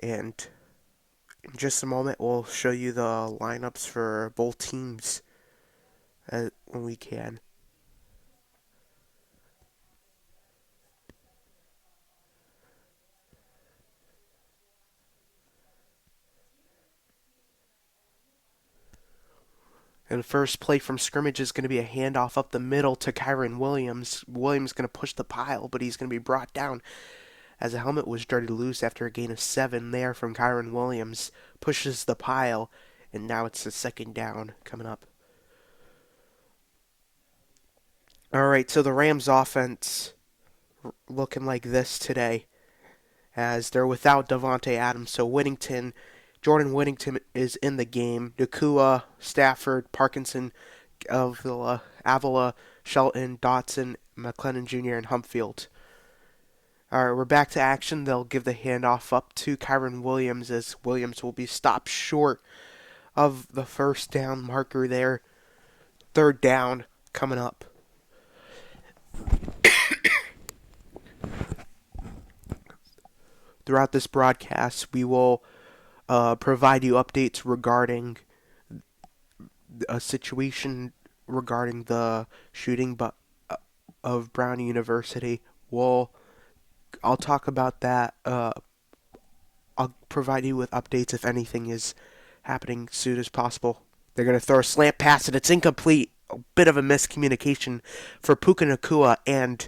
And in just a moment, we'll show you the lineups for both teams when we can. And the first play from scrimmage is going to be a handoff up the middle to Kyron Williams. Williams going to push the pile, but he's going to be brought down as the helmet was dirty loose after a gain of 7 there from Kyron Williams. Pushes the pile, and now it's a second down coming up. All right, so the Rams offense looking like this today, as they're without Devontae Adams. So Jordan Whittington is in the game. Nakua, Stafford, Parkinson, Avila, Shelton, Dotson, McLennan Jr., and Humfield. All right, we're back to action. They'll give the handoff up to Kyron Williams, as Williams will be stopped short of the first down marker there. Third down coming up. Throughout this broadcast, we will provide you updates regarding a situation regarding the shooting of Brown University. I'll talk about that. I'll provide you with updates if anything is happening soon as possible. They're going to throw a slant pass, and it's incomplete. A bit of a miscommunication for Puka Nakua and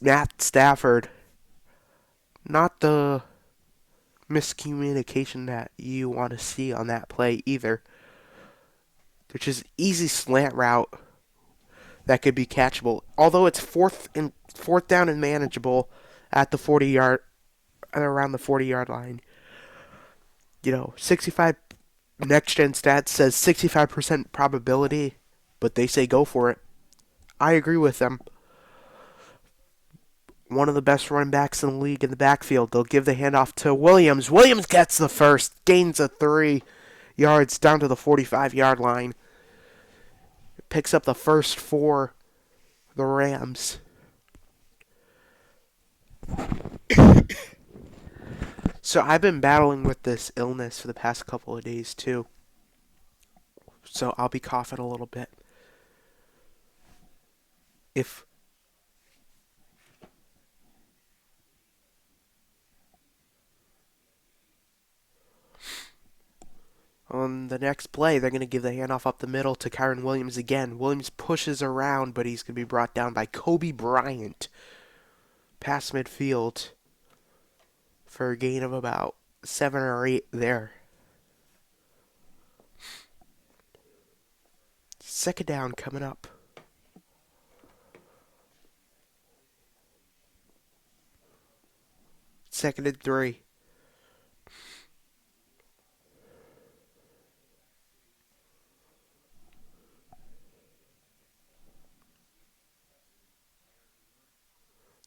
Matt Stafford. Not the miscommunication that you want to see on that play either. Which is easy slant route that could be catchable. Although it's fourth down and manageable at the 40-yard, around the 40-yard line. 65 next gen stats says 65% probability, but they say go for it. I agree with them. One of the best running backs in the league in the backfield. They'll give the handoff to Williams. Williams gets the first, gains a 3 yards down to the 45-yard line. Picks up the first for the Rams. So I've been battling with this illness for the past couple of days too. So I'll be coughing a little bit. If on the next play, they're going to give the handoff up the middle to Kyron Williams again. Williams pushes around, but he's going to be brought down by Kobe Bryant. Past midfield for a gain of about 7 or 8 there. Second down coming up. Second and 3.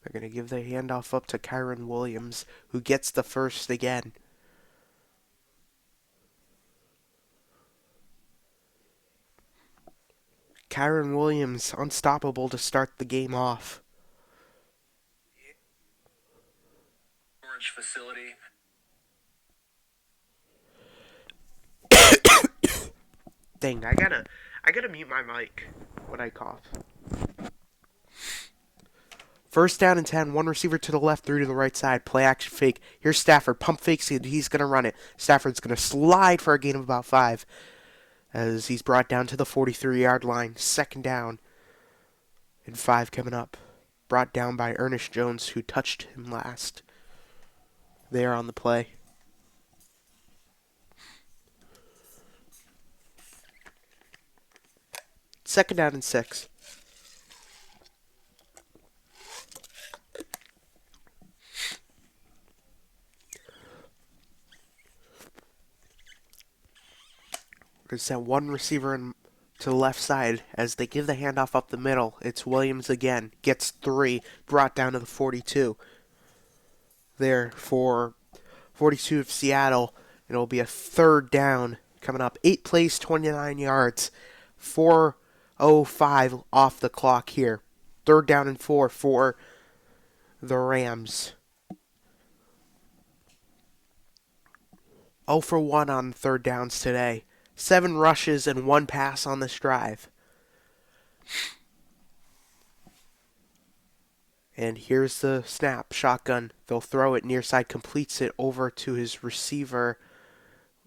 They're going to give the handoff up to Kyron Williams, who gets the first again. Kyron Williams, unstoppable to start the game off. Orange facility. Dang, I gotta mute my mic when I cough. First down and 10, one receiver to the left, 3 to the right side. Play action fake. Here's Stafford. Pump fakes. He's going to run it. Stafford's going to slide for a gain of about 5 as he's brought down to the 43-yard line. Second down and 5 coming up. Brought down by Ernest Jones, who touched him last there on the play. Second down and 6. Sent one receiver to the left side as they give the handoff up the middle. It's Williams again. Gets 3. Brought down to the 42. There for 42 of Seattle. It'll be a third down coming up. 8 plays, 29 yards. 4:05 off the clock here. Third down and 4 for the Rams. 0 for 1 on third downs today. 7 rushes and 1 pass on this drive. And here's the snap. Shotgun. They'll throw it near side. Completes it over to his receiver,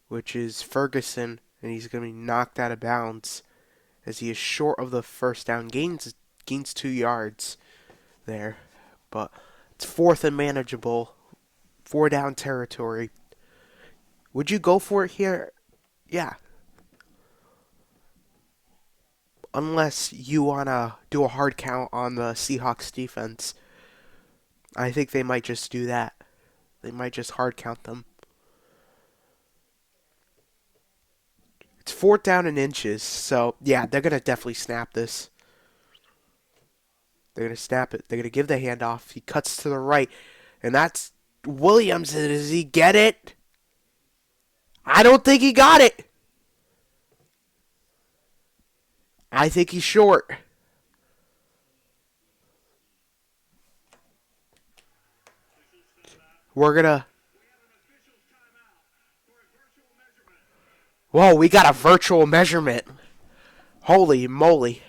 which is Ferguson. And he's going to be knocked out of bounds as he is short of the first down. Gains 2 yards there. But it's 4th and manageable. 4 down territory. Would you go for it here? Yeah. Unless you want to do a hard count on the Seahawks defense. I think they might just do that. They might just hard count them. It's 4th down and inches, so yeah, they're going to definitely snap this. They're going to snap it. They're going to give the handoff. He cuts to the right, and that's Williams. Does he get it? I don't think he got it. I think he's short. We're going to... Whoa, we got a virtual measurement. Holy moly.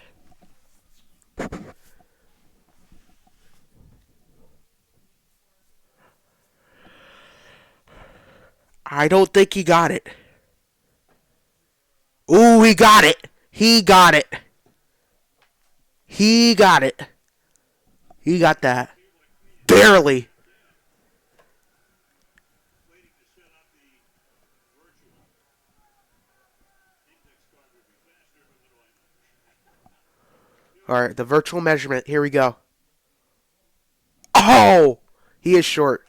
I don't think he got it. Ooh, he got it. He got it. He got it. He got that. Barely. Alright, the virtual measurement. Here we go. Oh! He is short.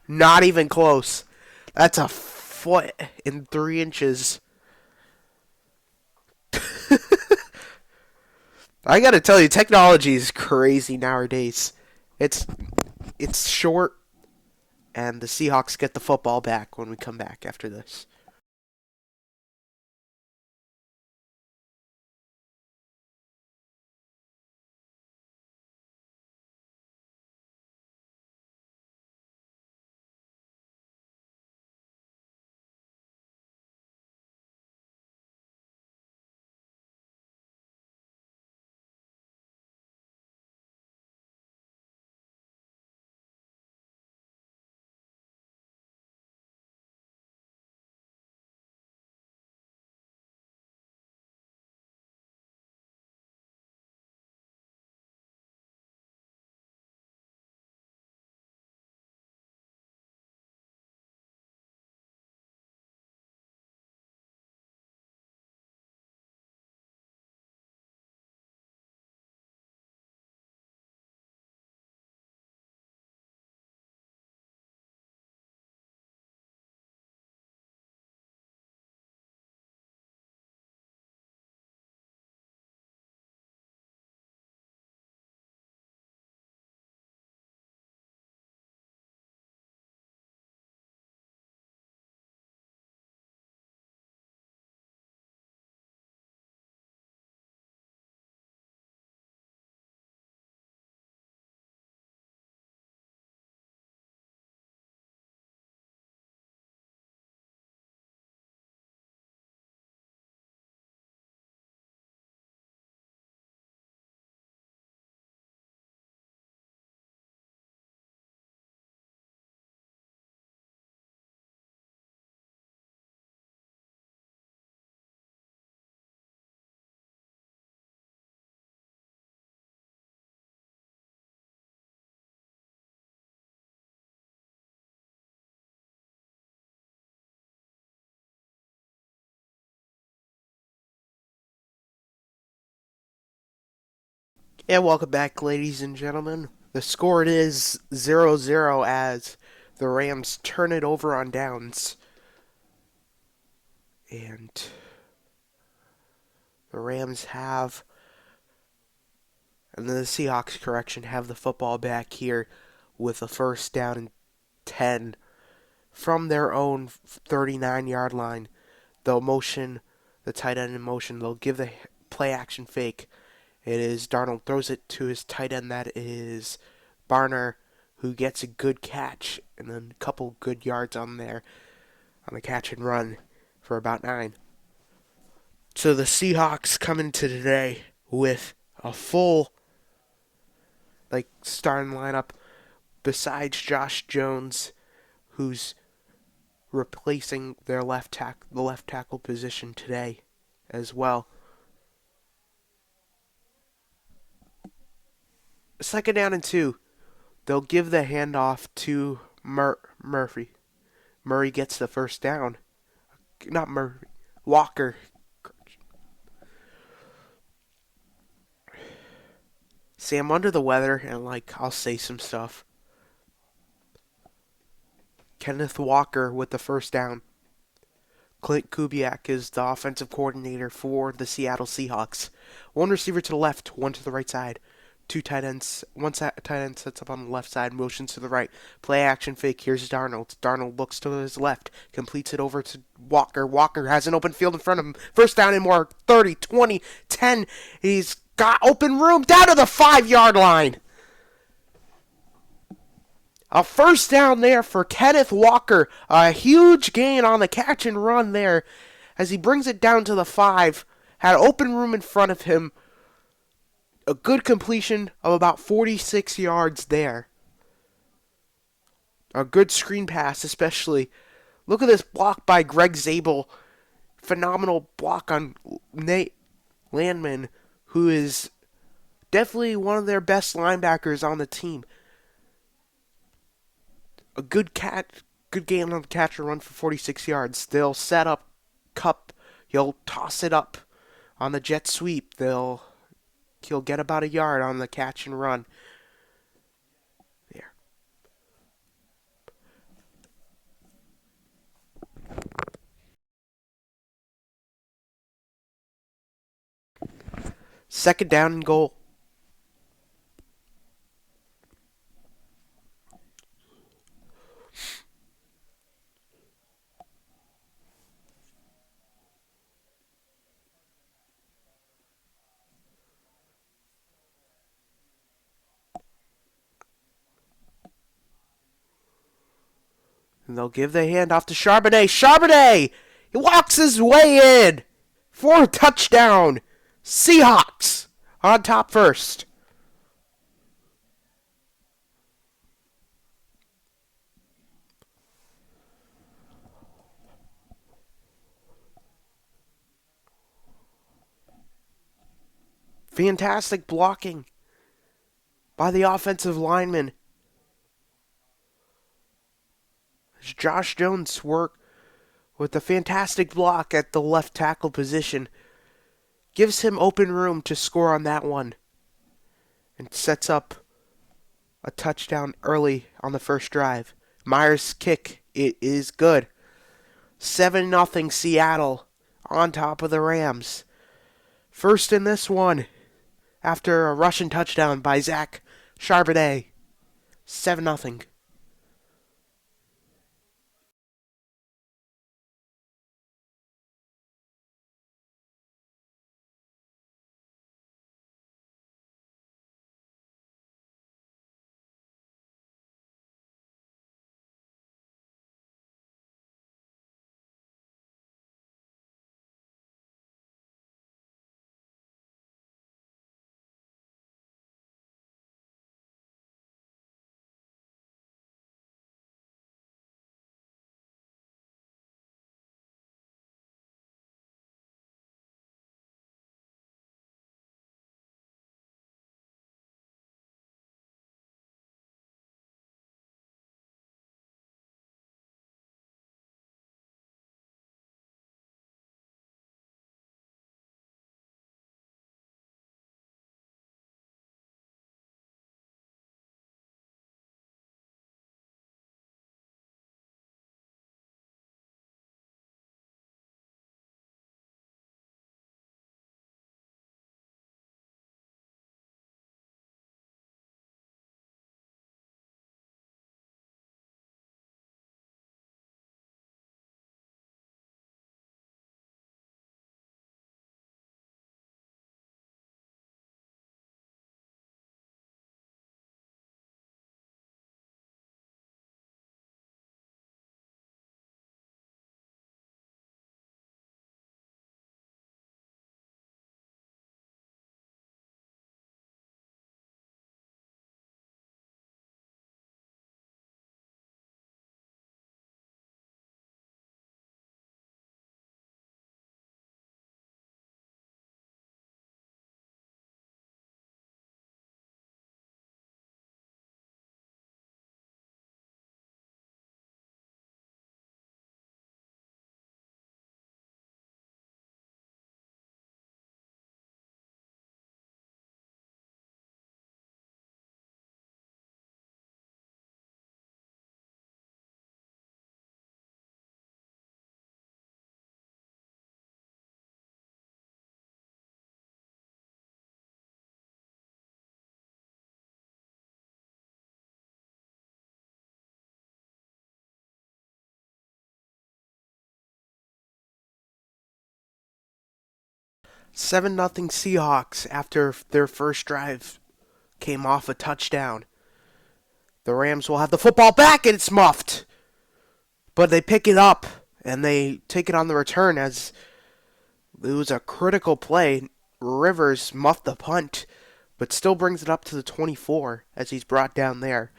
Not even close. That's a foot and 3 inches. I gotta tell you, technology is crazy nowadays. It's short, and the Seahawks get the football back when we come back after this. And welcome back, ladies and gentlemen. The score is 0-0 as the Rams turn it over on downs. And the Rams have, and then the Seahawks, correction, have the football back here with a 1st down and 10 from their own 39-yard line. They'll motion the tight end in motion. They'll give the play action fake. It is Darnold throws it to his tight end. That is Barner, who gets a good catch and then a couple good yards on there on the catch and run for about 9. So the Seahawks come into today with a full starting lineup besides Josh Jones, who's replacing the left tackle position today as well. Second down and 2. They'll give the handoff to Murphy. Murray gets the first down. Not Murphy. Walker. See, I'm under the weather and I'll say some stuff. Kenneth Walker with the first down. Clint Kubiak is the offensive coordinator for the Seattle Seahawks. One receiver to the left, one to the right side. Two tight ends. Tight end sets up on the left side, motions to the right. Play action fake. Here's Darnold. Darnold looks to his left, completes it over to Walker. Walker has an open field in front of him. First down and more. 30, 20, 10. He's got open room down to the 5-yard line. A first down there for Kenneth Walker. A huge gain on the catch and run there as he brings it down to the 5. Had open room in front of him. A good completion of about 46 yards there. A good screen pass especially. Look at this block by Greg Zabel. Phenomenal block on Nate Landman, who is definitely one of their best linebackers on the team. A good game on the catch and run for 46 yards. They'll set up Cup. He'll toss it up on the jet sweep. He'll get about a yard on the catch and run. There. Second down and goal. And they'll give the handoff to Charbonnet. Charbonnet! He walks his way in for a touchdown. Seahawks on top first. Fantastic blocking by the offensive lineman. Josh Jones work with a fantastic block at the left tackle position. Gives him open room to score on that one. And sets up a touchdown early on the first drive. Myers' kick, it is good. 7-0 Seattle on top of the Rams. First in this one after a rushing touchdown by Zach Charbonnet. 7-0. 7-0 Seahawks after their first drive came off a touchdown. The Rams will have the football back and it's muffed. But they pick it up and they take it on the return as it was a critical play. Rivers muffed the punt, but still brings it up to the 24 as he's brought down there.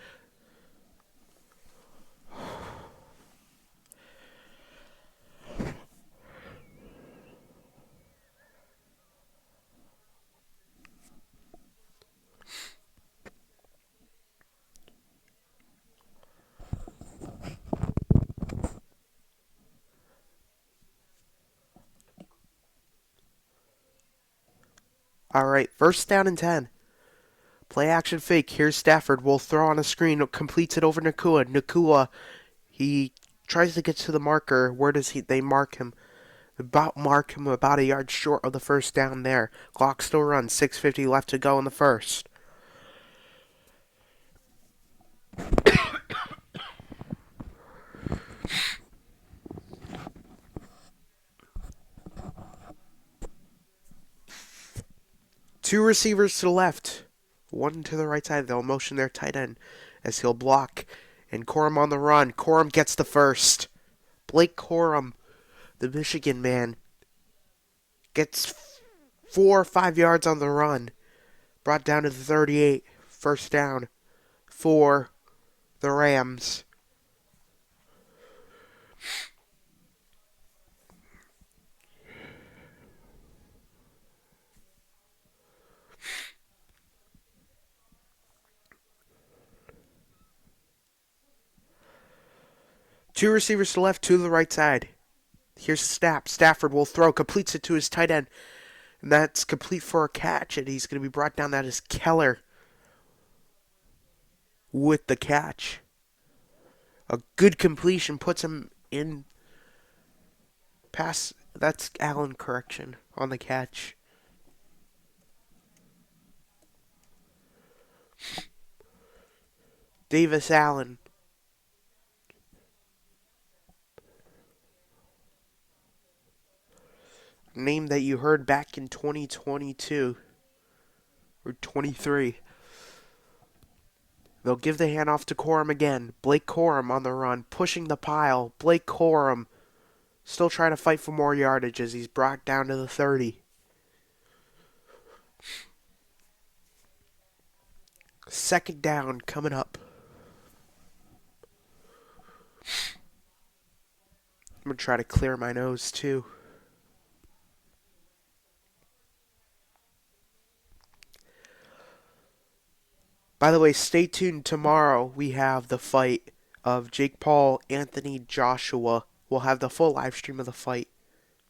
Alright, first down and 10. Play action fake. Here's Stafford. Will throw on a screen. Completes it over Nakua. Nakua, he tries to get to the marker. Where does they mark him? Mark him about a yard short of the first down there. Clock still runs. 6:50 left to go in the first. Two receivers to the left. One to the right side. They'll motion their tight end as he'll block. And Corum on the run. Corum gets the first. Blake Corum, the Michigan man, gets 4 or 5 yards on the run. Brought down to the 38. First down for the Rams. Two receivers to the left, two to the right side. Here's Snap. Stafford will throw, completes it to his tight end. And that's complete for a catch, and he's going to be brought down. That is Keller with the catch. A good completion puts him in pass. That's Allen, correction, on the catch. Davis Allen. Name that you heard back in 2022 or 23. They'll give the handoff to Corum again. Blake Corum on the run, pushing the pile. Blake Corum still trying to fight for more yardage as he's brought down to the 30. Second down coming up. I'm going to try to clear my nose too. By the way, stay tuned. Tomorrow we have the fight of Jake Paul, Anthony Joshua. We'll have the full live stream of the fight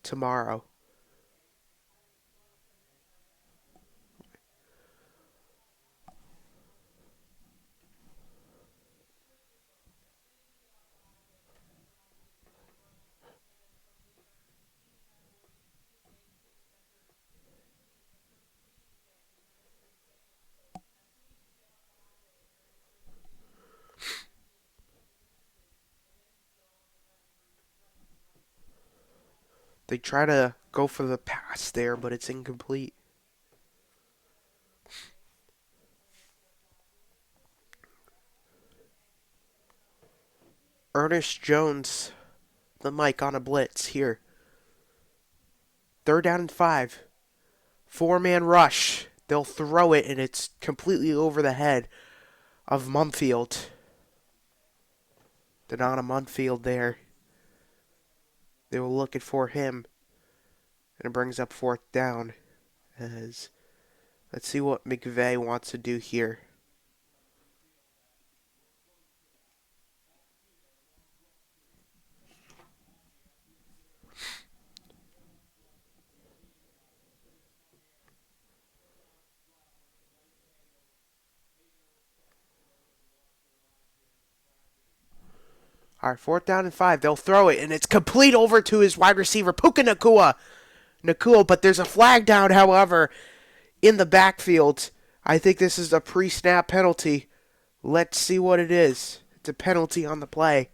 tomorrow. They try to go for the pass there, but it's incomplete. Ernest Jones, the mic on a blitz here. Third down and 5. 4-man rush. They'll throw it, and it's completely over the head of Mumfield. Donata Mumfield there. They were looking for him. And it brings up fourth down. Let's see what McVay wants to do here. All right, fourth down and 5. They'll throw it, and it's complete over to his wide receiver, Puka Nacua. But there's a flag down, however, in the backfield. I think this is a pre-snap penalty. Let's see what it is. It's a penalty on the play.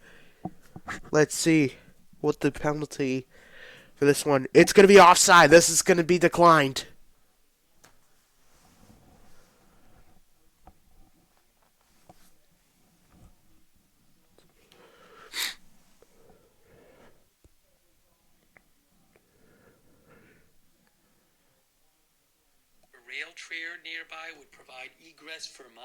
Let's see what the penalty for this one. It's going to be offside. This is going to be declined. A rail trail nearby would provide egress for my...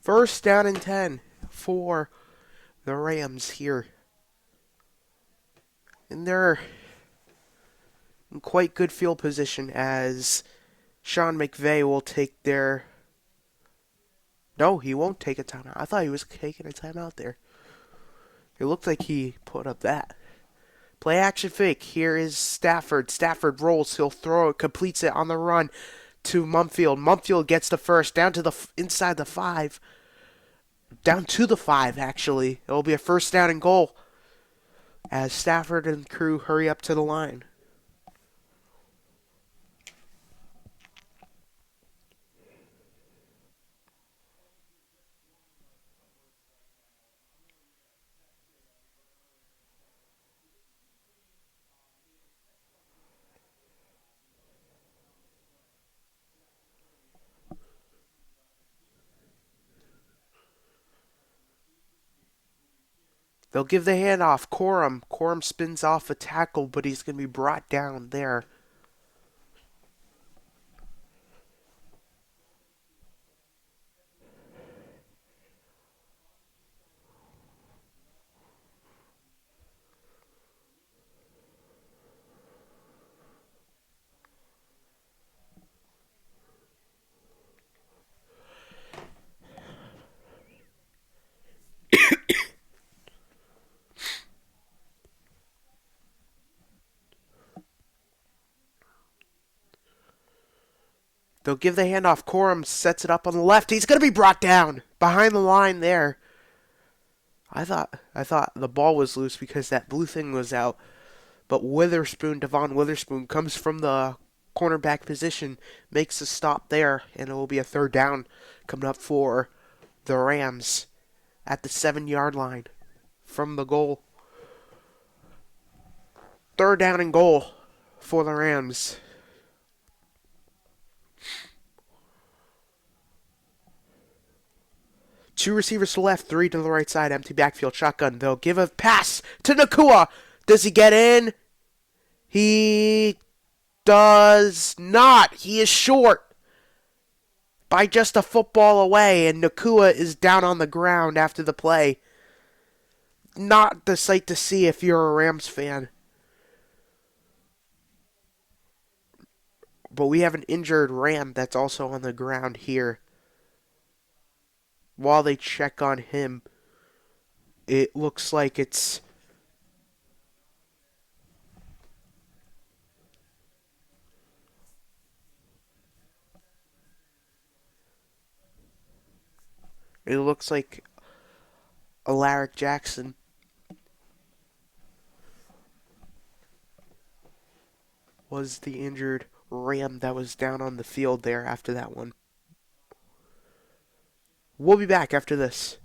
First down and 10 for the Rams here. And they're in quite good field position as Sean McVay will take their... No, he won't take a timeout. I thought he was taking a timeout there. It looked like he put up that. Play action fake. Here is Stafford. Stafford rolls. He'll throw it, completes it on the run to Mumfield. Mumfield gets the first down to the inside the 5. Down to the 5, actually. It will be a first down and goal as Stafford and crew hurry up to the line. They'll give the handoff. Corum. Corum spins off a tackle, but he's going to be brought down there. They'll give the handoff. Corum sets it up on the left. He's going to be brought down behind the line there. I thought the ball was loose because that blue thing was out. But Devon Witherspoon comes from the cornerback position, makes a stop there, and it will be a third down coming up for the Rams at the 7-yard line from the goal. Third down and goal for the Rams. Two receivers to the left, 3 to the right side, empty backfield, shotgun. They'll give a pass to Nakua. Does he get in? He does not. He is short by just a football away, and Nakua is down on the ground after the play. Not the sight to see if you're a Rams fan. But we have an injured Ram that's also on the ground here. While they check on him, it looks like it's... It looks like Alaric Jackson was the injured Ram that was down on the field there after that one. We'll be back after this.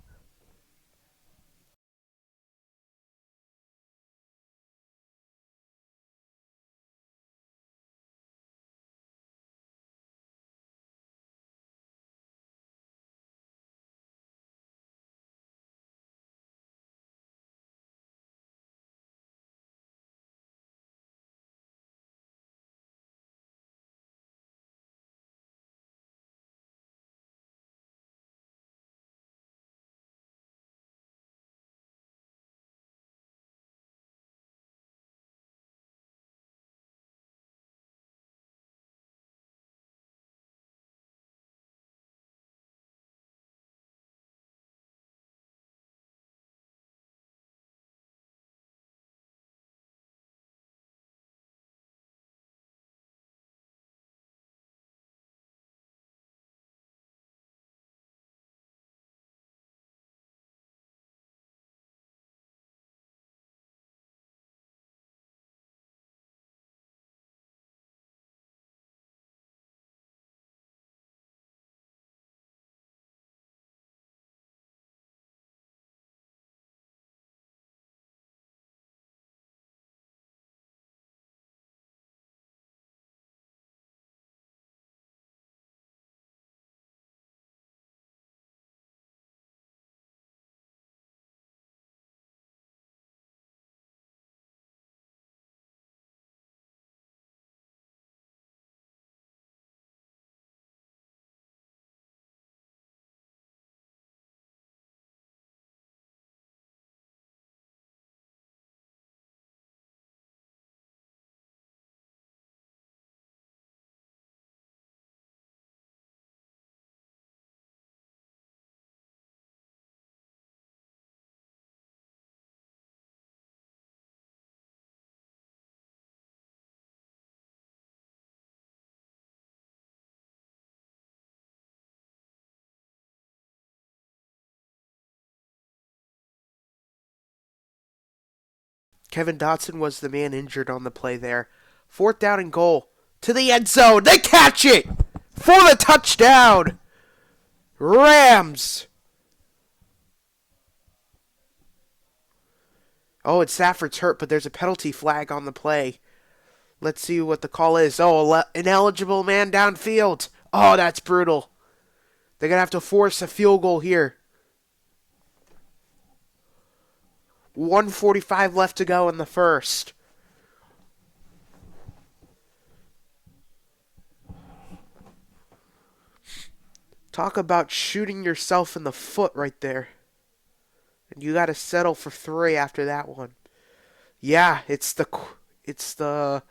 Kevin Dotson was the man injured on the play there. Fourth down and goal. To the end zone. They catch it for the touchdown. Rams. Oh, and Stafford's hurt, but there's a penalty flag on the play. Let's see what the call is. Oh, ineligible man downfield. Oh, that's brutal. They're going to have to force a field goal here. 1:45 left to go in the first. Talk about shooting yourself in the foot right there. And you got to settle for 3 after that one. Yeah, it's the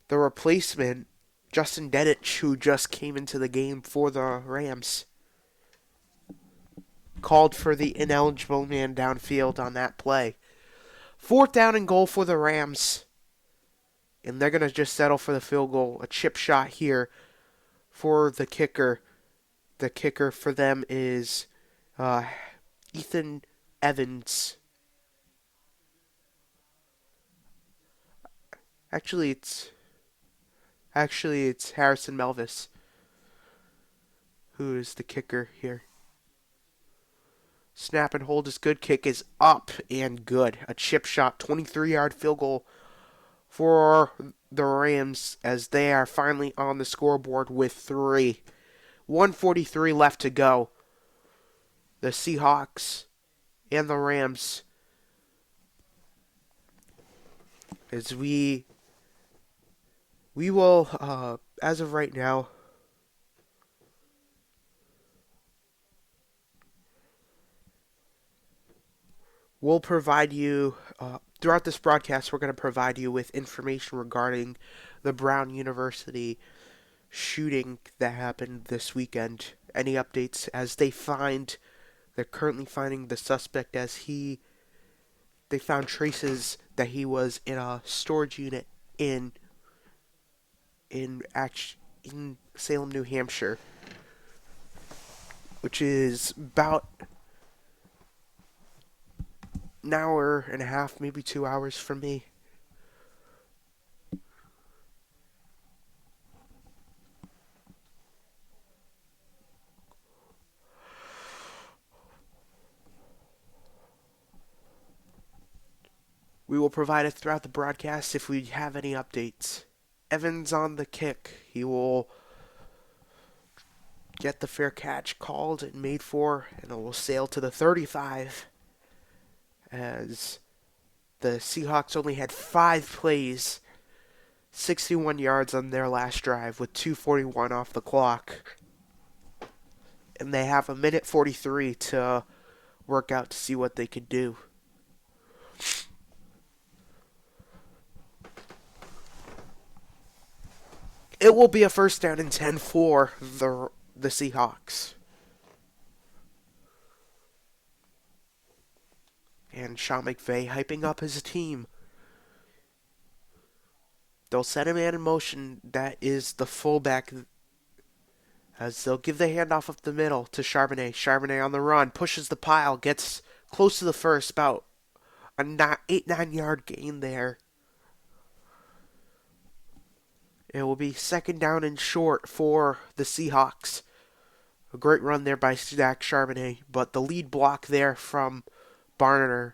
replacement, Justin Dedich, who just came into the game for the Rams. Called for the ineligible man downfield on that play. Fourth down and goal for the Rams. And they're going to just settle for the field goal. A chip shot here for the kicker. The kicker for them is Ethan Evans. Actually, it's Harrison Melvis who is the kicker here. Snap and hold is good. Kick is up and good. A chip shot, 23-yard field goal for the Rams as they are finally on the scoreboard with 3. 1:43 left to go. The Seahawks and the Rams, as we will, as of right now, we'll provide you, throughout this broadcast, we're going to provide you with information regarding the Brown University shooting that happened this weekend. Any updates as they're currently finding the suspect as they found traces that he was in a storage unit in Salem, New Hampshire, which is about an hour and a half, maybe 2 hours from me. We will provide it throughout the broadcast if we have any updates. Evans on the kick. He will get the fair catch called and made for, and it will sail to the 35 as the Seahawks only had 5 plays, 61 yards on their last drive with 2:41 off the clock. And they have a minute 43 to work out to see what they could do. It will be a first down and 10 for the Seahawks. And Sean McVay hyping up his team. They'll set a man in motion that is the fullback, as they'll give the handoff up the middle to Charbonnet. Charbonnet on the run, pushes the pile, gets close to the first, about a 8-9 yard gain there. It will be second down and short for the Seahawks. A great run there by Zach Charbonnet, but the lead block there from Barner.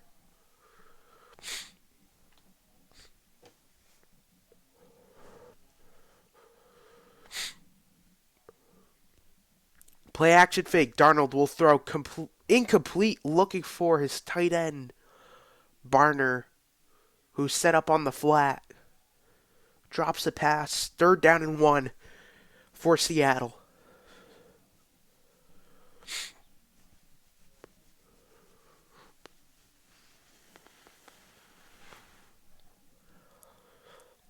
Play action fake. Darnold will throw incomplete, looking for his tight end, Barner, who's set up on the flat. Drops the pass. Third down and 1 for Seattle.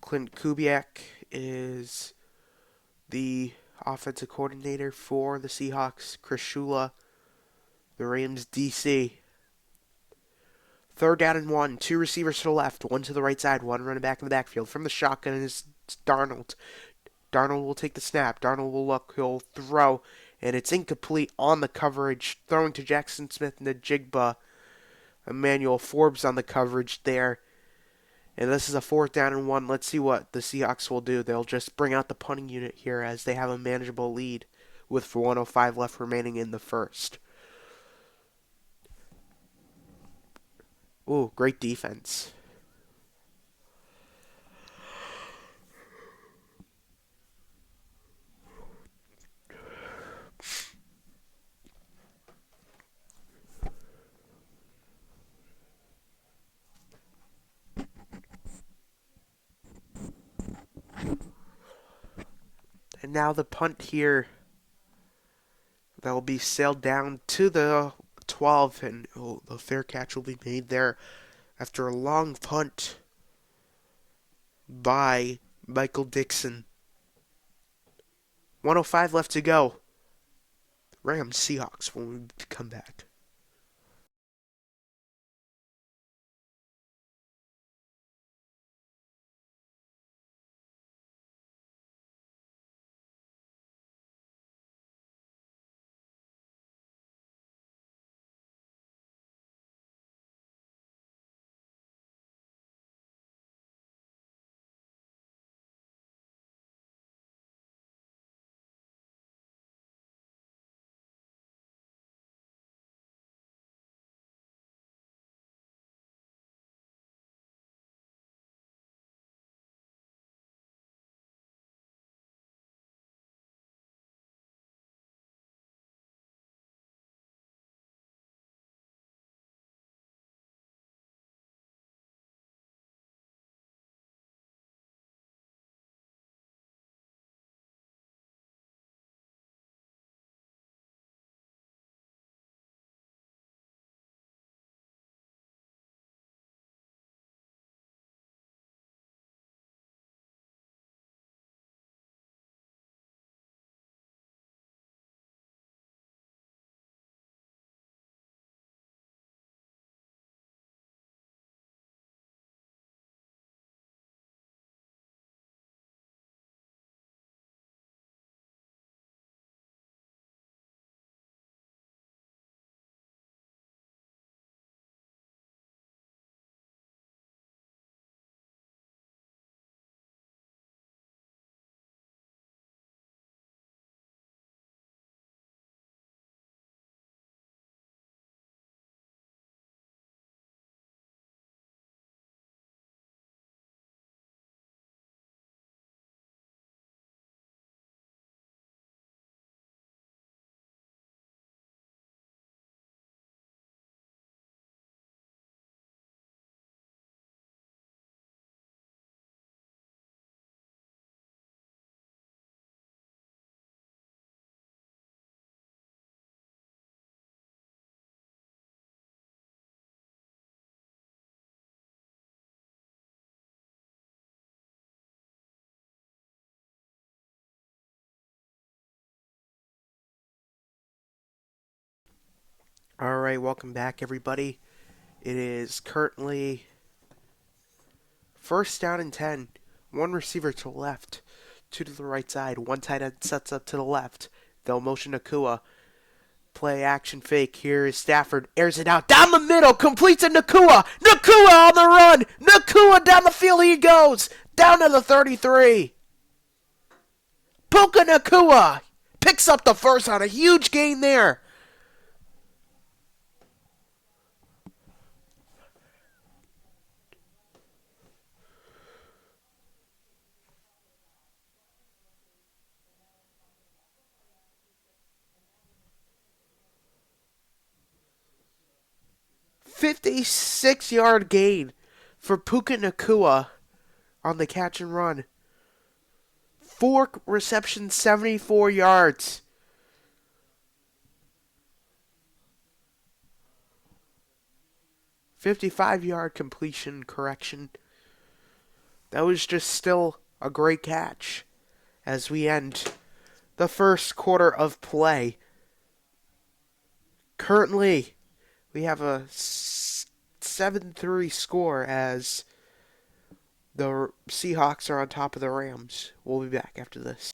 Clint Kubiak is the offensive coordinator for the Seahawks. Chris Shula, the Rams DC. Third down and 1. 2 receivers to the left, 1 to the right side, 1 running back in the backfield. From the shotgun is Darnold. Darnold will take the snap. Darnold will look. He'll throw, and it's incomplete on the coverage. Throwing to Jackson Smith and the Jigba. Emmanuel Forbes on the coverage there. And this is a 4th down and 1. Let's see what the Seahawks will do. They'll just bring out the punting unit here as they have a manageable lead with 1:05 left remaining in the first. Ooh, great defense. And now the punt here. That will be sailed down to the 12. And the fair catch will be made there after a long punt by Michael Dixon. 1:05 left to go. Rams Seahawks when we come back. All right, welcome back, everybody. It is currently 1st down and 10. One receiver to the left, two to the right side. One tight end sets up to the left. They'll motion Nakua. Play action fake. Here is Stafford. Airs it out. Down the middle. Completes it Nakua. Nakua on the run. Nakua down the field he goes. Down to the 33. Puka Nakua picks up the first on a huge gain there. "56-yard gain for Puka Nakua on the catch and run. 4 receptions, 74 yards. "55-yard completion correction. That was just still a great catch as we end the first quarter of play. Currently, we have a 7-3 score as the Seahawks are on top of the Rams. We'll be back after this.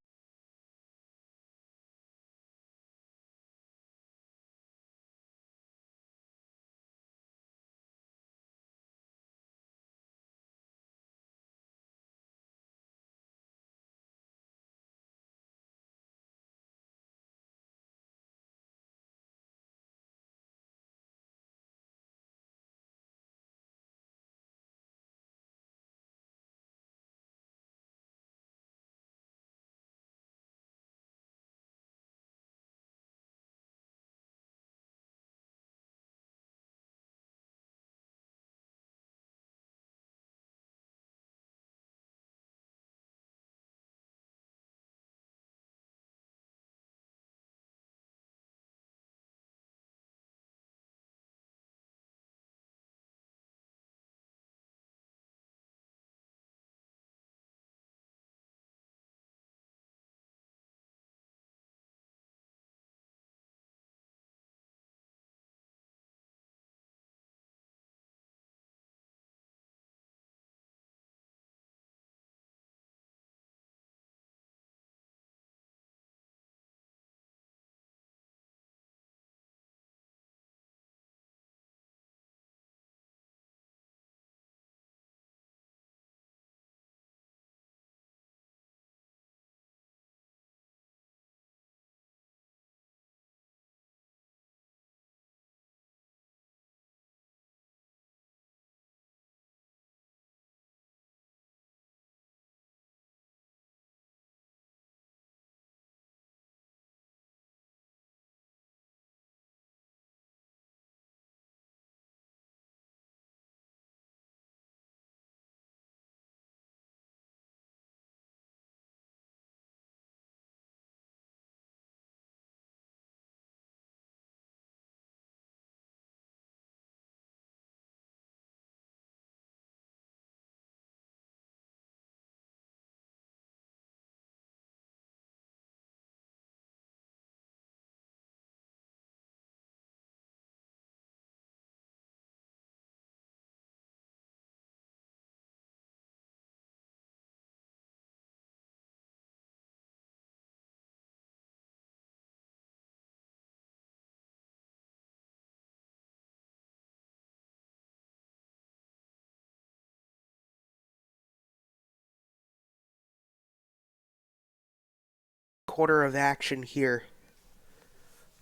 quarter of action here.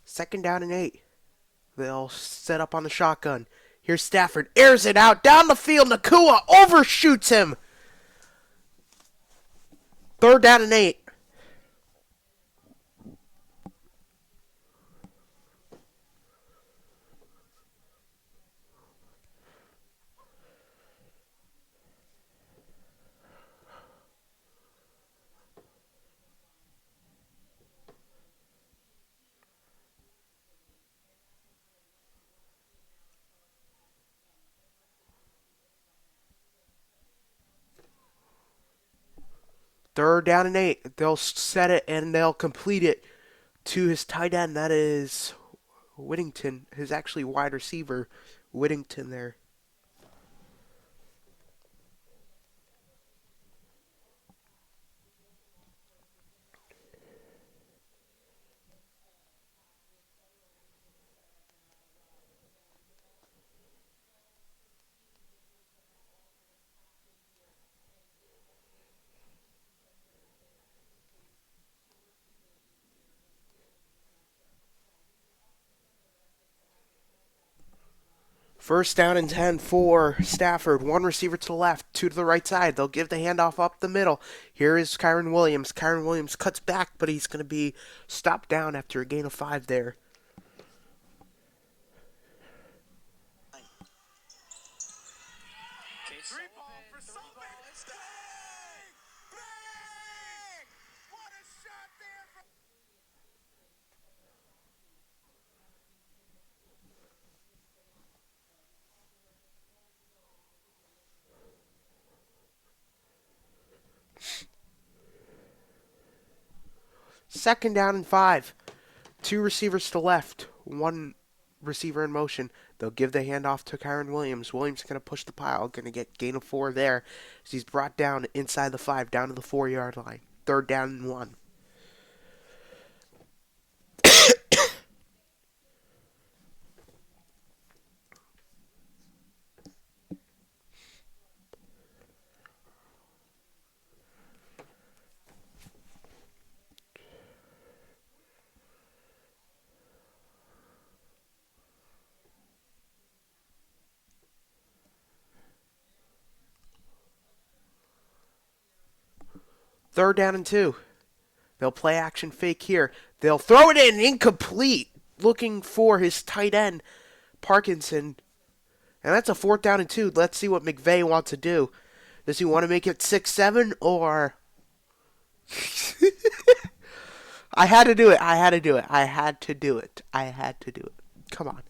2nd down and 8. They'll set up on the shotgun. Here's Stafford. Airs it out. Down the field. Nakua overshoots him. 3rd down and 8. Third down and 8. They'll set it and they'll complete it to his tight end. That is Whittington, his actually wide receiver, Whittington there. First down and 10 for Stafford. One receiver to the left, two to the right side. They'll give the handoff up the middle. Here is Kyron Williams. Kyron Williams cuts back, but he's going to be stopped down after a gain of 5 there. Second down and 5. Two receivers to the left, one receiver in motion. They'll give the handoff to Kyron Williams. Williams is going to push the pile, going to get gain of 4 there. As he's brought down inside the 5, down to the 4-yard line. 3rd down and 1. Third down and 2. They'll play action fake here. They'll throw it in, incomplete. Looking for his tight end, Parkinson. And that's a 4th down and 2. Let's see what McVay wants to do. Does he want to make it 6-7 or... I had to do it. I had to do it. I had to do it. I had to do it. Come on.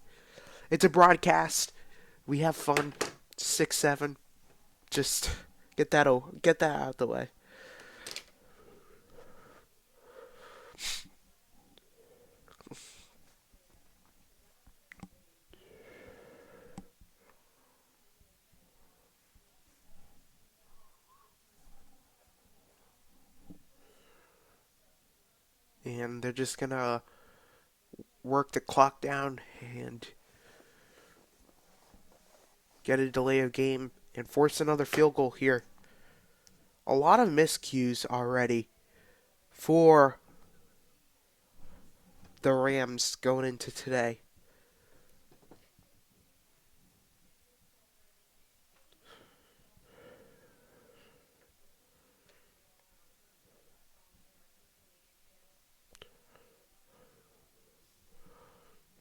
It's a broadcast. We have fun. 6-7. Just get that out of the way. And they're just going to work the clock down and get a delay of game and force another field goal here. A lot of miscues already for the Rams going into today.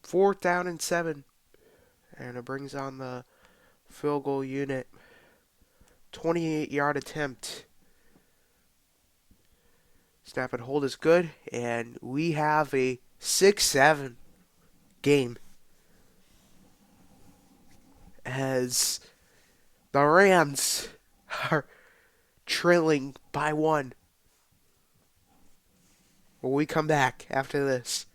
Fourth down and 7. And it brings on the field goal unit. 28-yard attempt. Snap and hold is good. And we have a 6-7 game. As the Rams are trailing by 1. When we come back after this.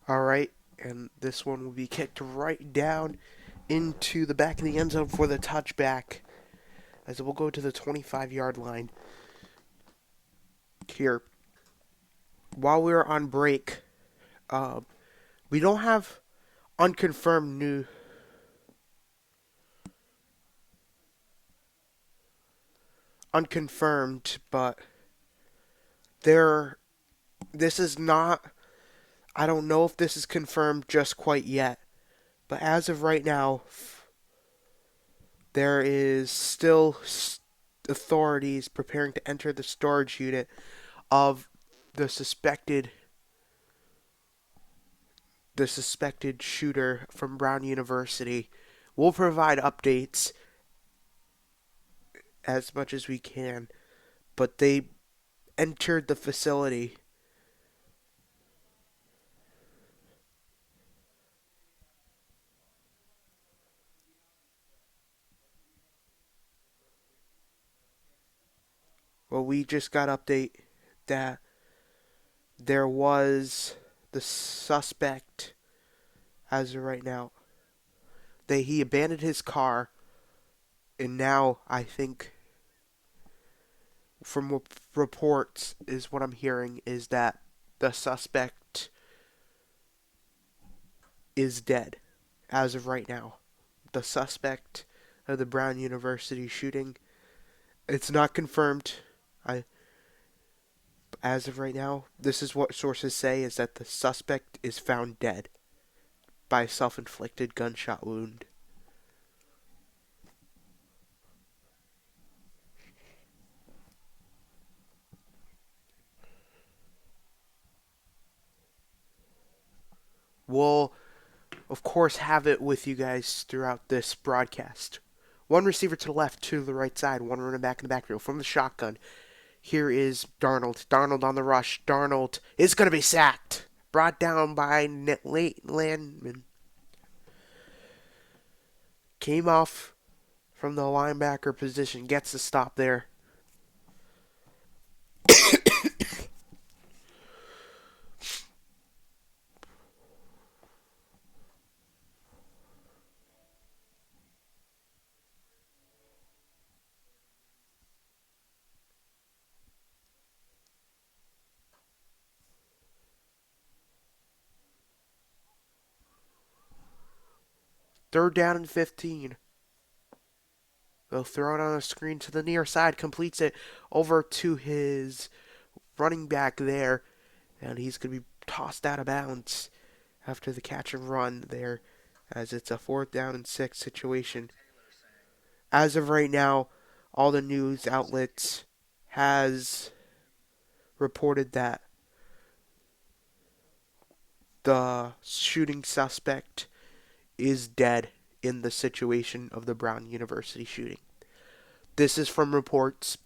All right, and this one will be kicked right down into the back of the end zone for the touchback, as it will go to the 25-yard line. Here, while we were on break, uh, we don't have unconfirmed new unconfirmed, but there. This is not. I don't know if this is confirmed just quite yet, but as of right now, there is still authorities preparing to enter the storage unit of the suspected the suspected shooter from Brown University. We'll provide updates as much as we can, but they entered the facility. Well, we just got update that there was the suspect as of right now. He abandoned his car, and now I think from reports is what I'm hearing is that the suspect is dead as of right now. The suspect of the Brown University shooting, it's not confirmed. I As of right now, this is what sources say is that the suspect is found dead by a self-inflicted gunshot wound. We'll of course have it with you guys throughout this broadcast. One receiver to the left, two to the right side, one running back in the backfield from the shotgun. Here is Darnold. Darnold on the rush. Darnold is going to be sacked. Brought down by Nate Landman. Came off from the linebacker position. Gets the stop there. Third down and 15. They'll throw it on a screen to the near side. Completes it over to his running back there. And he's going to be tossed out of bounds after the catch and run there, as it's a 4th down and 6 situation. As of right now, all the news outlets has reported that the shooting suspect is dead in the situation of the Brown University shooting. This is from reports,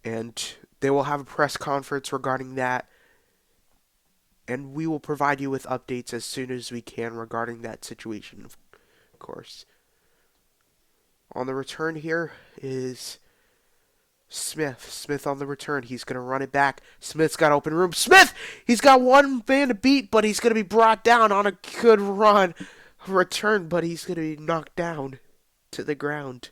and they will have a press conference regarding that, and we will provide you with updates as soon as we can regarding that situation, of course. On the return here is Smith. Smith on the return. He's going to run it back. Smith's got open room. Smith! He's got one man to beat, but he's going to be brought down on a good run. Return, but he's going to be knocked down to the ground.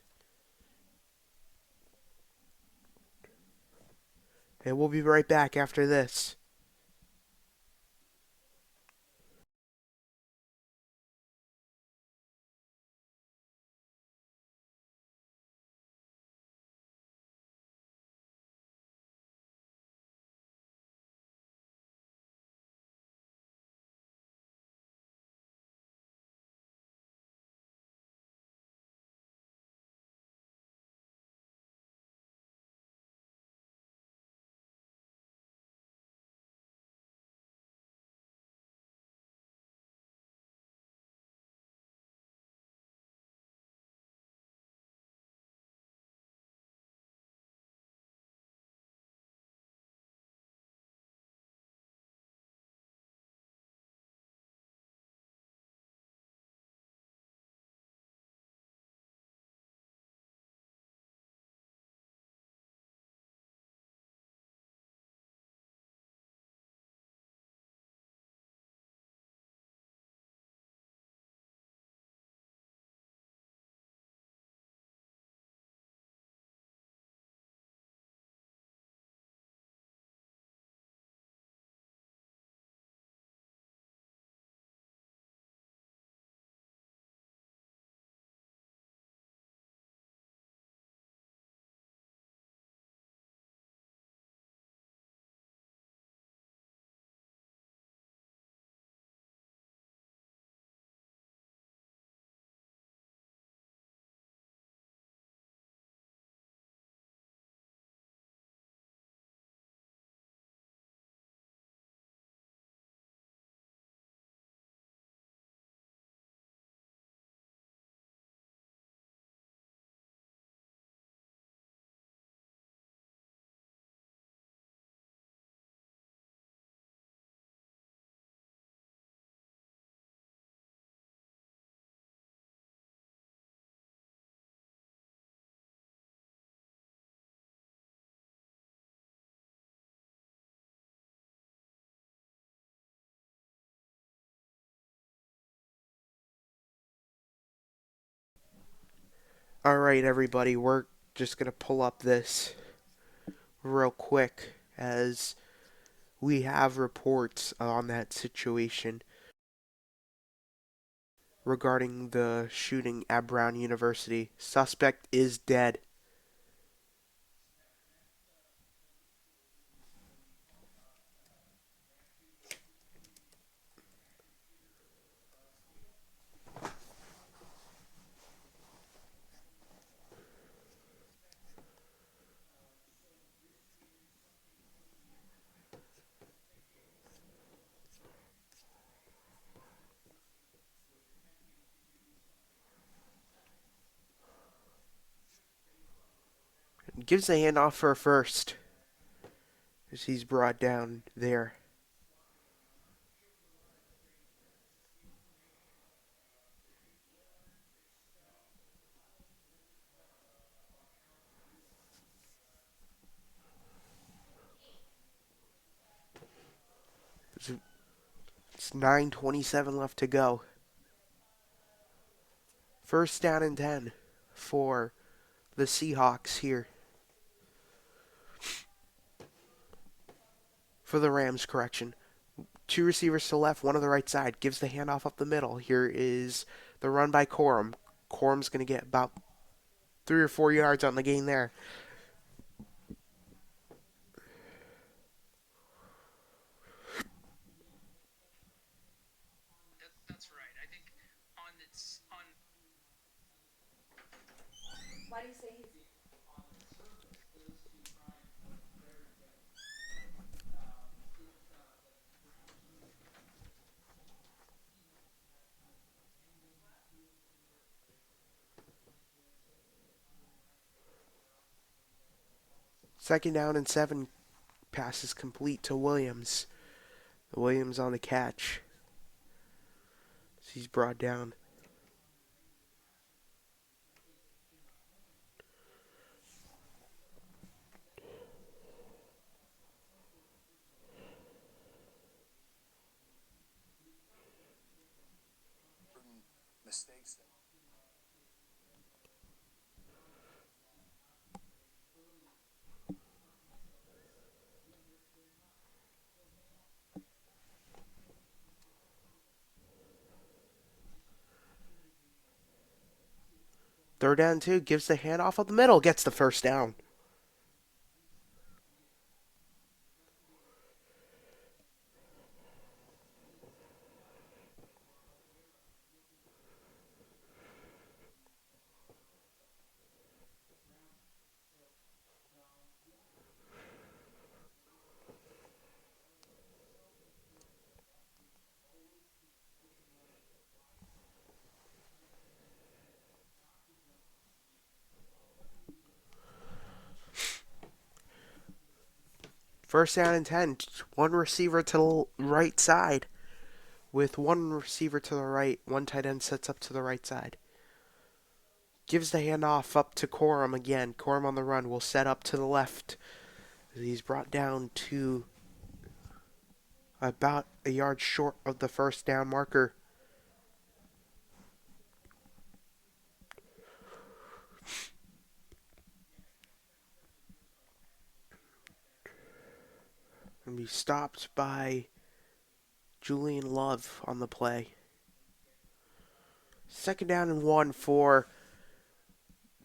And we'll be right back after this. All right, everybody, we're just going to pull up this real quick as we have reports on that situation regarding the shooting at Brown University. Suspect is dead. Gives the handoff for a first as he's brought down there. It's 9:27 left to go. First down and 10 for the Seahawks here. For the Rams, correction. Two receivers to the left, one on the right side. Gives the handoff up the middle. Here is the run by Corum. Corum's going to get about 3 or 4 yards on the gain there. That's right. I think on its on. Why do you say he's? Second down and 7. Passes complete to Williams. Williams on the catch. He's brought down. Mistakes. Third down 2. Gives the handoff up the middle. Gets the first down. First down and 10. One receiver to the right side. With one receiver to the right, one tight end sets up to the right side. Gives the handoff up to Corum again. Corum on the run will set up to the left. He's brought down to about a yard short of the first down marker. And be stopped by Julian Love on the play. Second down and 1 for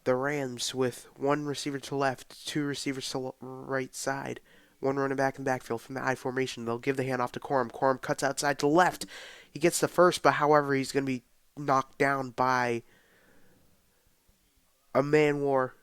the Rams with one receiver to left, two receivers to right side, one running back in the backfield from the I formation. They'll give the handoff to Corum. Corum cuts outside to left. He gets the first, but however, he's going to be knocked down by a man war.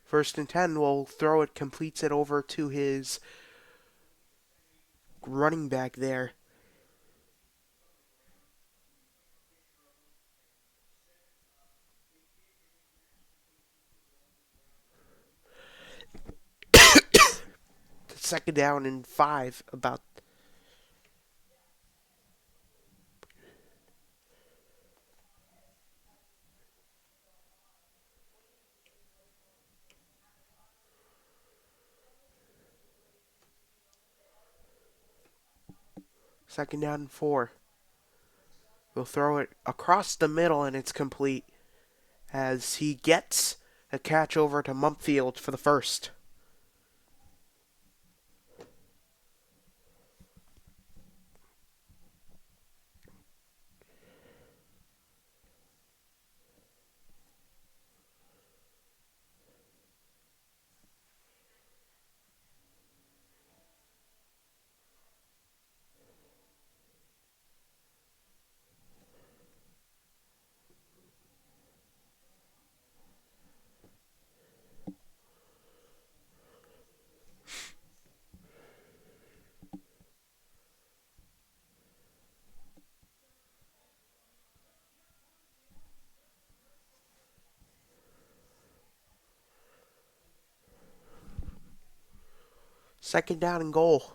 First and 10 will throw it, completes it over to his running back there. second down and 5. About second down and 4. We'll throw it across the middle and it's complete as he gets a catch over to Mumpfield for the first. Second down and goal.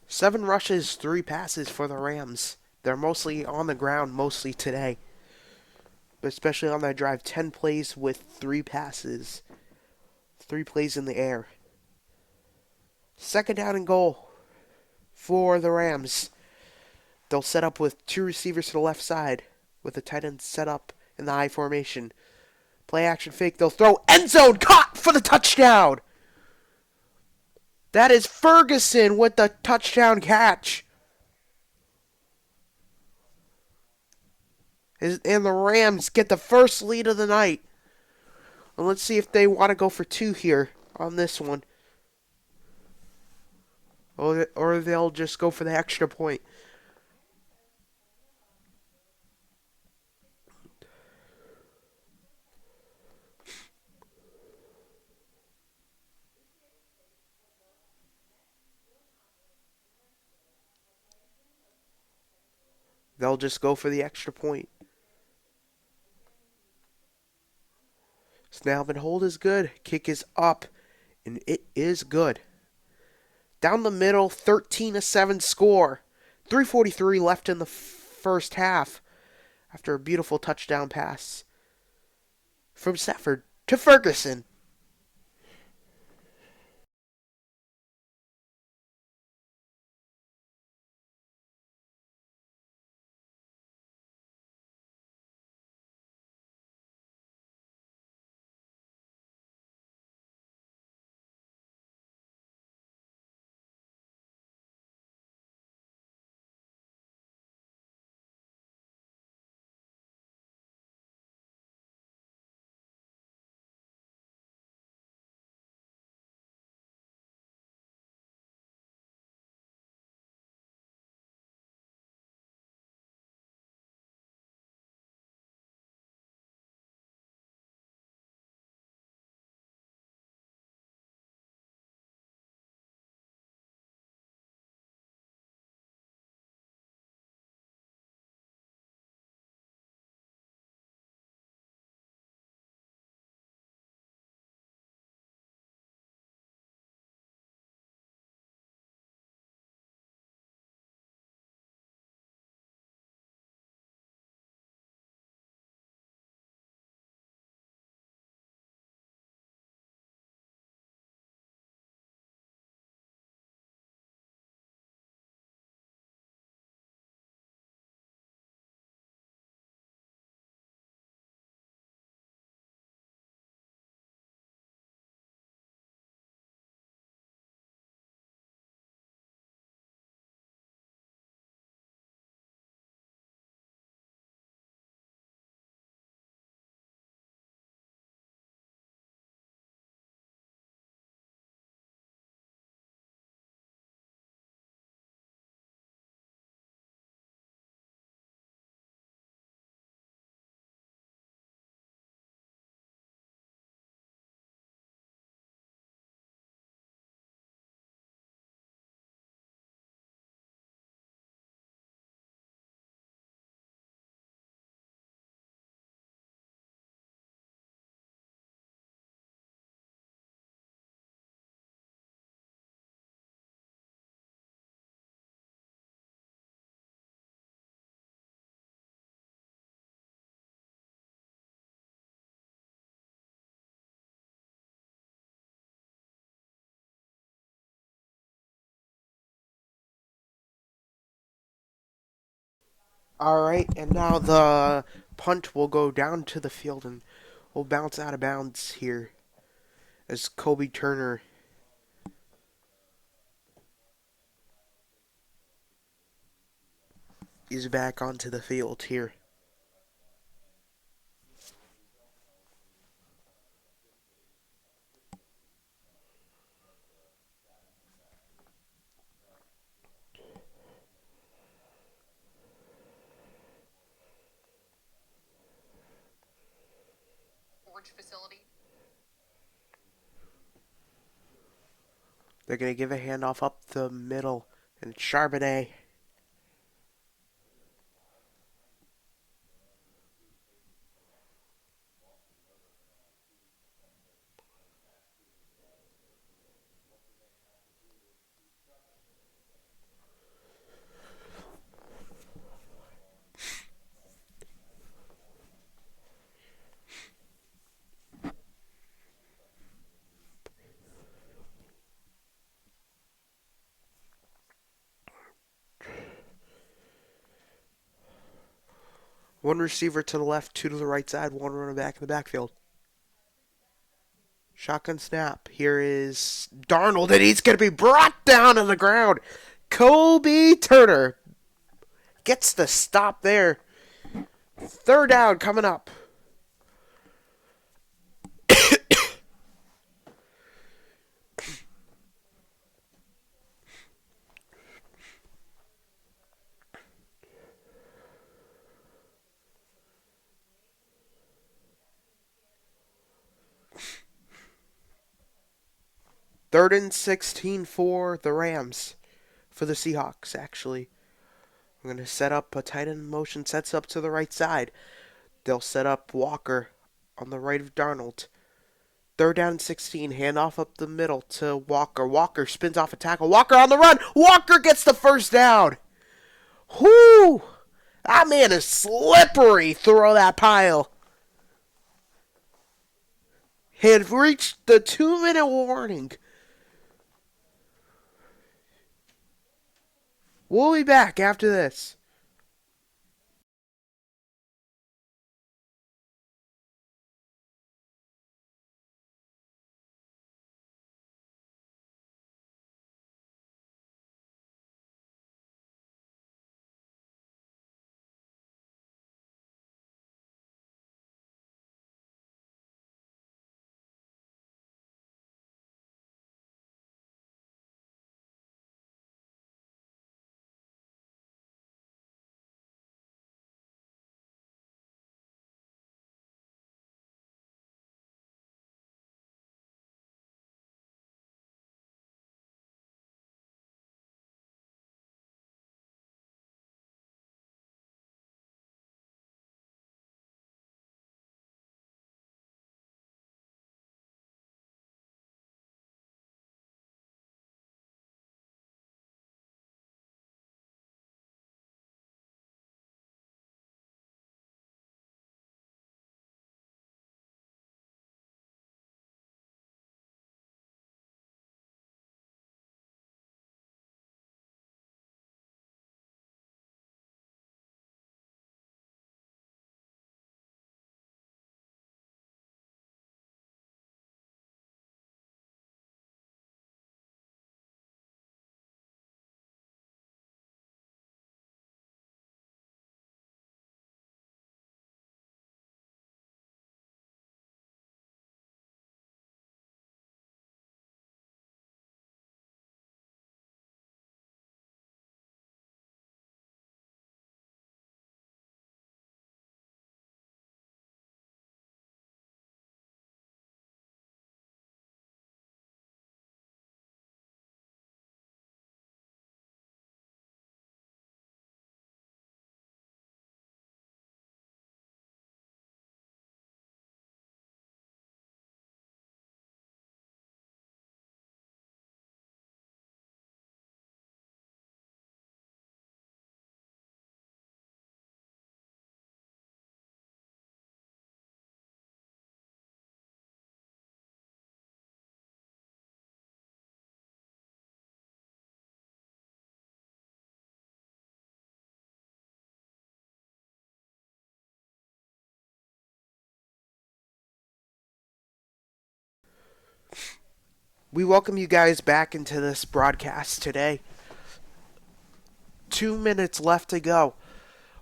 7 rushes, 3 passes for the Rams. They're mostly on the ground, mostly today. But especially on that drive, 10 plays with 3 passes. 3 plays in the air. Second down and goal for the Rams. They'll set up with 2 receivers to the left side with the tight end set up in the I formation. Play action fake. They'll throw end zone. Caught for the touchdown. That is Ferguson with the touchdown catch. And the Rams get the first lead of the night. And let's see if they want to go for 2 here on this one. Or they'll just go for the extra point. They'll just go for the extra point. Snap and hold is good. Kick is up. And it is good. Down the middle, 13-7 score. 3:43 left in the first half after a beautiful touchdown pass from Stafford to Ferguson. All right, and now the punt will go down to the field and will bounce out of bounds here as Kobe Turner is back onto the field here. Facility. They're going to give a handoff up the middle, and Charbonnet. One receiver to the left, two to the right side, one running back in the backfield. Shotgun snap. Here is Darnold, and he's going to be brought down to the ground. Kobe Turner gets the stop there. Third down coming up. Third and 16 for the Rams. For the Seahawks, actually. I'm going to set up a tight end motion, sets up to the right side. They'll set up Walker on the right of Darnold. Third down and 16, handoff up the middle to Walker. Walker spins off a tackle. Walker on the run. Walker gets the first down. Whoo! That man is slippery through that pile. He had reached the 2-minute warning. We'll be back after this. We welcome you guys back into this broadcast today. 2 minutes left to go.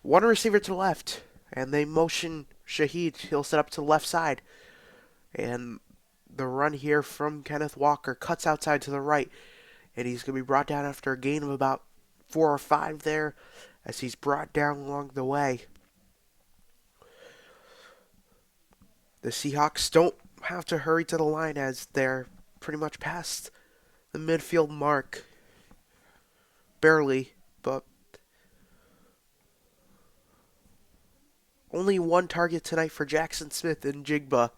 One receiver to the left, and they motion Shaheed. He'll set up to the left side. And the run here from Kenneth Walker cuts outside to the right, and he's going to be brought down after a gain of about 4 or 5 there as he's brought down along the way. The Seahawks don't have to hurry to the line as they're pretty much past the midfield mark. Barely, but only one target tonight for Jackson Smith and Jigba.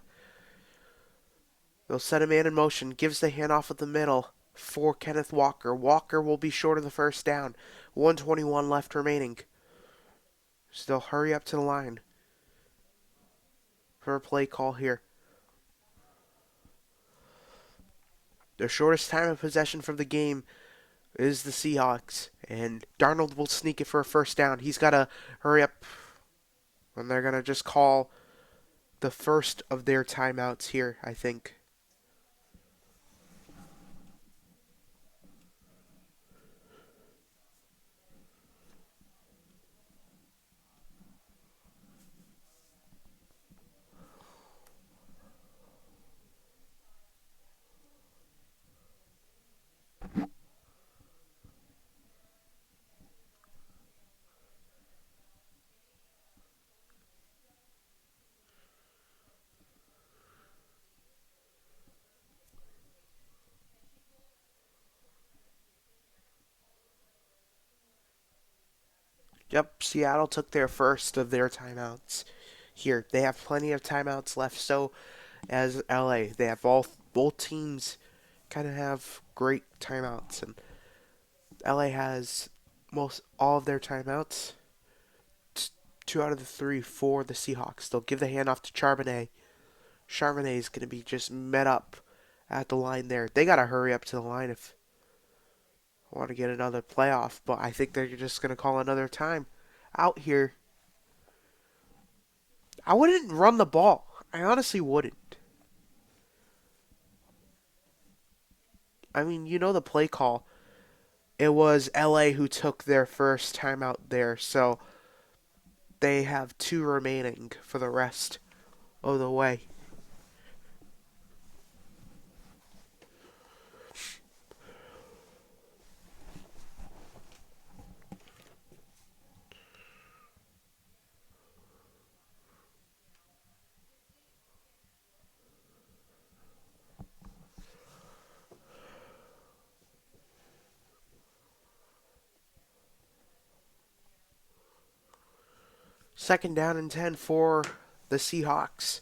They'll set a man in motion, gives the handoff at the middle for Kenneth Walker. Walker will be short of the first down. 1:21 left remaining. Still hurry up to the line for a play call here. The shortest time of possession from the game is the Seahawks, and Darnold will sneak it for a first down. He's got to hurry up, and they're going to just call the first of their timeouts here, I think. Yep, Seattle took their first of their timeouts here. They have plenty of timeouts left, so as LA. They have both teams kind of have great timeouts, and LA has most all of their timeouts. 2 out of the 3 for the Seahawks. They'll give the handoff to Charbonnet. Charbonnet is going to be just met up at the line there. They got to hurry up to the line if they want to get another playoff, but I think they're just going to call another time out here. I wouldn't run the ball. I honestly wouldn't. I mean, you know the play call. It was LA who took their first timeout there, so they have 2 remaining for the rest of the way. Second down and 10 for the Seahawks.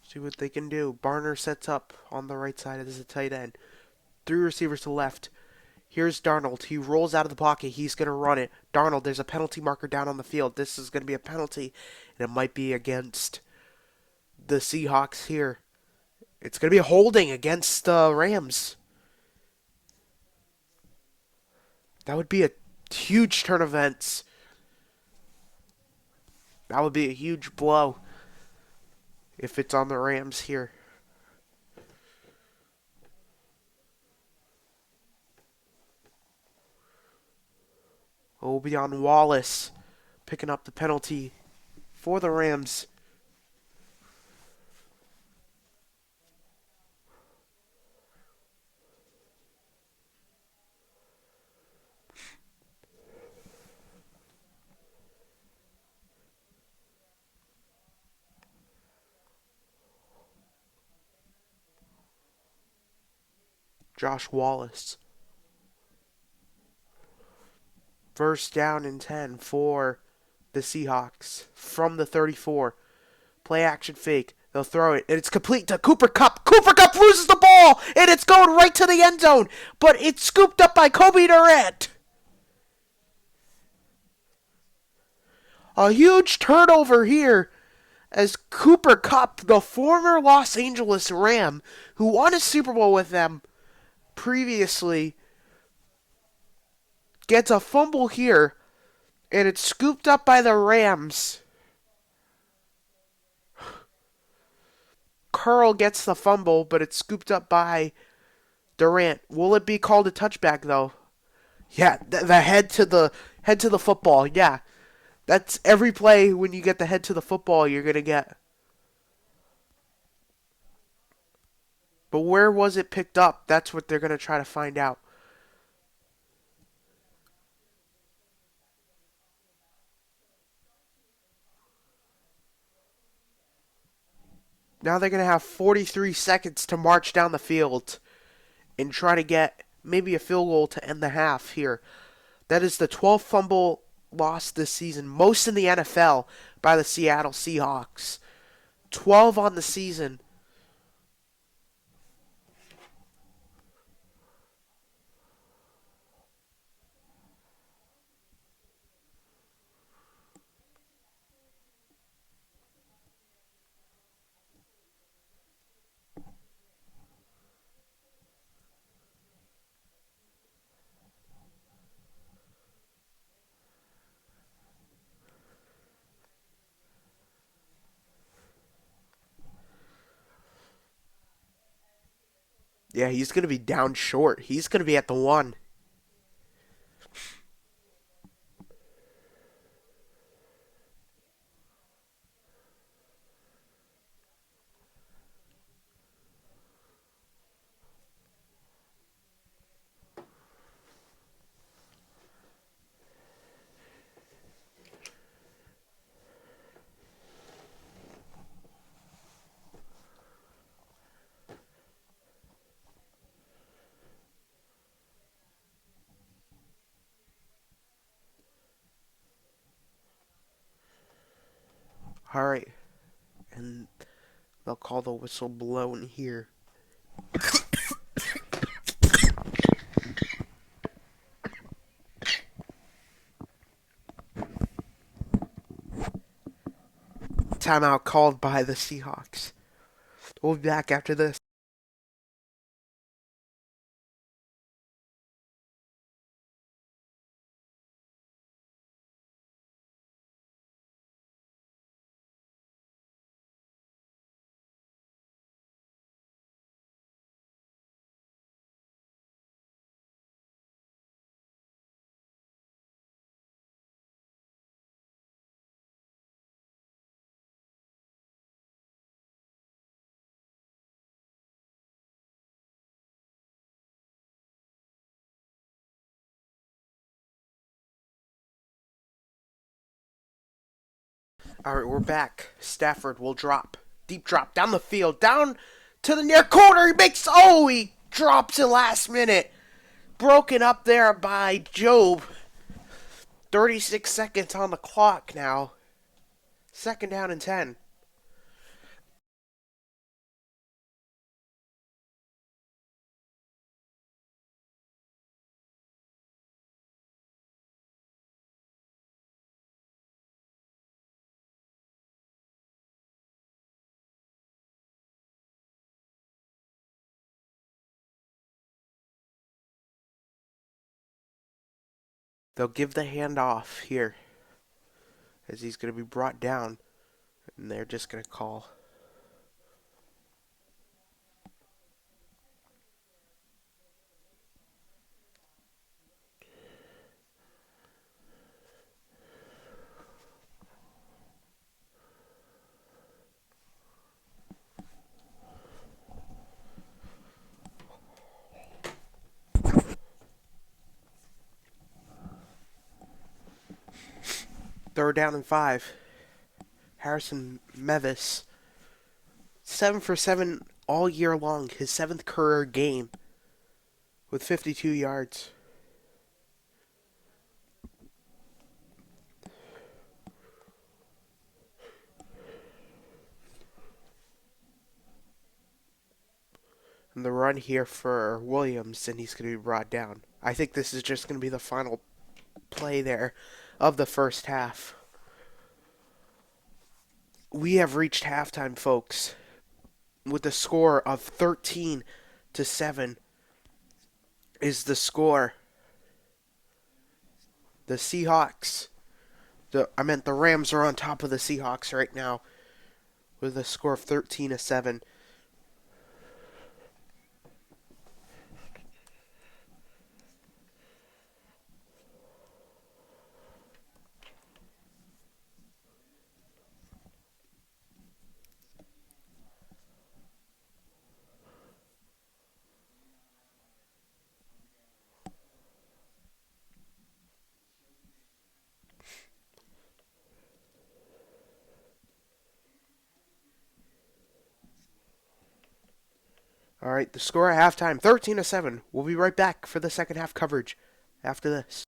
See what they can do. Barner sets up on the right side as a tight end. 3 receivers to the left. Here's Darnold. He rolls out of the pocket. He's going to run it. Darnold, there's a penalty marker down on the field. This is going to be a penalty, and it might be against the Seahawks here. It's going to be a holding against the Rams. That would be a huge turn of events. That would be a huge blow if it's on the Rams here. Obion Wallace picking up the penalty for the Rams. Josh Wallace. First down and 10 for the Seahawks from the 34. Play action fake. They'll throw it, and it's complete to Cooper Kupp. Cooper Kupp loses the ball, and it's going right to the end zone. But it's scooped up by Kobe Durant. A huge turnover here as Cooper Kupp, the former Los Angeles Ram, who won a Super Bowl with them previously, gets a fumble here, and it's scooped up by the Rams. Curl gets the fumble, but it's scooped up by Durant. Will it be called a touchback though? Yeah, the head to the football. Yeah, that's every play when you get the head to the football, you're gonna get. But where was it picked up? That's what they're gonna try to find out. Now they're gonna have 43 seconds to march down the field and try to get maybe a field goal to end the half here. That is the 12th fumble loss this season, most in the NFL by the Seattle Seahawks. 12 on the season. Yeah, he's going to be down short. He's going to be at the 1. All right. And they'll call the whistle blown here. Timeout called by the Seahawks. We'll be back after this. All right, we're back. Stafford will drop. Deep drop down the field. Down to the near corner. He makes. Oh, he drops it last minute. Broken up there by Job. 36 seconds on the clock now. Second down and 10. They'll give the handoff here as he's going to be brought down. And they're just going to call. Third down and 5. Harrison Mevis. 7 for 7 all year long. His 7th career game with 52 yards. And the run here for Williams, and he's going to be brought down. I think this is just going to be the final play there of the first half. We have reached halftime, folks, with a score of 13-7 is the score. The Seahawks, the Rams are on top of the Seahawks right now with a score of 13-7. All right, the score at halftime, 13-7. We'll be right back for the second half coverage after this.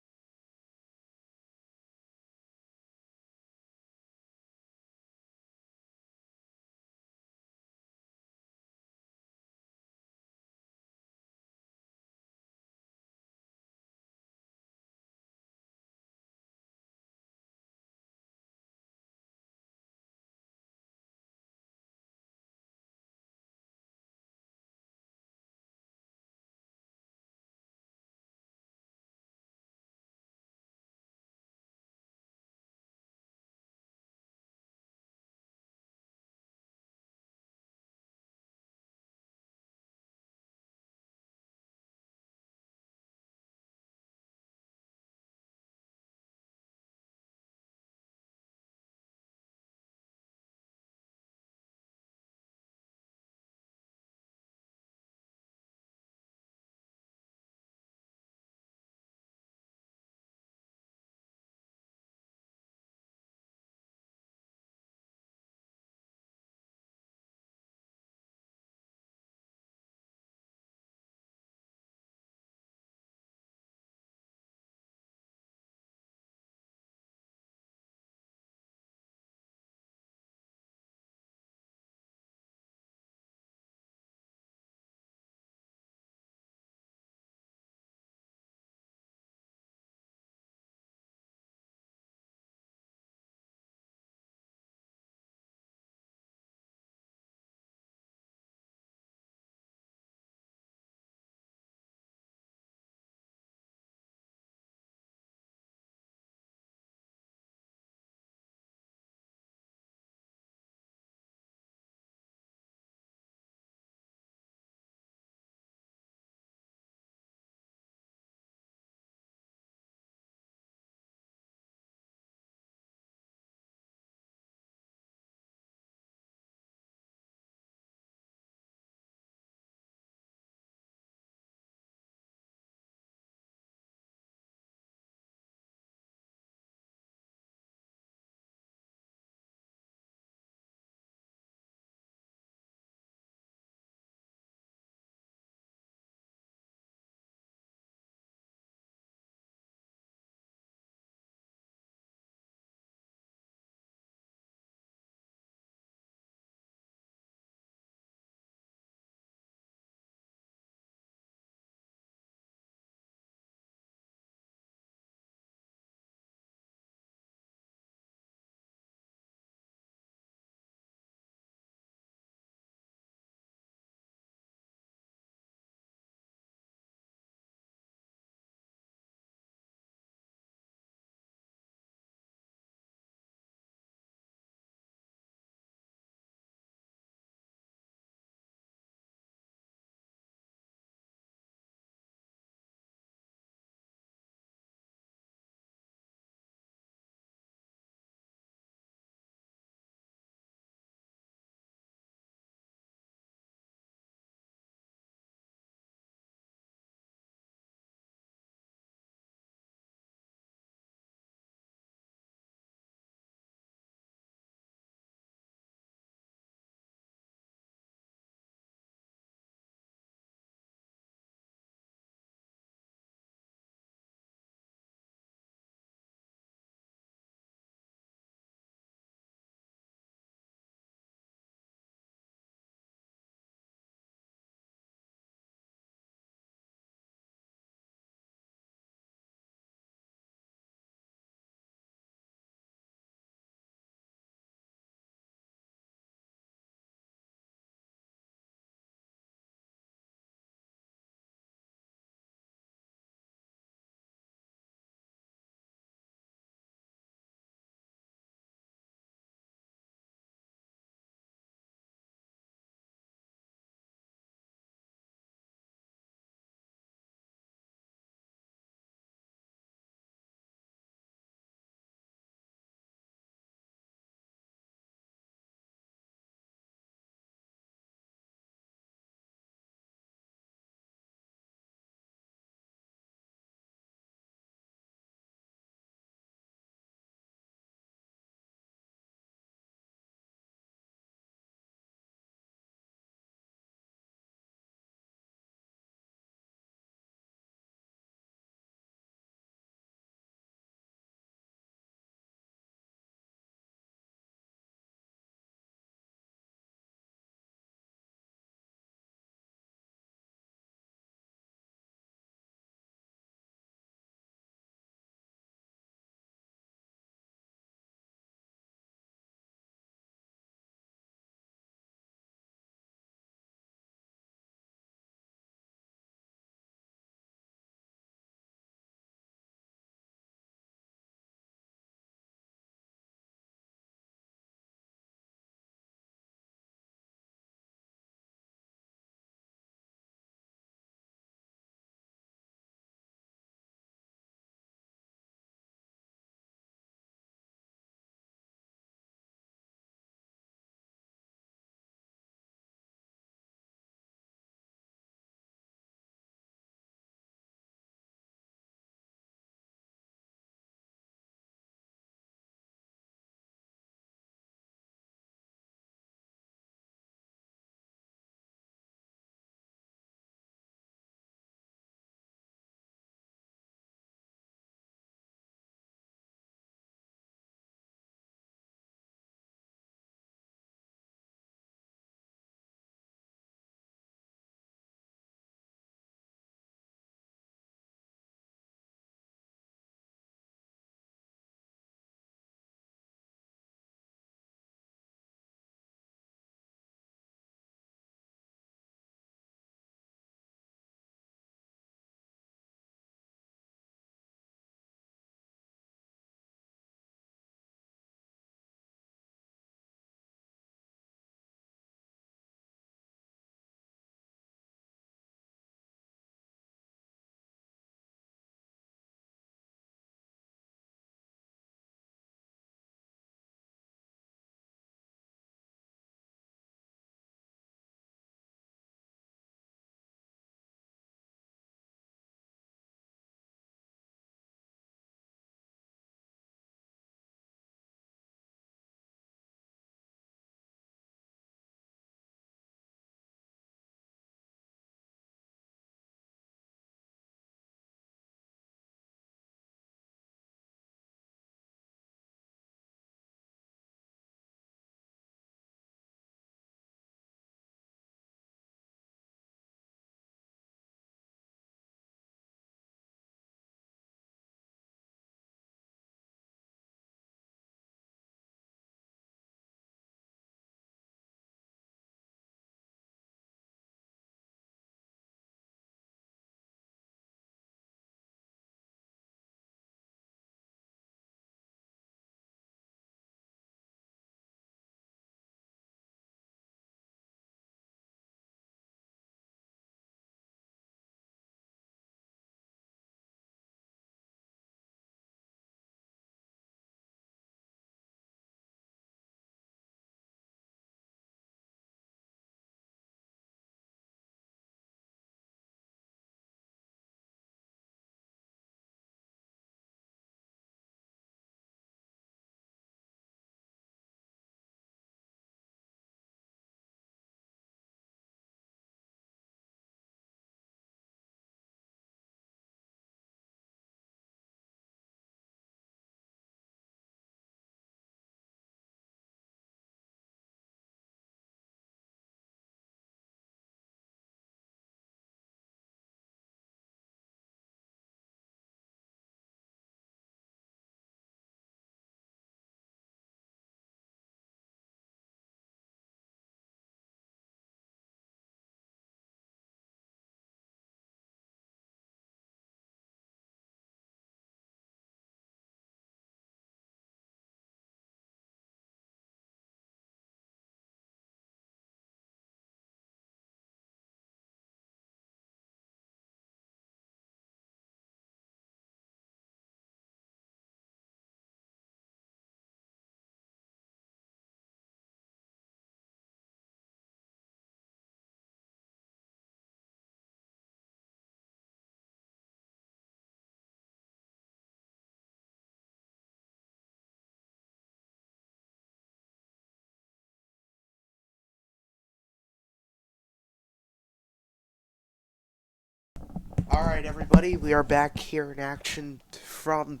Alright, everybody, we are back here in action from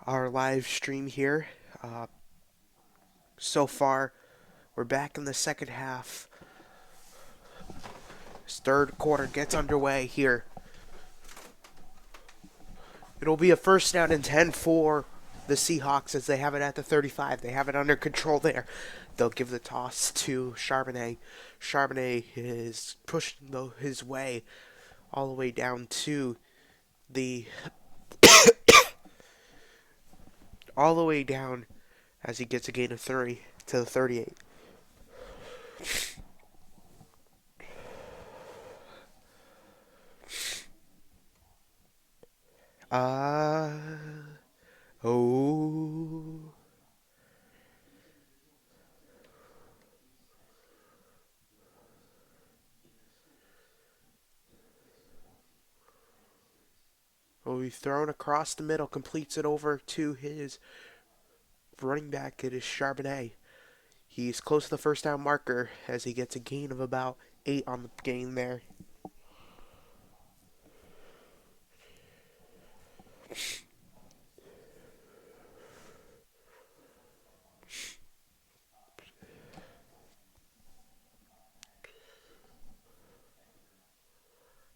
our live stream here. So far, we're back in the second half. This third quarter gets underway here. It'll be a first down and 10 for the Seahawks as they have it at the 35. They have it under control there. They'll give the toss to Charbonnet. Charbonnet is pushing his way all the way down to the all the way down as he gets a gain of 3 to the 38. Uh oh. Oh, he's thrown across the middle, completes it over to his running back. It is Charbonnet. He's close to the first down marker as he gets a gain of about 8 on the game there.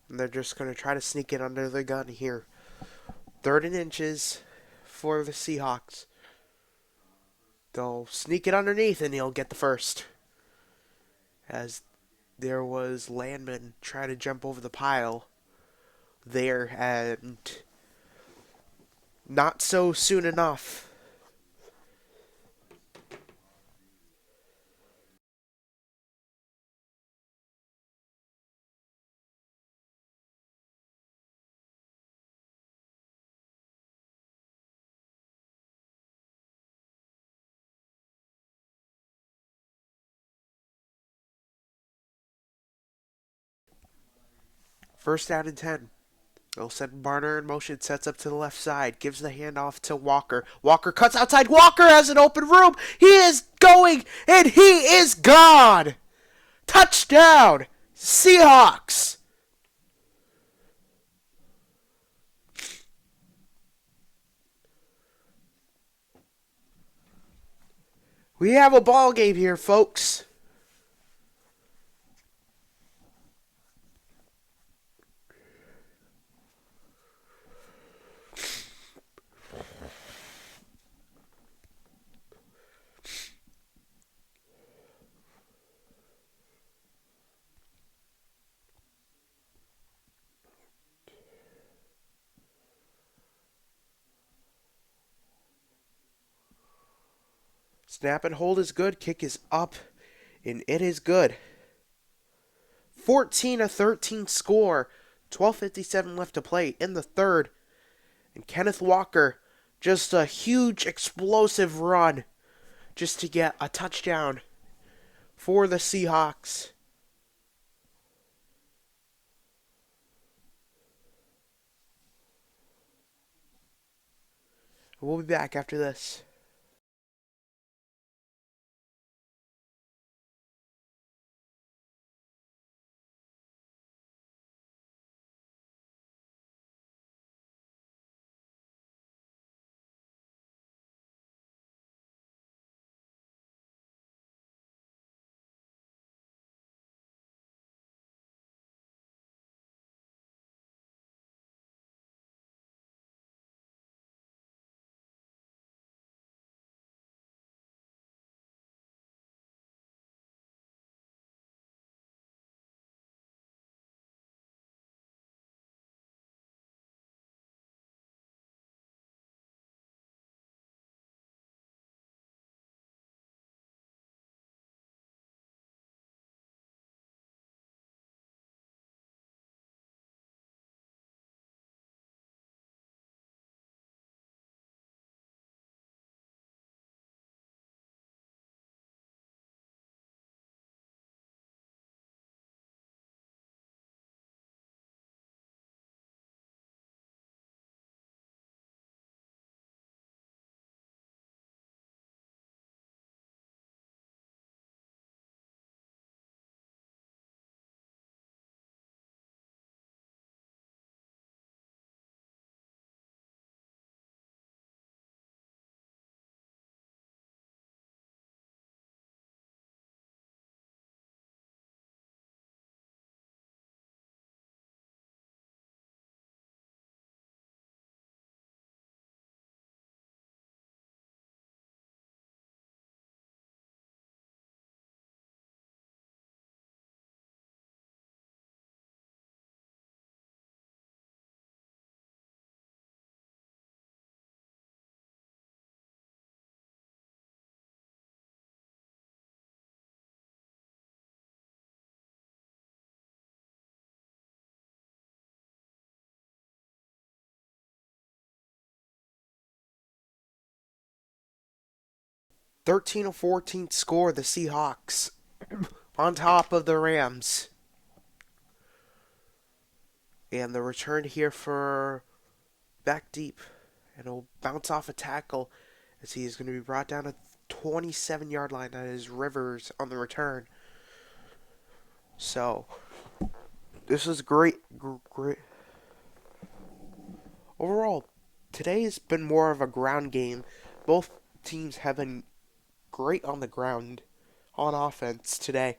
And they're just going to try to sneak it under the gun here. 3rd and inches for the Seahawks. They'll sneak it underneath and he'll get the first. As there was Landman trying to jump over the pile there, and not so soon enough. First down and 10. They'll send Barner in motion, sets up to the left side, gives the handoff to Walker. Walker cuts outside. Walker has an open room. He is going, and he is gone. Touchdown, Seahawks. We have a ball game here, folks. Snap and hold is good. Kick is up, and it is good. 14-13 score. 12:57 left to play in the third. And Kenneth Walker, just a huge explosive run just to get a touchdown for the Seahawks. We'll be back after this. 13-14 score, the Seahawks on top of the Rams. And the return here for back deep. And he'll bounce off a tackle as he is going to be brought down at 27-yard line. That is Rivers on the return. So, this is great. Great. Overall, today has been more of a ground game. Both teams have been great on the ground on offense today.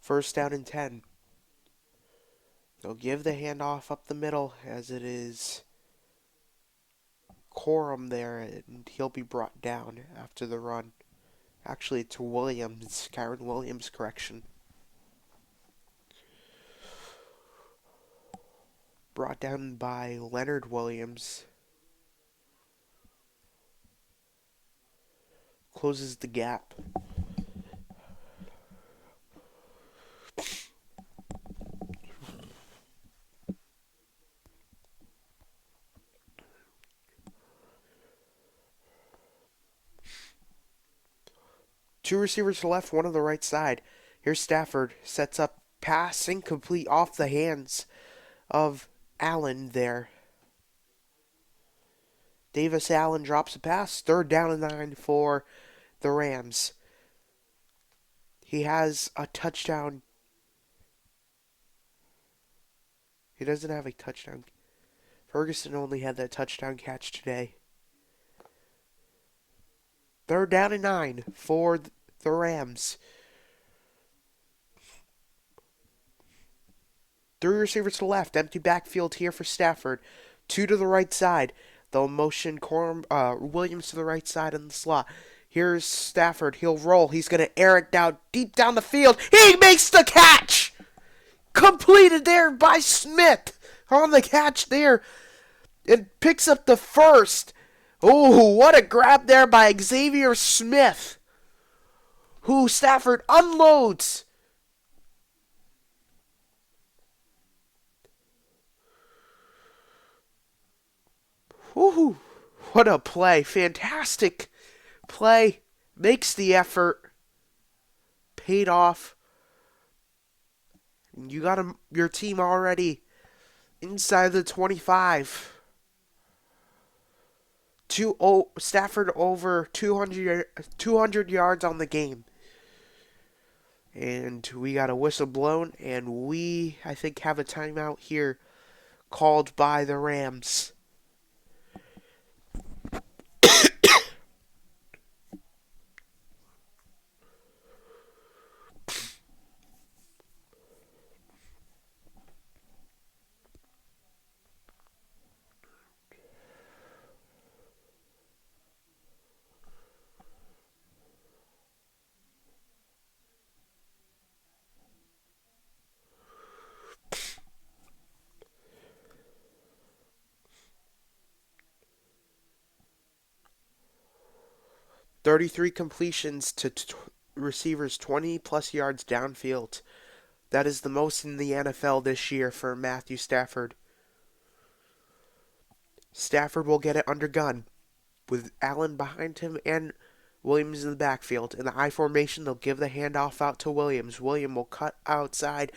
First down and 10. They'll give the handoff up the middle as it is Corum there, and he'll be brought down after the run. Actually, to Williams, Kyron Williams, correction. Brought down by Leonard Williams. Closes the gap. Two receivers to the left, one on the right side. Here's Stafford. Sets up pass incomplete off the hands of Allen there. Davis Allen drops a pass. Third down and 9 for the Rams. He has a touchdown. He doesn't have a touchdown. Ferguson only had that touchdown catch today. Third down and 9 for the Rams. Three receivers to the left. Empty backfield here for Stafford. Two to the right side. They'll motion Williams to the right side in the slot. Here's Stafford. He'll roll. He's going to air it down deep down the field. He makes the catch! Completed there by Smith on the catch there. And picks up the first. Oh, what a grab there by Xavier Smith, who Stafford unloads. Ooh, what a play. Fantastic play. Makes the effort. Paid off. You got your team already inside the 25. Stafford over 200 yards on the game. And we got a whistle blown, and we, I think, have a timeout here called by the Rams. "33 completions to receivers 20-plus yards downfield. That is the most in the NFL this year for Matthew Stafford. Stafford will get it under gun with Allen behind him and Williams in the backfield. In the I formation, they'll give the handoff out to Williams. Williams will cut outside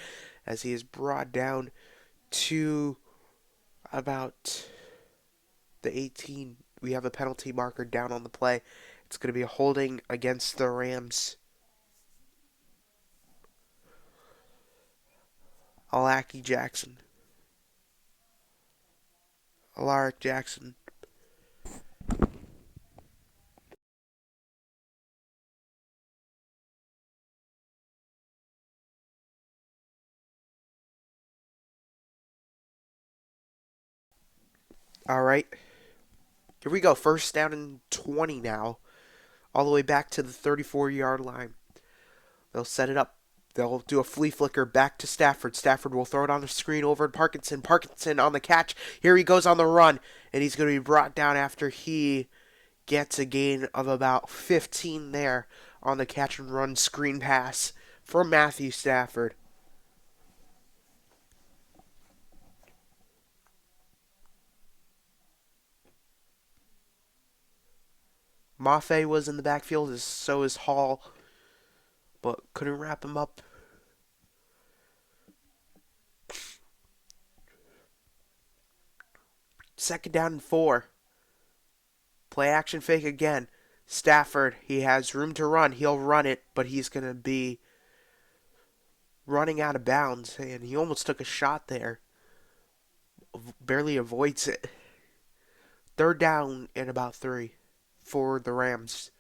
as he is brought down to about the 18. We have a penalty marker down on the play. It's going to be a holding against the Rams. Alaric Jackson. All right. Here we go. First down and 20 now. All the way back to the 34-yard line. They'll set it up. They'll do a flea flicker back to Stafford. Stafford will throw it on the screen over to Parkinson. Parkinson on the catch. Here he goes on the run. and he's going to be brought down after he gets a gain of about 15 there on the catch and run screen pass from Matthew Stafford. Mafe was in the backfield, so is Hall, but couldn't wrap him up. Second down and 4. Play action fake again. Stafford, he has room to run. He'll run it, but he's going to be running out of bounds, and he almost took a shot there. Barely avoids it. Third down and about 3 for the Rams.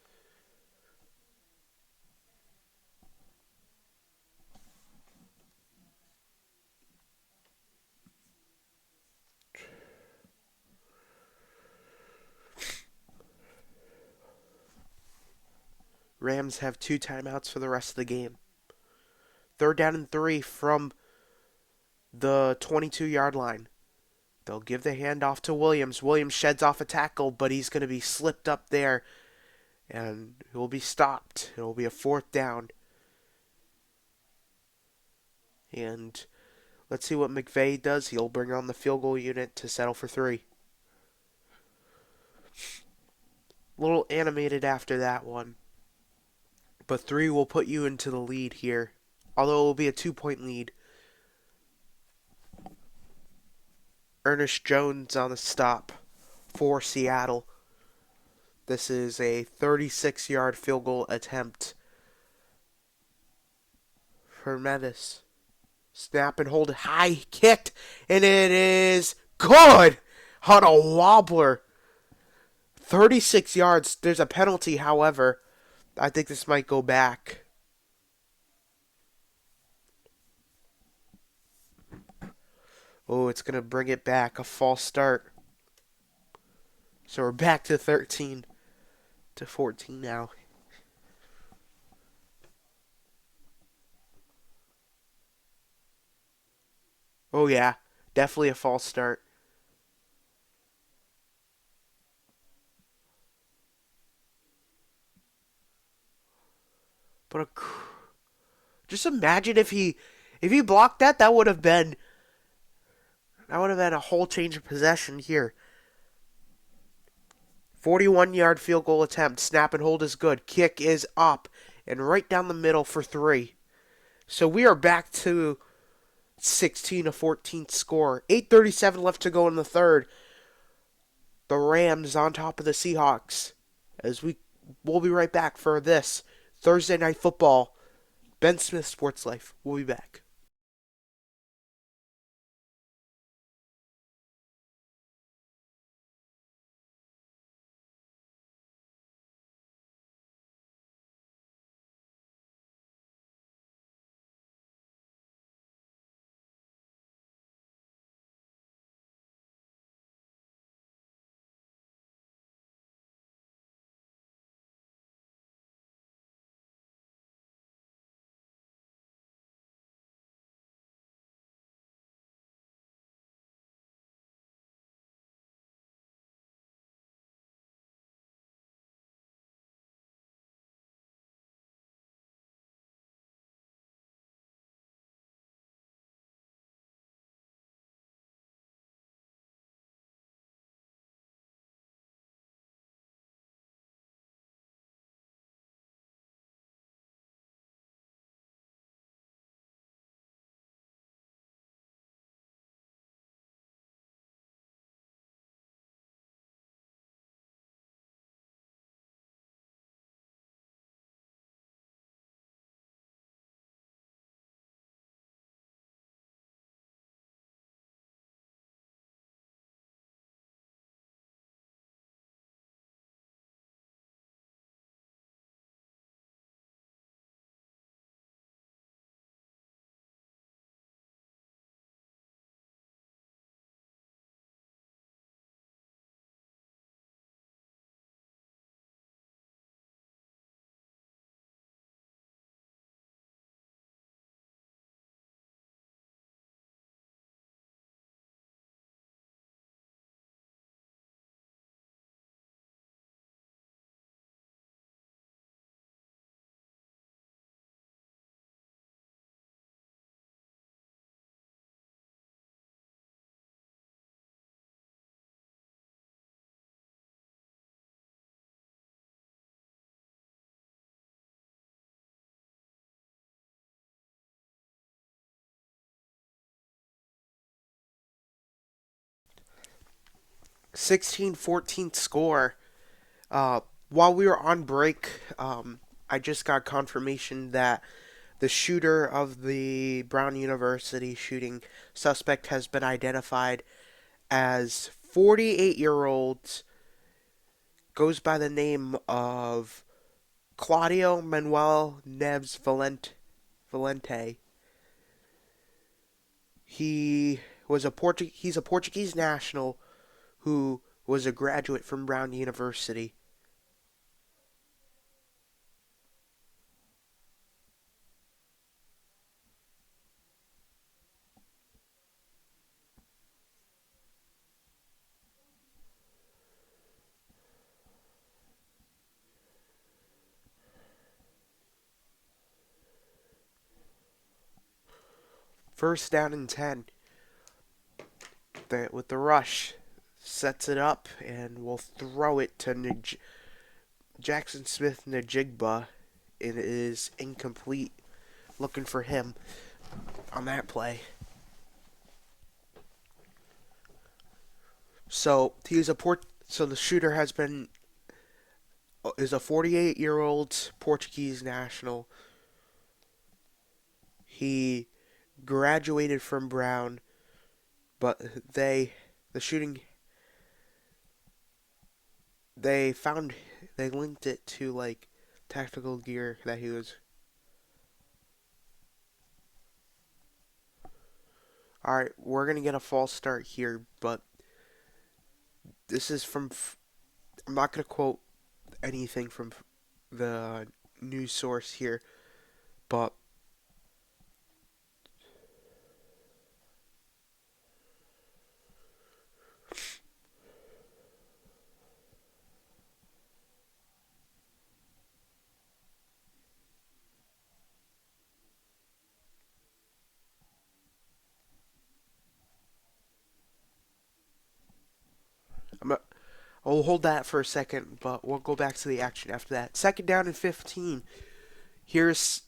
Rams have 2 timeouts for the rest of the game. Third down and 3 from the 22-yard line. They'll give the handoff to Williams. Williams sheds off a tackle, but he's going to be slipped up there, and he will be stopped. It will be a 4th down. And let's see what McVay does. He'll bring on the field goal unit to settle for 3. A little animated after that one. But 3 will put you into the lead here. Although it will be a 2-point lead. Ernest Jones on the stop for Seattle. This is a 36-yard field goal attempt for Mevis. Snap and hold it high, kicked, and it is good on a wobbler. 36 yards. There's a penalty, however. I think this might go back. Oh, it's going to bring it back. A false start. So we're back to 13 to 14 now. Oh, yeah. Definitely a false start. But just imagine if he blocked that, that would have been a whole change of possession here. 41-yard field goal attempt. Snap and hold is good. Kick is up and right down the middle for 3. So we are back to 16 to 14 score. 8:37 left to go in the third. The Rams on top of the Seahawks. As we'll be right back for this Thursday Night Football. Ben Smith Sports Life. We'll be back. 16-14 score. While we were on break, I just got confirmation that the shooter of the Brown University shooting suspect has been identified as 48-year-old, goes by the name of Claudio Manuel Neves Valente. He he's a Portuguese national who was a graduate from Brown University. First down and 10. With the rush, sets it up and will throw it to Jackson Smith Najigba. It is incomplete. Looking for him on that play. So the shooter is a 48-year-old Portuguese national. He graduated from Brown, but the shooting they found they linked it to like tactical gear that he was. All right, we're gonna get a false start here, but this is from. I'm not gonna quote anything from the news source here, but I'll hold that for a second, but we'll go back to the action after that. Second down and 15. Here's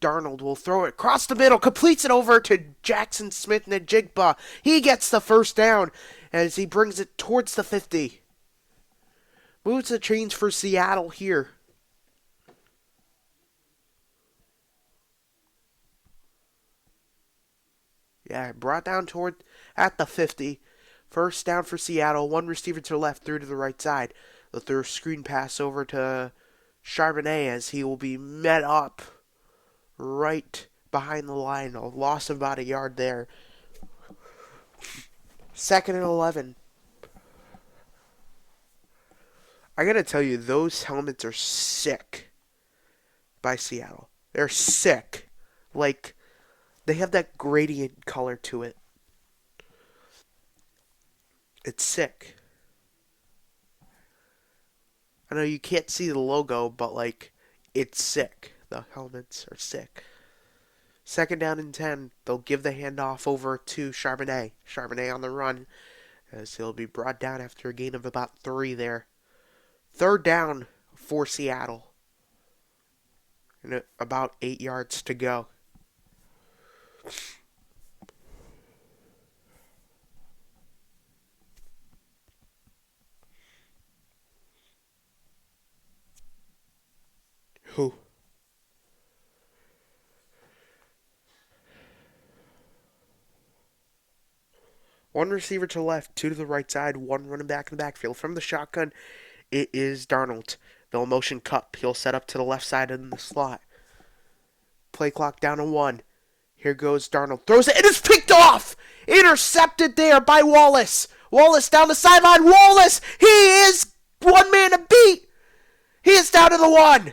Darnold will throw it across the middle, completes it over to Jackson Smith Najigba. He gets the first down as he brings it towards the 50. Moves the chains for Seattle here. Yeah, brought down toward at the 50. First down for Seattle. One receiver to the left, through to the right side. They'll throw a screen pass over to Charbonnet as he will be met up right behind the line. A loss of about a yard there. Second and 11. I gotta tell you, those helmets are sick by Seattle. They're sick. Like, they have that gradient color to it. It's sick. I know you can't see the logo, but like, it's sick. The helmets are sick. Second down and 10. They'll give the handoff over to Charbonnet. Charbonnet on the run as he'll be brought down after a gain of about 3 there. Third down for Seattle. And about 8 yards to go. Who? One receiver to the left, 2 to the right side, 1 running back in the backfield. From the shotgun, it is Darnold. They'll motion cup. He'll set up to the left side in the slot. Play clock down to 1. Here goes Darnold. Throws it. It is picked off. Intercepted there by Wallace. Wallace down the sideline. Wallace. He is one man to beat. He is down to the 1.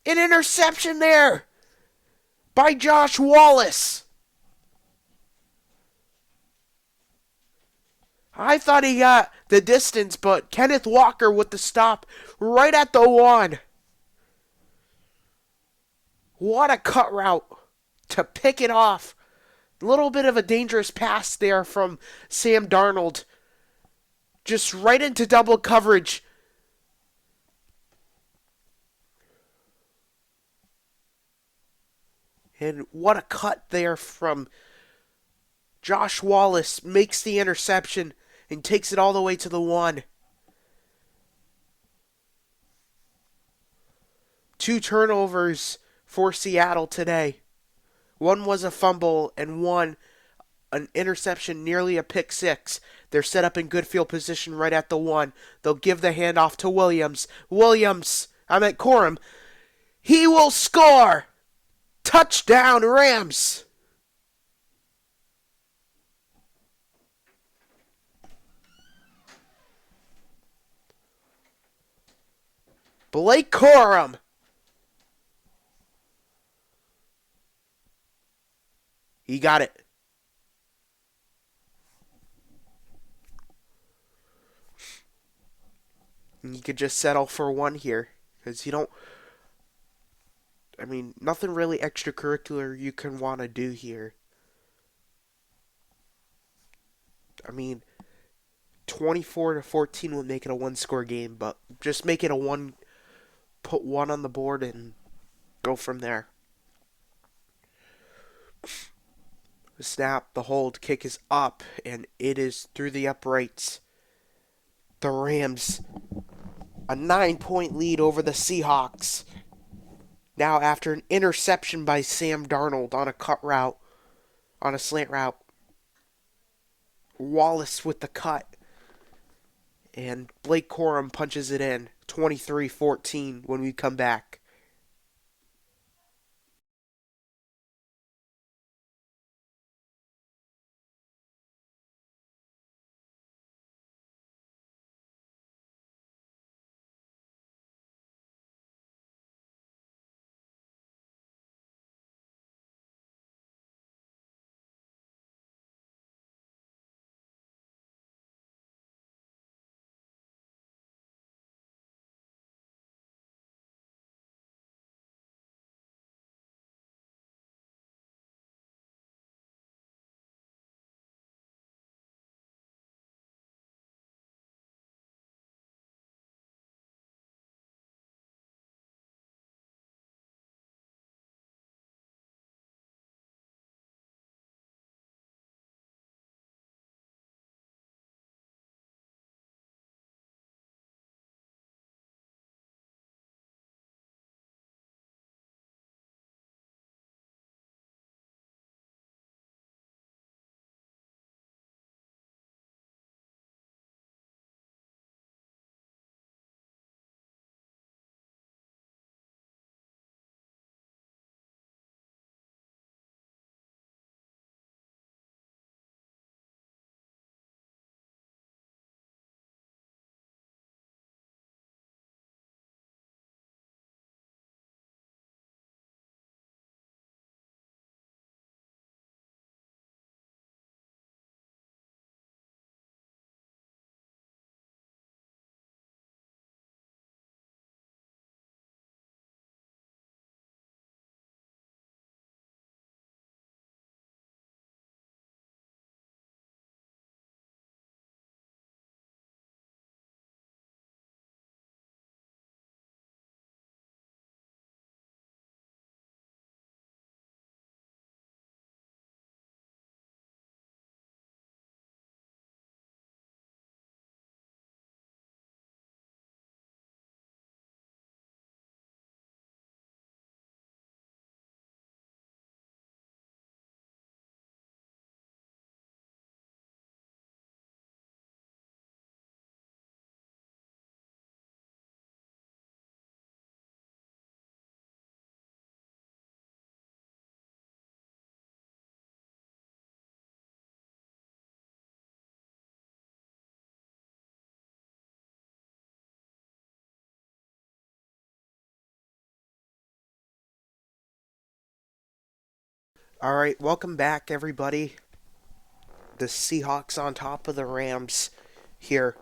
An interception there by Josh Wallace. I thought he got the distance, but Kenneth Walker with the stop right at the 1. What a cut route to pick it off. A little bit of a dangerous pass there from Sam Darnold. Just right into double coverage. And what a cut there from Josh Wallace makes the interception and takes it all the way to the 1. 2 turnovers for Seattle today. One was a fumble and one an interception, nearly a pick six. They're set up in good field position right at the 1. They'll give the handoff to Williams. Corum. He will score! Touchdown, Rams! Blake Corum. He got it. And you could just settle for 1 here. Because you don't... nothing really extracurricular you can want to do here. 24-14 would make it a 1-score game, but just make it a 1, put 1 on the board and go from there. The snap, the hold, kick is up, and it is through the uprights. The Rams, a 9-point lead over the Seahawks. Now after an interception by Sam Darnold on a cut route, on a slant route. Wallace with the cut. And Blake Corum punches it in. 23-14 when we come back. Alright, welcome back, everybody. The Seahawks on top of the Rams here.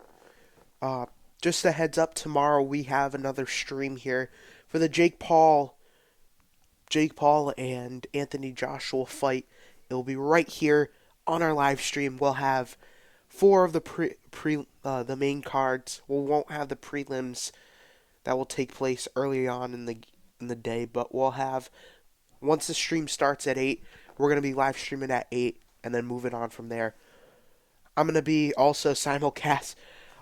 Uh, just a heads up, tomorrow we have another stream here for the Jake Paul and Anthony Joshua fight. It will be right here on our live stream. We'll have 4 of the main cards. We won't have the prelims that will take place early on in the day, but we'll have, once the stream starts at 8, we're going to be live streaming at 8. and then moving on from there. I'm going to be also simulcast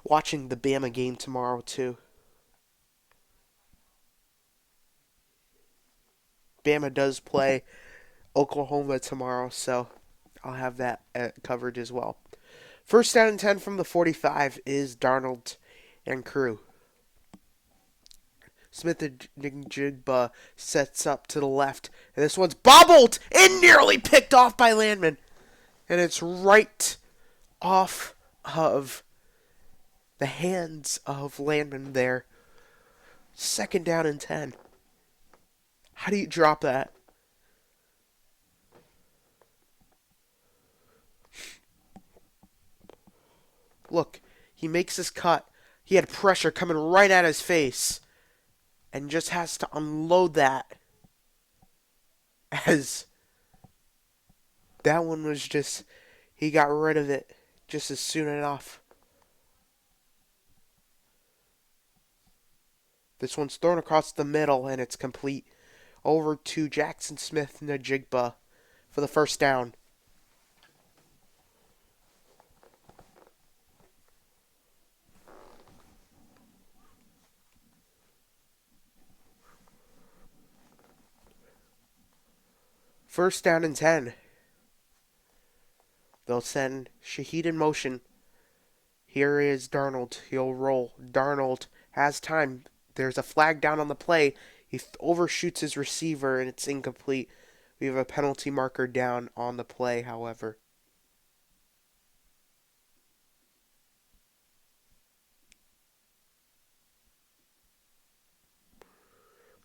watching the Bama game tomorrow, too. Bama does play Oklahoma tomorrow, so I'll have that coverage as well. First down and 10 from the 45 is Darnold and crew. Smith and Jigba sets up to the left, and this one's bobbled and nearly picked off by Landman. And it's right off of the hands of Landman there. Second down and 10. How do you drop that? Look, he makes his cut. He had pressure coming right at his face. And just has to unload that. As that one was just, he got rid of it just as soon enough. This one's thrown across the middle and it's complete. Over to Jackson Smith-Njigba for the first down. First down and 10. They'll send Shaheed in motion. Here is Darnold. He'll roll. Darnold has time. There's a flag down on the play. He overshoots his receiver and it's incomplete. We have a penalty marker down on the play, however.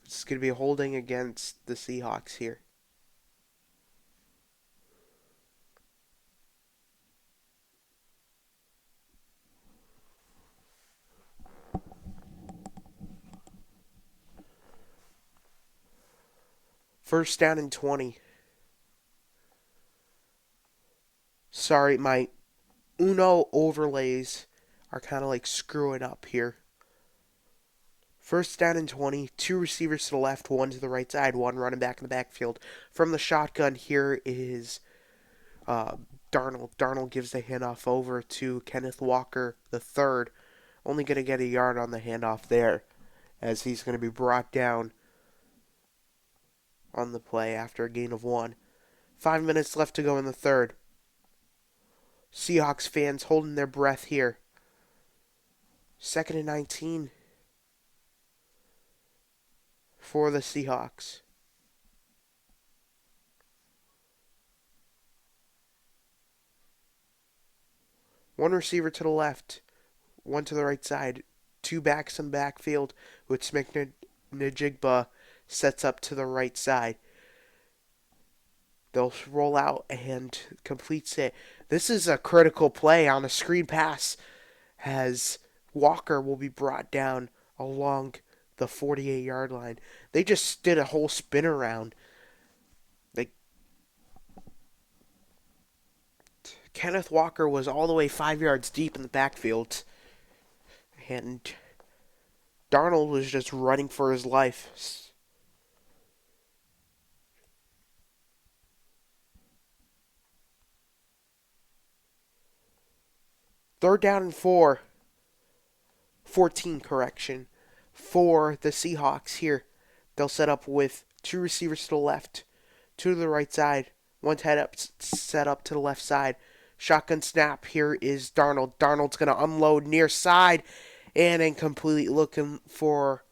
It's going to be holding against the Seahawks here. First down and 20. Sorry, my Uno overlays are kind of like screwing up here. First down and 20. Two receivers to the left, one to the right side, one running back in the backfield. From the shotgun, here is Darnold. Darnold gives the handoff over to Kenneth Walker, the third. Only going to get a yard on the handoff there, as he's going to be brought down on the play after a gain of 1. 5 minutes left to go in the third. Seahawks fans holding their breath here. Second and 19 for the Seahawks. One receiver to the left, one to the right side. Two backs in backfield with Smith-Njigba sets up to the right side. They'll roll out and completes it. This is a critical play on a screen pass as Walker will be brought down along the 48-yard line. They just did a whole spin around. Kenneth Walker was all the way 5 yards deep in the backfield. And Darnold was just running for his life. Third down and 14 correction, for the Seahawks here. They'll set up with two receivers to the left, two to the right side, one set up to the left side. Shotgun snap, here is Darnold. Darnold's going to unload near side and incomplete, looking for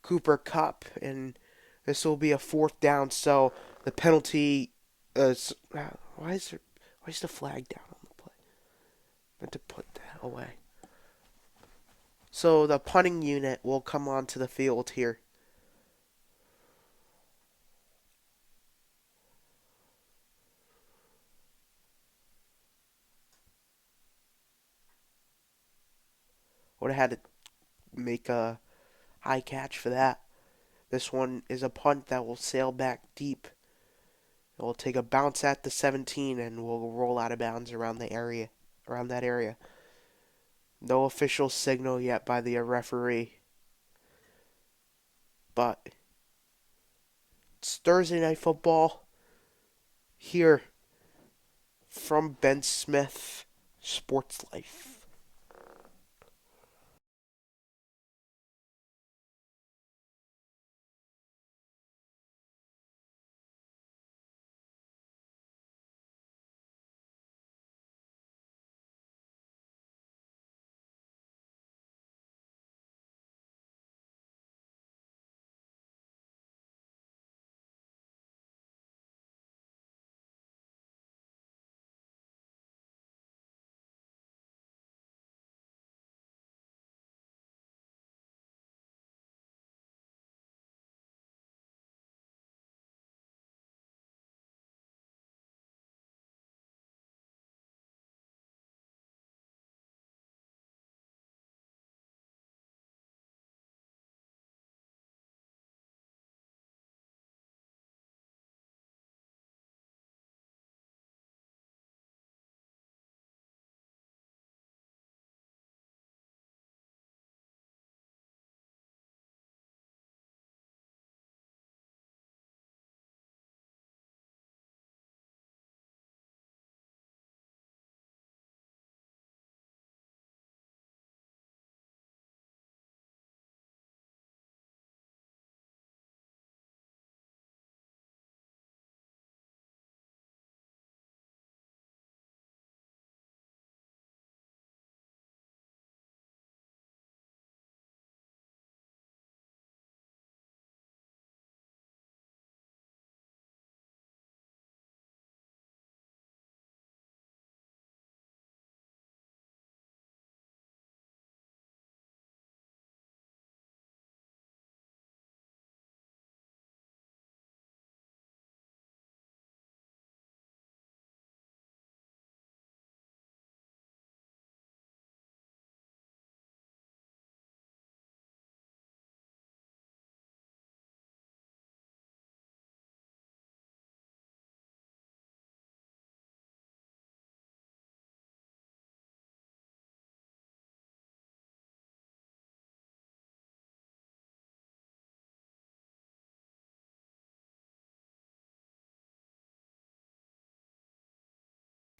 Cooper Kupp. And this will be a fourth down, so the penalty is... why is the flag down on the play? I meant to put that away. So the punting unit will come onto the field here. Would have had to make a high catch for that. This one is a punt that will sail back deep. It will take a bounce at the 17 and will roll out of bounds around that area. No official signal yet by the referee. But it's Thursday Night Football here from Ben Smith, Sports Life.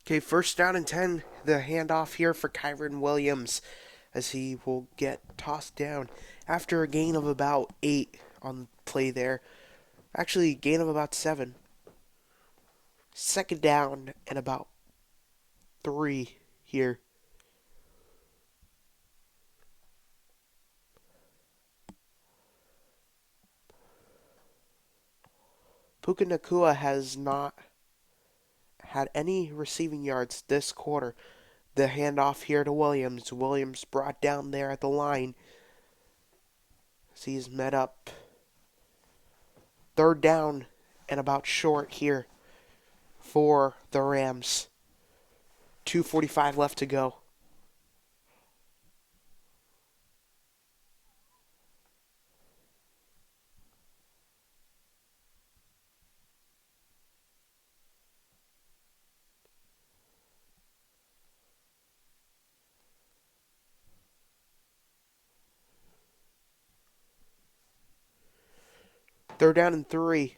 Okay, first down and 10. The handoff here for Kyron Williams as he will get tossed down after a gain of about 8 on the play there. Actually, gain of about 7. Second down and about 3 here. Puka Nakua has not had any receiving yards this quarter. The handoff here to Williams. Williams brought down there at the line as he's met up. Third down and about short here for the Rams. 2:45 left to go. Third down and 3.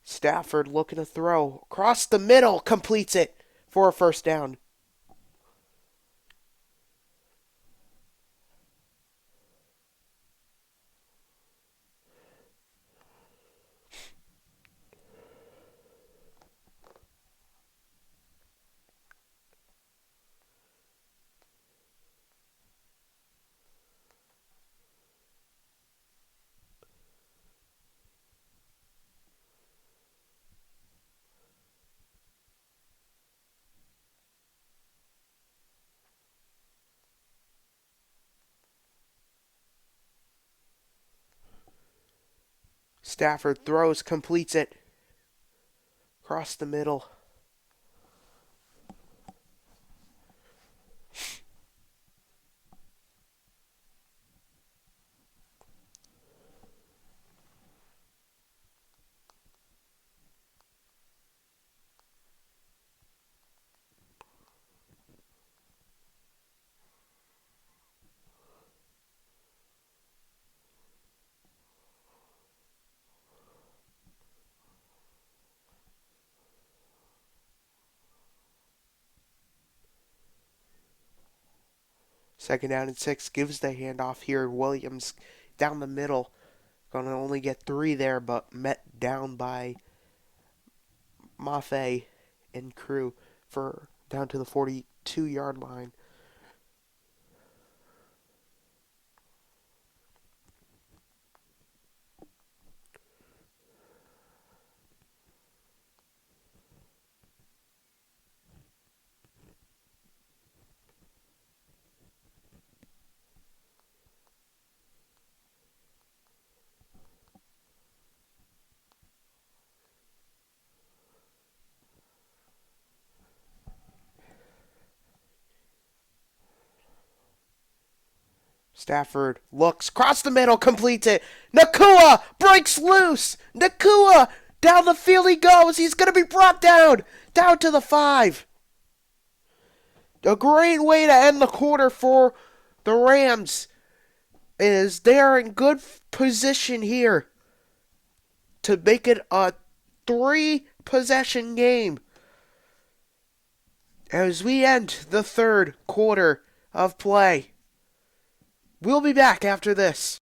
Stafford looking to throw. Across the middle. Completes it for a first down. Stafford throws. Completes it. Across the middle. Second down and 6, gives the handoff here. Williams down the middle. Going to only get 3 there, but met down by Maffei and crew for down to the 42-yard line. Stafford looks, cross the middle, completes it. Nakua breaks loose. Nakua down the field he goes. He's going to be brought down to the 5. A great way to end the quarter for the Rams is they are in good position here to make it a 3-possession game as we end the third quarter of play. We'll be back after this.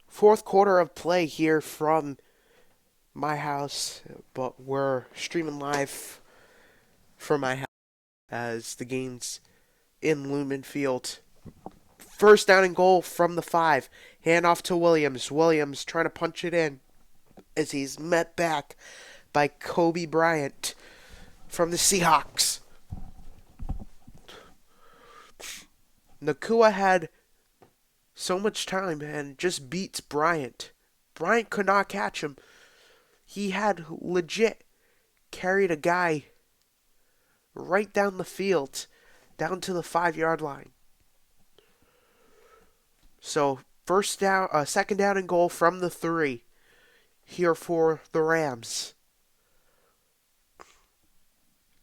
Fourth quarter of play here from my house, but we're streaming live from my house as the game's in Lumen Field. First down and goal from the 5. Hand off to Williams. Williams trying to punch it in as he's met back by Kobe Bryant from the Seahawks. Nakua had so much time and just beats Bryant. Bryant could not catch him. He had legit carried a guy right down the field, down to the 5-yard line. So second down and goal from the 3 here for the Rams.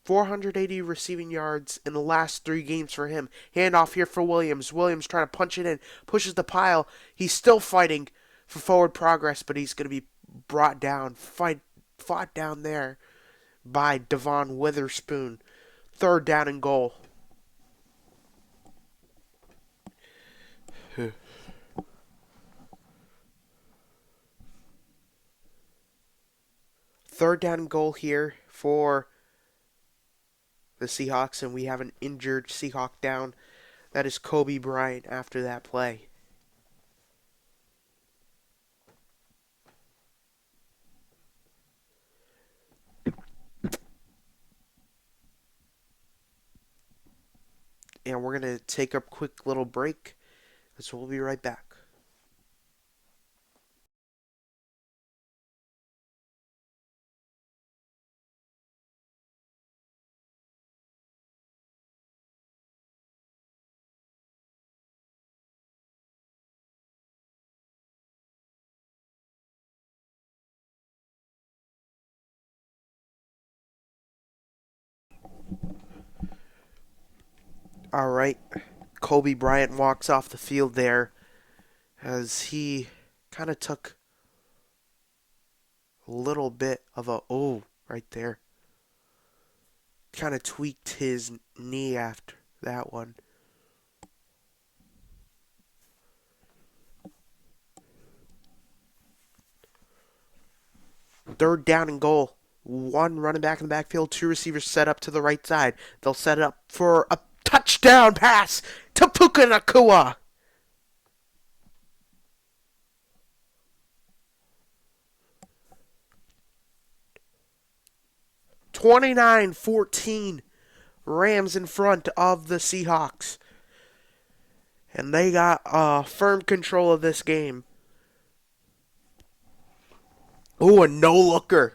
480 receiving yards in the last 3 games for him. Handoff here for Williams. Williams trying to punch it in, pushes the pile. He's still fighting for forward progress, but he's going to be brought down. fought down there by Devon Witherspoon. Third down and goal. Third down and goal here for the Seahawks, and we have an injured Seahawk down. That is Kobe Bryant after that play. And we're going to take a quick little break, so we'll be right back. All right. Kobe Bryant walks off the field there as he kind of took a little bit of a right there. Kind of tweaked his knee after that one. Third down and goal. One running back in the backfield, two receivers set up to the right side. They'll set it up for a touchdown pass to Puka Nakua. 29-14. Rams in front of the Seahawks. And they got firm control of this game. Ooh, a no-looker.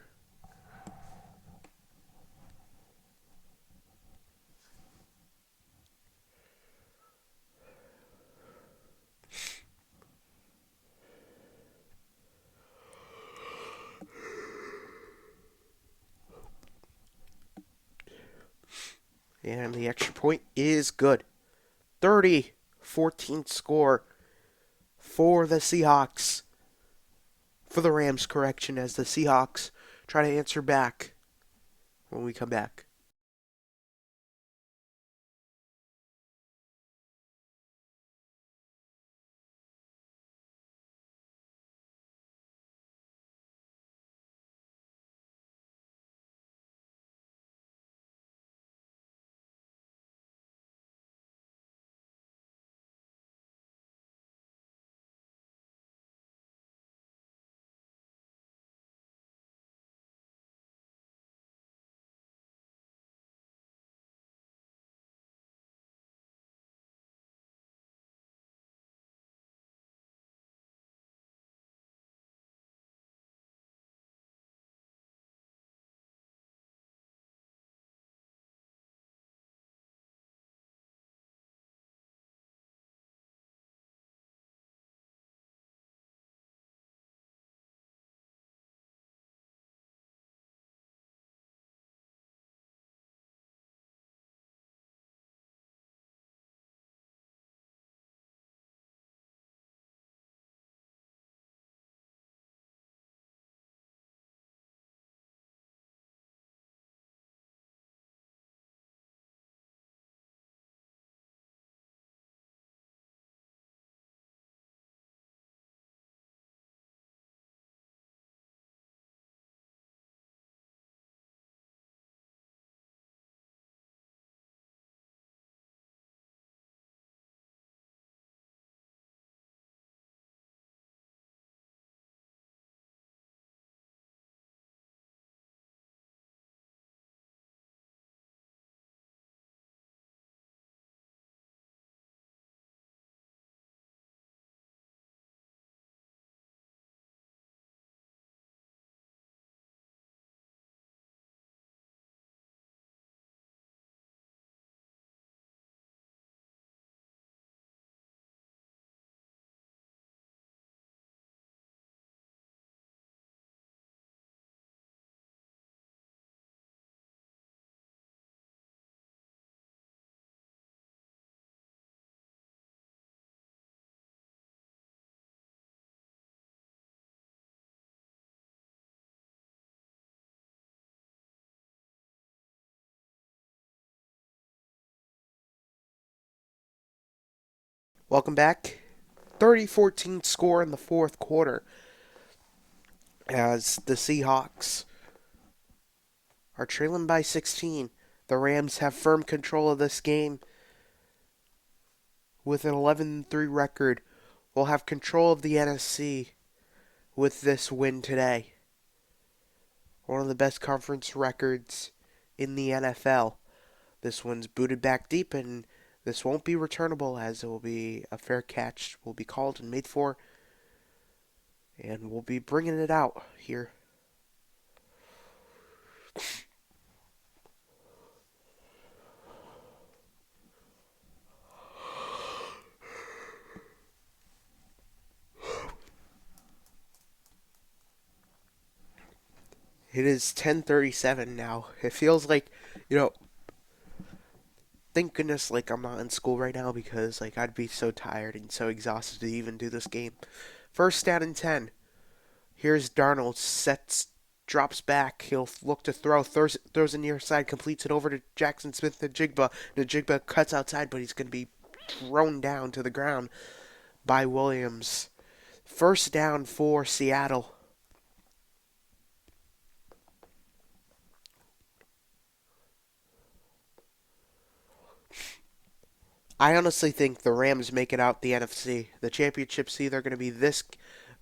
And the extra point is good. 30-14 score for the Seahawks. For the Rams, correction, as the Seahawks try to answer back when we come back. Welcome back. 30-14 score in the fourth quarter as the Seahawks are trailing by 16. The Rams have firm control of this game with an 11-3 record. Will have control of the NFC with this win today. One of the best conference records in the NFL. This one's booted back deep, and this won't be returnable as it will be a fair catch, will be called and made for, and we'll be bringing it out here. It is 10:37 now. It feels like, you know, thank goodness like I'm not in school right now because like I'd be so tired and so exhausted to even do this game. First down and 10. Here's Darnold, drops back. He'll look to throws a near side, completes it over to Jackson Smith-Njigba. Njigba cuts outside, but he's going to be thrown down to the ground by Williams. First down for Seattle. I honestly think the Rams make it out the NFC. The championship's either going to be the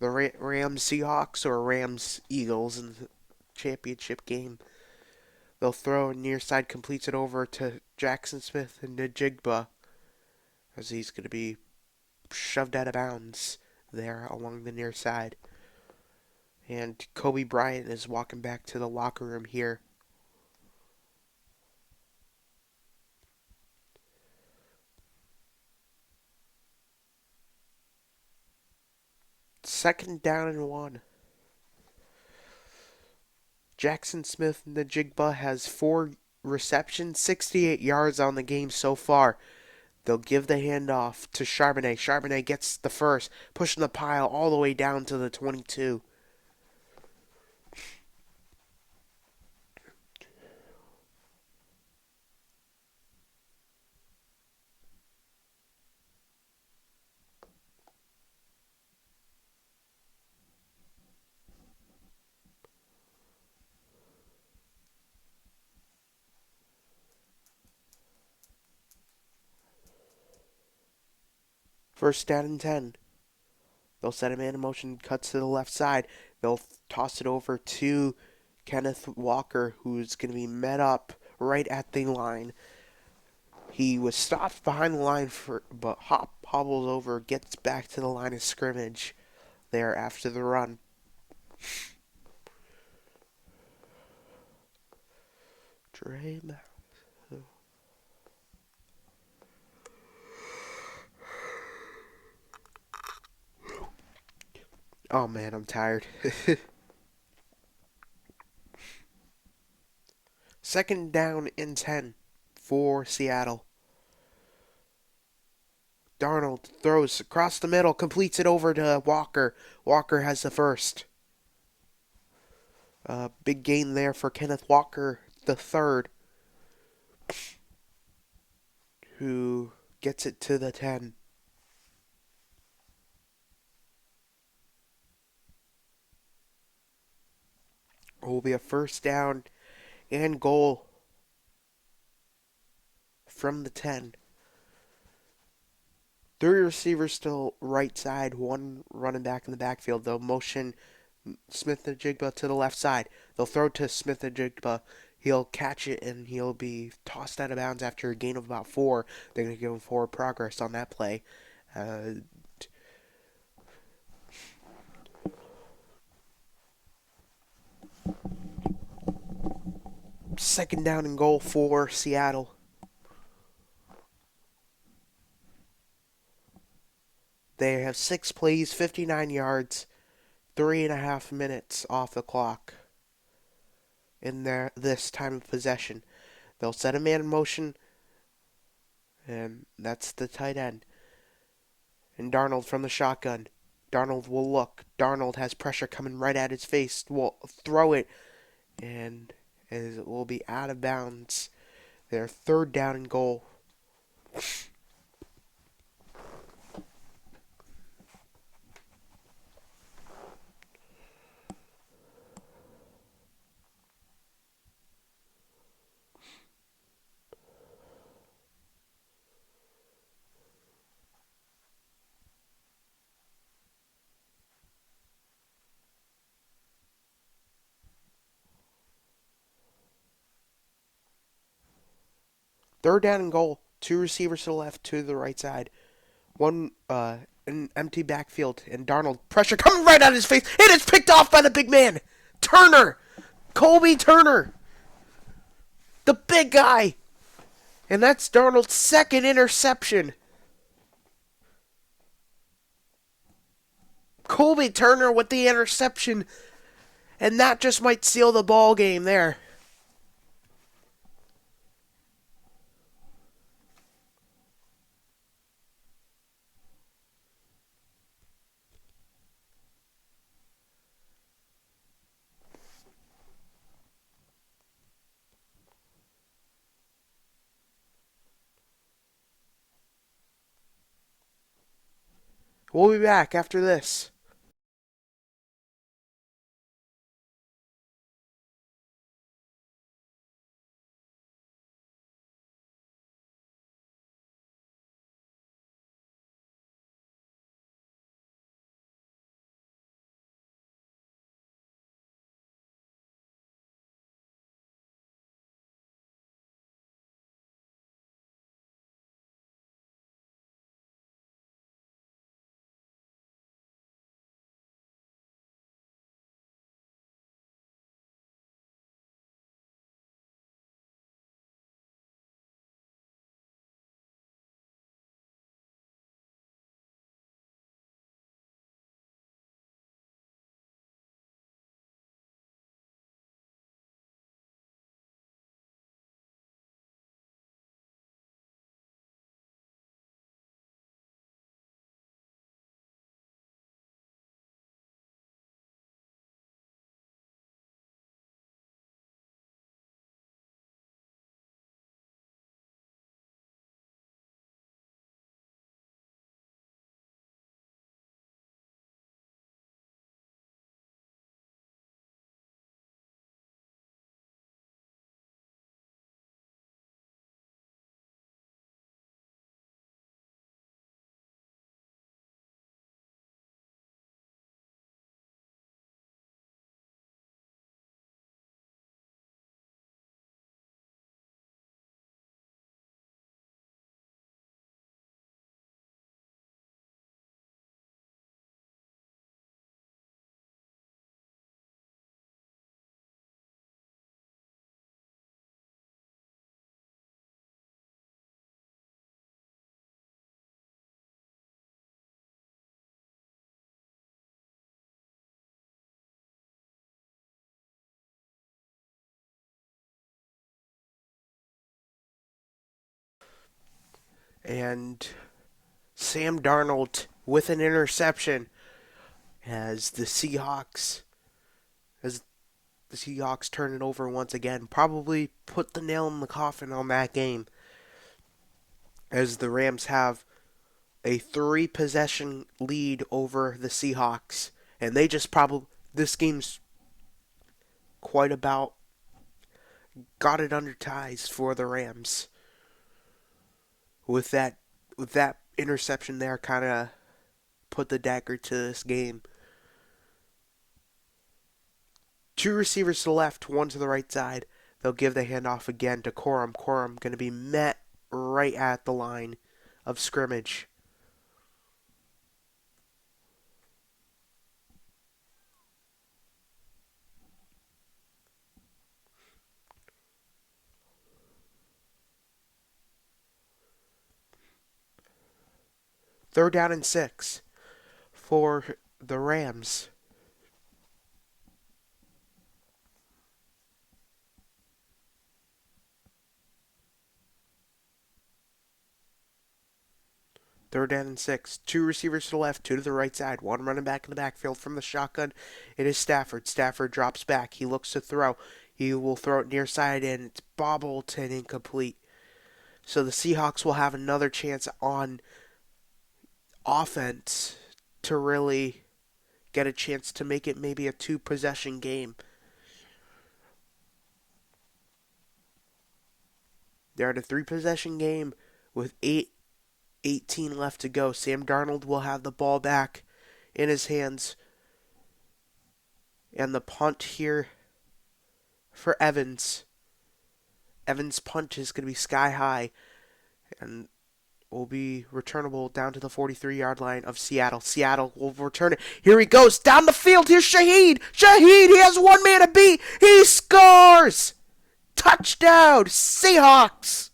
Rams Seahawks or Rams Eagles in the championship game. They'll throw a near side, completes it over to Jackson Smith and Njigba as he's going to be shoved out of bounds there along the near side. And Kobe Bryant is walking back to the locker room here. Second down and 1. Jackson Smith-Njigba has 4 receptions, 68 yards on the game so far. They'll give the handoff to Charbonnet. Charbonnet gets the first, pushing the pile all the way down to the 22. First down and 10. They'll set a man in motion, cuts to the left side. They'll toss it over to Kenneth Walker, who's going to be met up right at the line. He was stopped behind the line but hobbles over, gets back to the line of scrimmage there after the run. Dre Oh man, I'm tired. Second down and 10 for Seattle. Darnold throws across the middle, completes it over to Walker. Walker has the first. Big gain there for Kenneth Walker, the third, who gets it to the 10. It will be a first down and goal from the 10. 3 receivers still right side, 1 running back in the backfield. They'll motion Smith-Njigba to the left side. They'll throw to Smith-Njigba. He'll catch it and he'll be tossed out of bounds after a gain of about 4. They're going to give him forward progress on that play. Second down and goal for Seattle. They have 6 plays, 59 yards, 3.5 minutes off the clock in this time of possession. They'll set a man in motion, and that's the tight end. And Darnold from the shotgun. Darnold will look. Darnold has pressure coming right at his face. Will throw it, and it will be out of bounds. Their third down and goal. Third down and goal. Two receivers to the left, two to the right side. One an empty backfield, and Darnold pressure coming right at his face, and it's picked off by the big man, Turner, Colby Turner, the big guy, and that's Darnold's second interception. Colby Turner with the interception, and that just might seal the ball game there. We'll be back after this. And Sam Darnold with an interception as as the Seahawks turn it over once again. Probably put the nail in the coffin on that game, as the Rams have a three possession lead over the Seahawks, and they just probably this game's quite about got it under ties for the Rams. With that interception there, kind of put the dagger to this game. Two receivers to the left, one to the right side. They'll give the handoff again to Corum. Corum going to be met right at the line of scrimmage. Third down and 6 for the Rams. Third down and 6. Two receivers to the left, two to the right side. One running back in the backfield from the shotgun. It is Stafford. Stafford drops back. He looks to throw. He will throw it near side, and it's bobbled and incomplete. So the Seahawks will have another chance on offense to really get a chance to make it maybe a two-possession game. They're at a three-possession game with 18 left to go. Sam Darnold will have the ball back in his hands. And the punt here for Evans. Evans' punch is going to be sky high and will be returnable down to the 43-yard line of Seattle. Seattle will return it. Here he goes down the field. Here's Shaheed. Shaheed, he has one man to beat. He scores! Touchdown, Seahawks!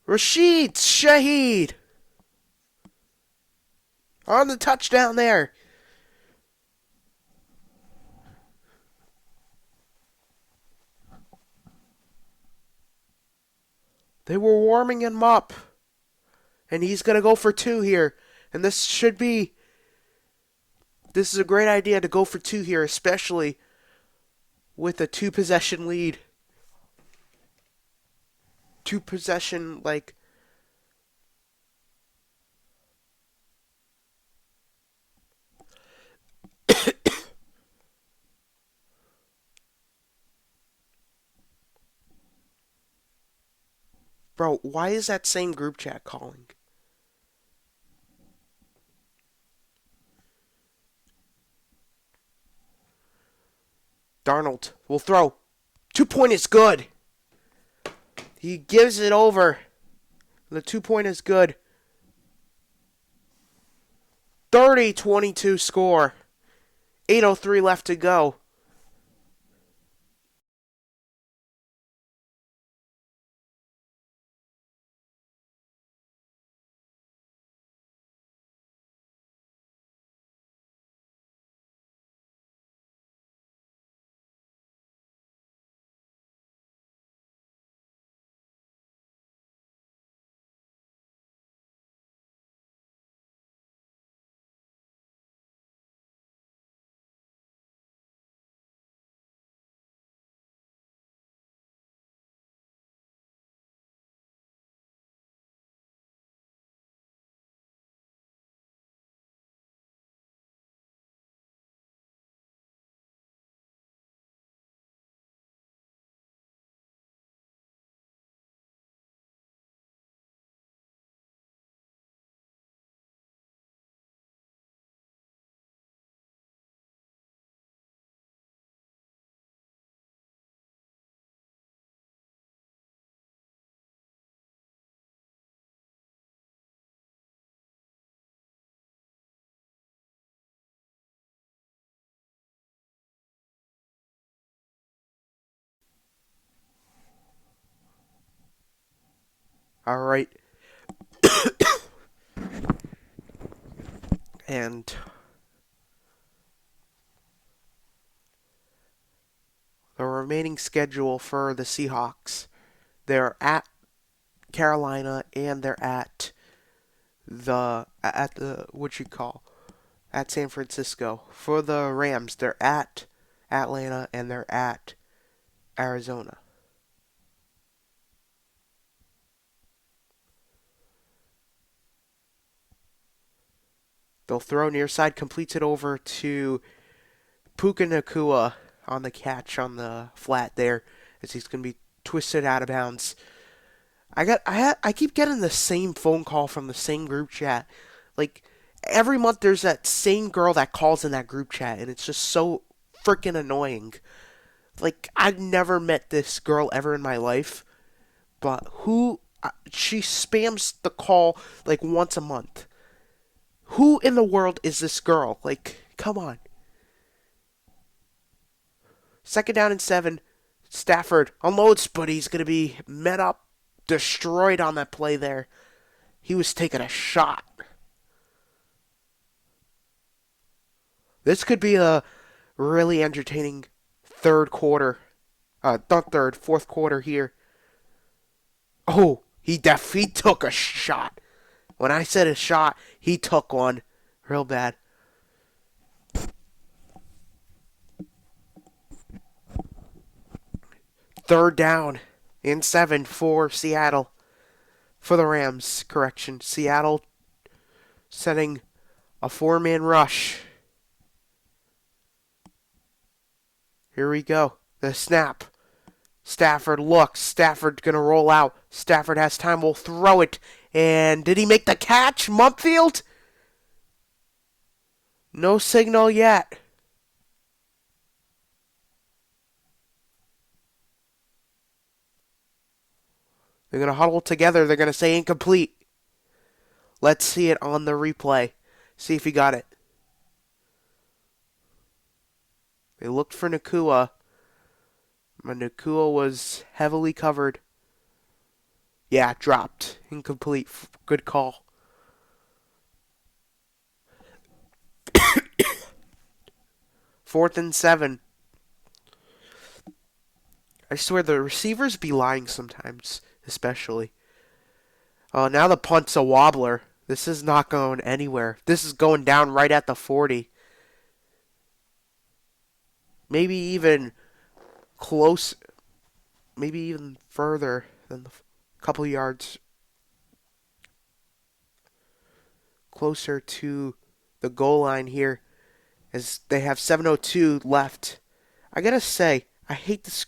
Rashid Shaheed on the touchdown there. They were warming him up. And he's going to go for two here. And this is a great idea to go for two here, especially with a two-possession lead. Two-possession, like... Bro, why is that same group chat calling? Darnold will throw. 2-point is good. He gives it over. The 2-point is good. 30-22 score. 8:03 left to go. All right. And the remaining schedule for the Seahawks, they're at Carolina and they're at the at San Francisco. For the Rams, they're at Atlanta and they're at Arizona. They'll throw near side, completes it over to Puka Nakua on the catch on the flat there, as he's going to be twisted out of bounds. I keep getting the same phone call from the same group chat. Like every month, there's that same girl that calls in that group chat, and it's just so freaking annoying. Like I've never met this girl ever in my life, but she spams the call like once a month. Who in the world is this girl? Like, come on. 2nd down and 7. Stafford unloads, but he's going to be met up, destroyed on that play there. He was taking a shot. This could be a really entertaining third quarter. Not third, fourth quarter here. Oh, he took a shot. When I said a shot, he took one. Real bad. Third down and 7 for Seattle. For the Rams, correction. Seattle setting a 4-man rush. Here we go. The snap. Stafford looks. Stafford going to roll out. Stafford has time. We'll throw it. And did he make the catch? Mumpfield? No signal yet. They're going to huddle together. They're going to say incomplete. Let's see it on the replay. See if he got it. They looked for Nakua. But Nakua was heavily covered. Yeah, dropped. Incomplete. Good call. Fourth and 7. I swear the receivers be lying sometimes, especially. Oh, now the punt's a wobbler. This is not going anywhere. This is going down right at the 40. Maybe even close. Maybe even further than the couple yards closer to the goal line here, as they have 7:02 left. I gotta say, I hate this.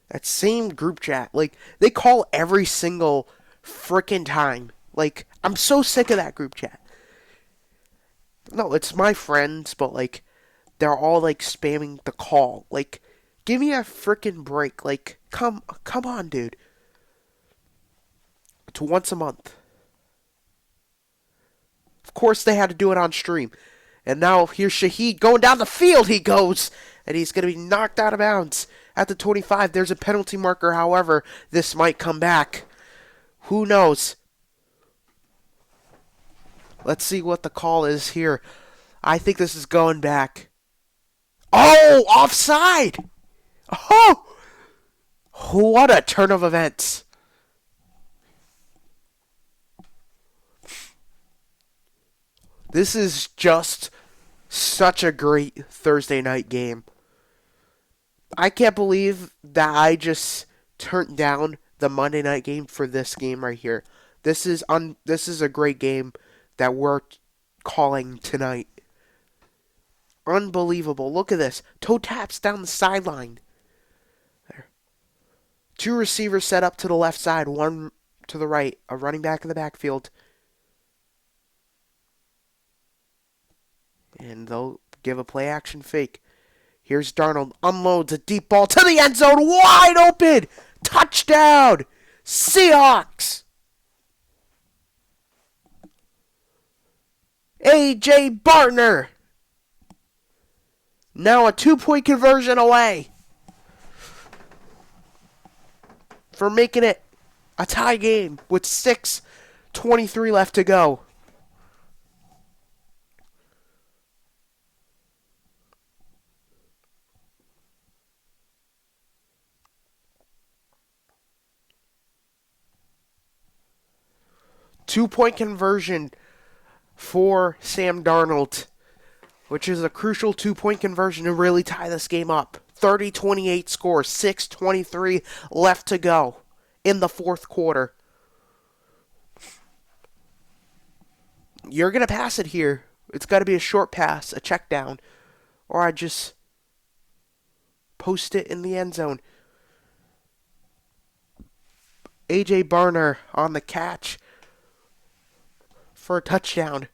That same group chat, like, they call every single frickin' time. Like, I'm so sick of that group chat. No, it's my friends, but, like, they're all, like, spamming the call. Like, give me a frickin' break. Like, come on, dude. It's once a month. Of course, they had to do it on stream. And now here's Shaheed going down the field. He goes. And he's going to be knocked out of bounds at the 25. There's a penalty marker. However, this might come back. Who knows? Let's see what the call is here. I think this is going back. Oh, offside. Oh, what a turn of events. This is just such a great Thursday night game. I can't believe that I just turned down the Monday night game for this game right here. This is a great game that we're calling tonight. Unbelievable. Look at this. Toe taps down the sideline. There. Two receivers set up to the left side, one to the right, a running back in the backfield. And they'll give a play action fake. Here's Darnold. Unloads a deep ball to the end zone. Wide open. Touchdown. Seahawks. A.J. Bartner. Now a 2-point conversion away for making it a tie game with 6:23 left to go. Two-point conversion for Sam Darnold, which is a crucial 2-point conversion to really tie this game up. 30-28 score, 6:23 left to go in the fourth quarter. You're going to pass it here. It's got to be a short pass, a check down, or I just post it in the end zone. A.J. Barner on the catch for a touchdown.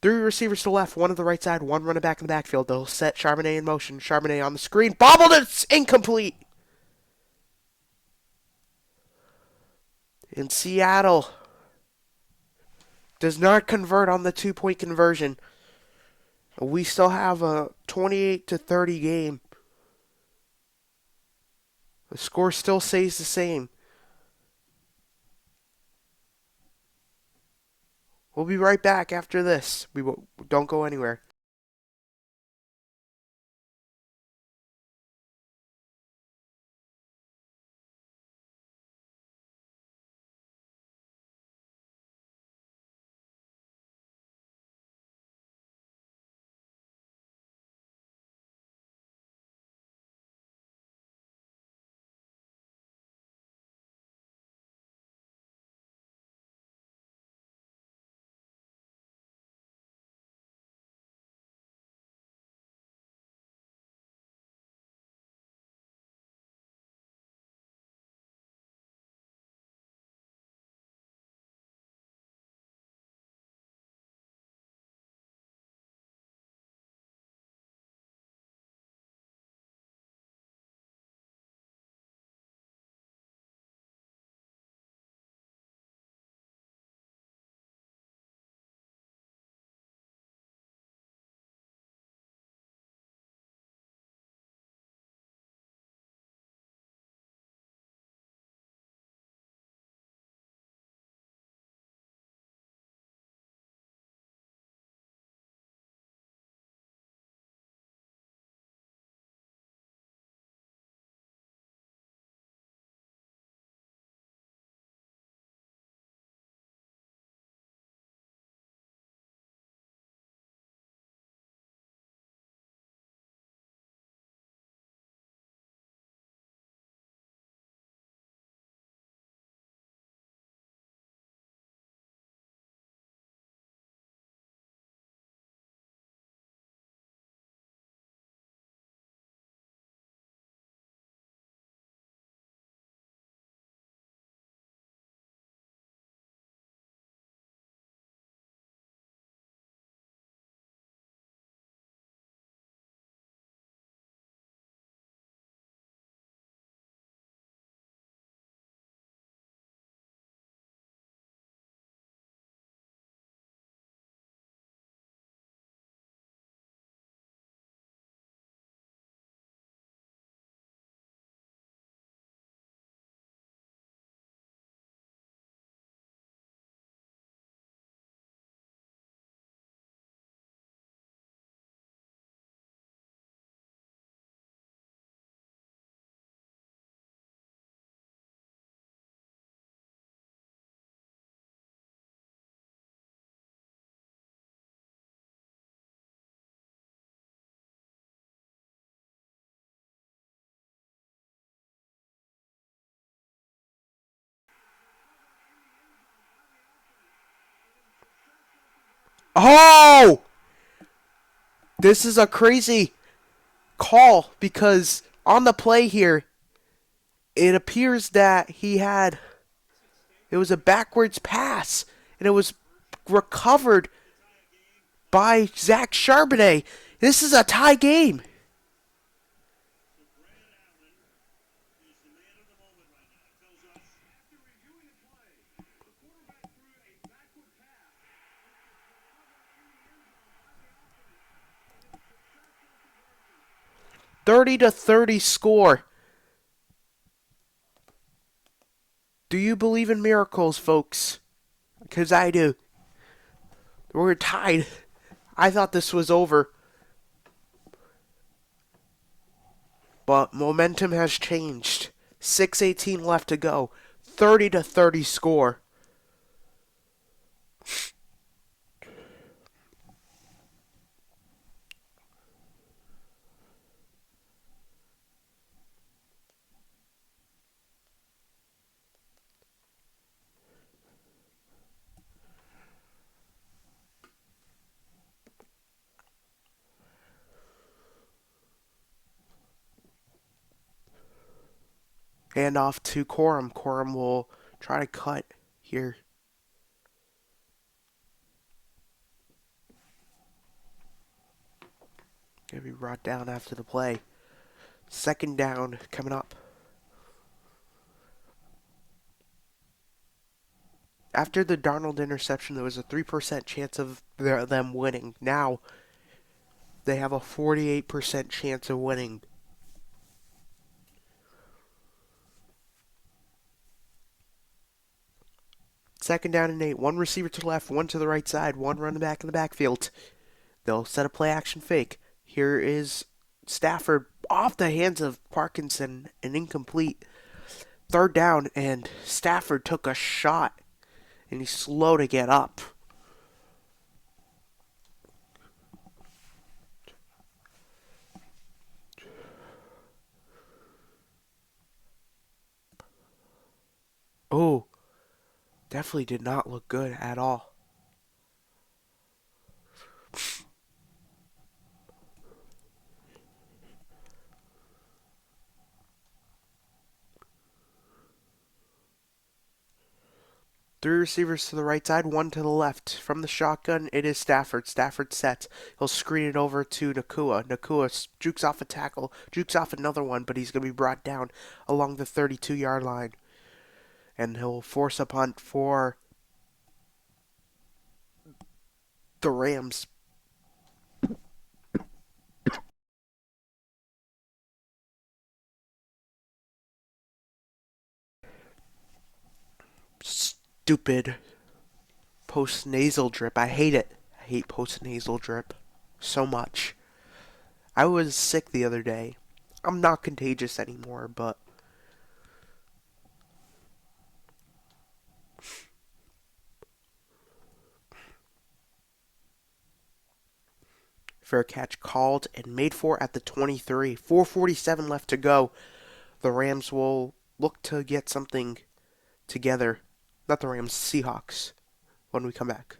Three receivers to the left, one to the right side, one running back in the backfield. They'll set Charbonnet in motion. Charbonnet on the screen. Bobbled, it's incomplete. In Seattle, does not convert on the 2-point conversion. We still have a 28-30 game. The score still stays the same. We'll be right back after this. Don't go anywhere. Oh! This is a crazy call because on the play here, it appears that it was a backwards pass and it was recovered by Zach Charbonnet. This is a tie game. (30-30) score. Do you believe in miracles, folks? Because I do. We're tied. I thought this was over. But momentum has changed. 6:18 left to go. 30-30 score. Hand off to Corum. Corum will try to cut here. Gonna be brought down after the play. Second down coming up. After the Darnold interception, there was a 3% chance of them winning. Now, they have a 48% chance of winning. Second down and 8. One receiver to the left, one to the right side, one running back in the backfield. They'll set a play action fake. Here is Stafford off the hands of Parkinson and incomplete. Third down, and Stafford took a shot, and he's slow to get up. Oh, definitely did not look good at all. Three receivers to the right side, one to the left. From the shotgun, it is Stafford. Stafford sets. He'll screen it over to Nakua. Nakua jukes off a tackle, jukes off another one, but he's going to be brought down along the 32-yard line. And he'll force a punt for the Rams. Stupid post-nasal drip. I hate it. I hate post-nasal drip so much. I was sick the other day. I'm not contagious anymore, but fair catch called and made for at the 23. 4:47 left to go. The Rams will look to get something together. Not the Rams, Seahawks, when we come back.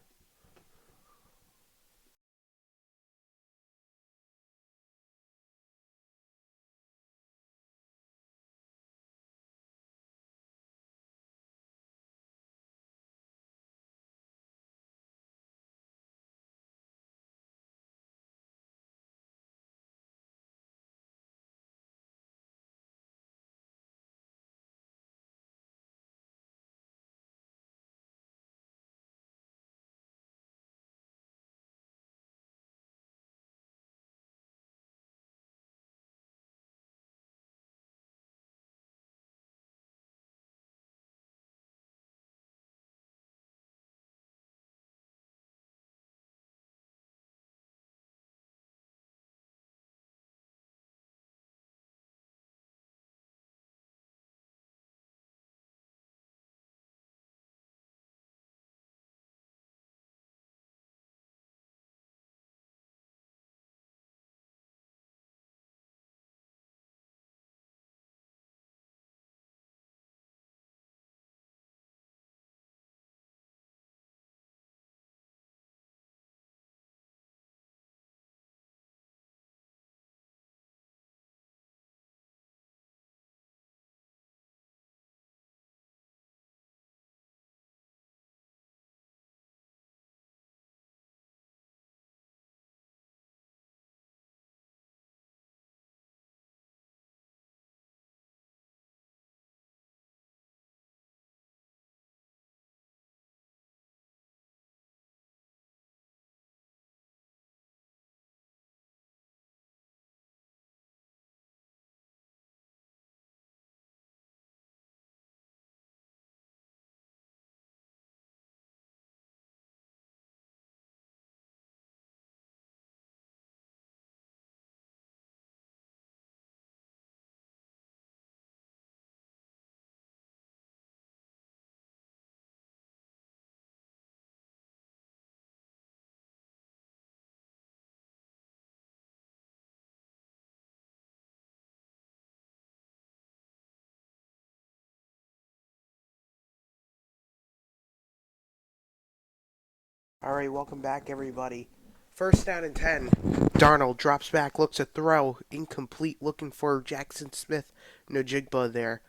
All right, welcome back, everybody. First down and 10. Darnold drops back, looks to throw. Incomplete, looking for Jackson Smith. Najigba there.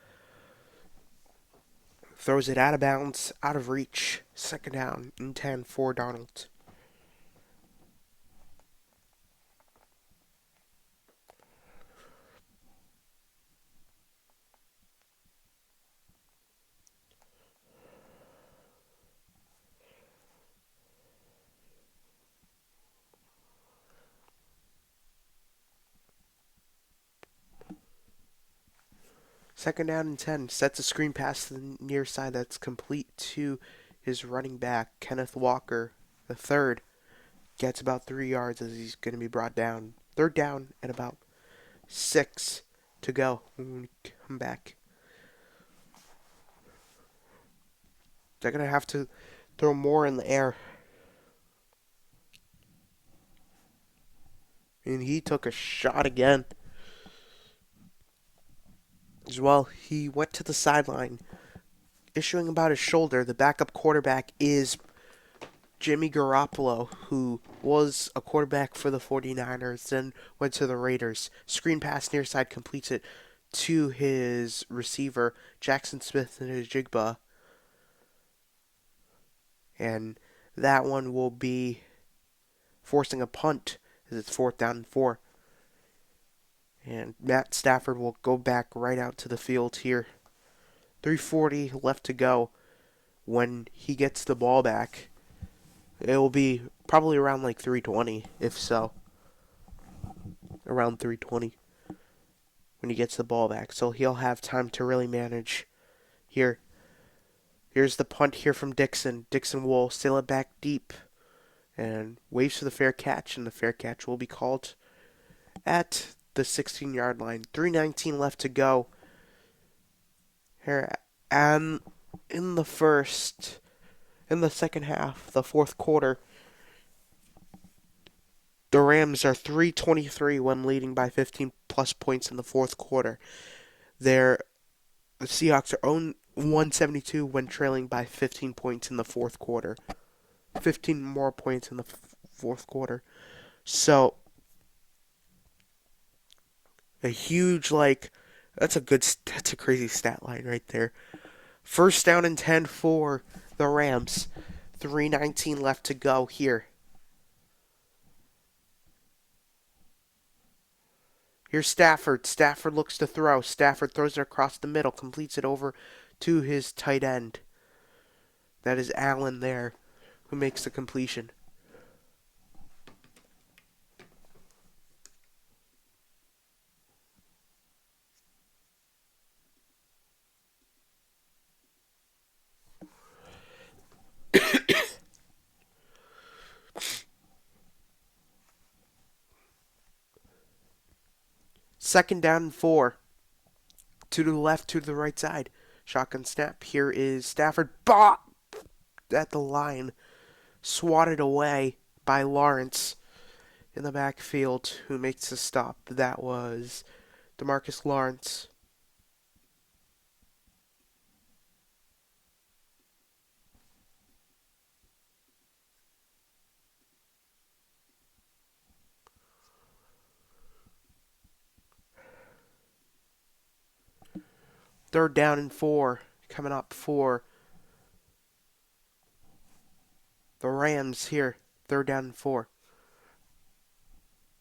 Throws it out of bounds, out of reach. Second down and 10 for Darnold. Second down and 10. Sets a screen pass to the near side that's complete to his running back, Kenneth Walker. The third gets about 3 yards as he's going to be brought down. Third down and about 6 to go when we come back. They're going to have to throw more in the air. And he took a shot again. As well, he went to the sideline, issuing about his shoulder. The backup quarterback is Jimmy Garoppolo, who was a quarterback for the 49ers, then went to the Raiders. Screen pass near side completes it to his receiver, Jackson Smith and his Jigba. And that one will be forcing a punt as it's fourth down and 4. And Matt Stafford will go back right out to the field here. 3:40 left to go. When he gets the ball back, it will be probably around like 3:20, if so. Around 3:20 when he gets the ball back. So he'll have time to really manage here. Here's the punt here from Dixon. Dixon will sail it back deep and waves for the fair catch, and the fair catch will be called at the 16-yard line. 3:19 left to go. Here, and in the second half, the fourth quarter, the Rams are 3:23 when leading by 15 plus points in the fourth quarter. The Seahawks are 172 when trailing by 15 points in the fourth quarter. 15 more points in the fourth quarter. So a huge, that's a crazy stat line right there. First down and 10 for the Rams. 3:19 left to go here. Here's Stafford. Stafford looks to throw. Stafford throws it across the middle, completes it over to his tight end. That is Allen there, who makes the completion. Second down and 4. Two to the left, two to the right side. Shotgun snap. Here is Stafford. Bop! At the line. Swatted away by Lawrence in the backfield, who makes the stop. That was DeMarcus Lawrence. Third down and 4 coming up for the Rams here. Third down and 4.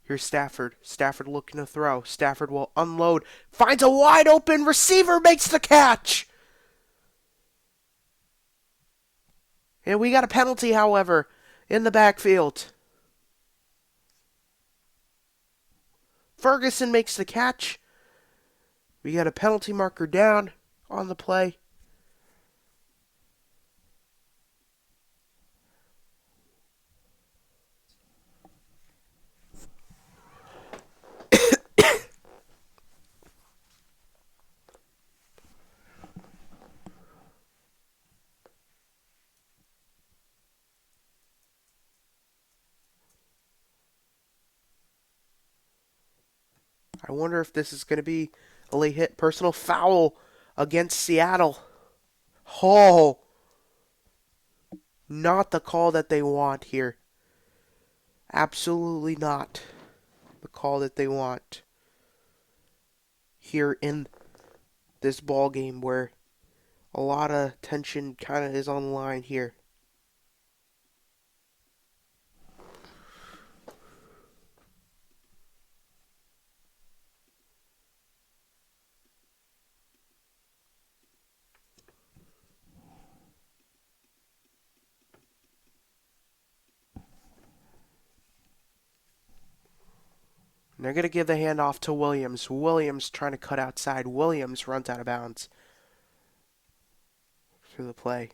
Here's Stafford. Stafford looking to throw. Stafford will unload. Finds a wide open receiver. Makes the catch. And we got a penalty, however, in the backfield. Ferguson makes the catch. We got a penalty marker down on the play. I wonder if this is going to be a late hit. Personal foul against Seattle. Oh, Not the call that they want here. Absolutely not the call that they want here in this ball game where a lot of tension kind of is on the line here. And they're going to give the handoff to Williams. Williams trying to cut outside. Williams runs out of bounds through the play.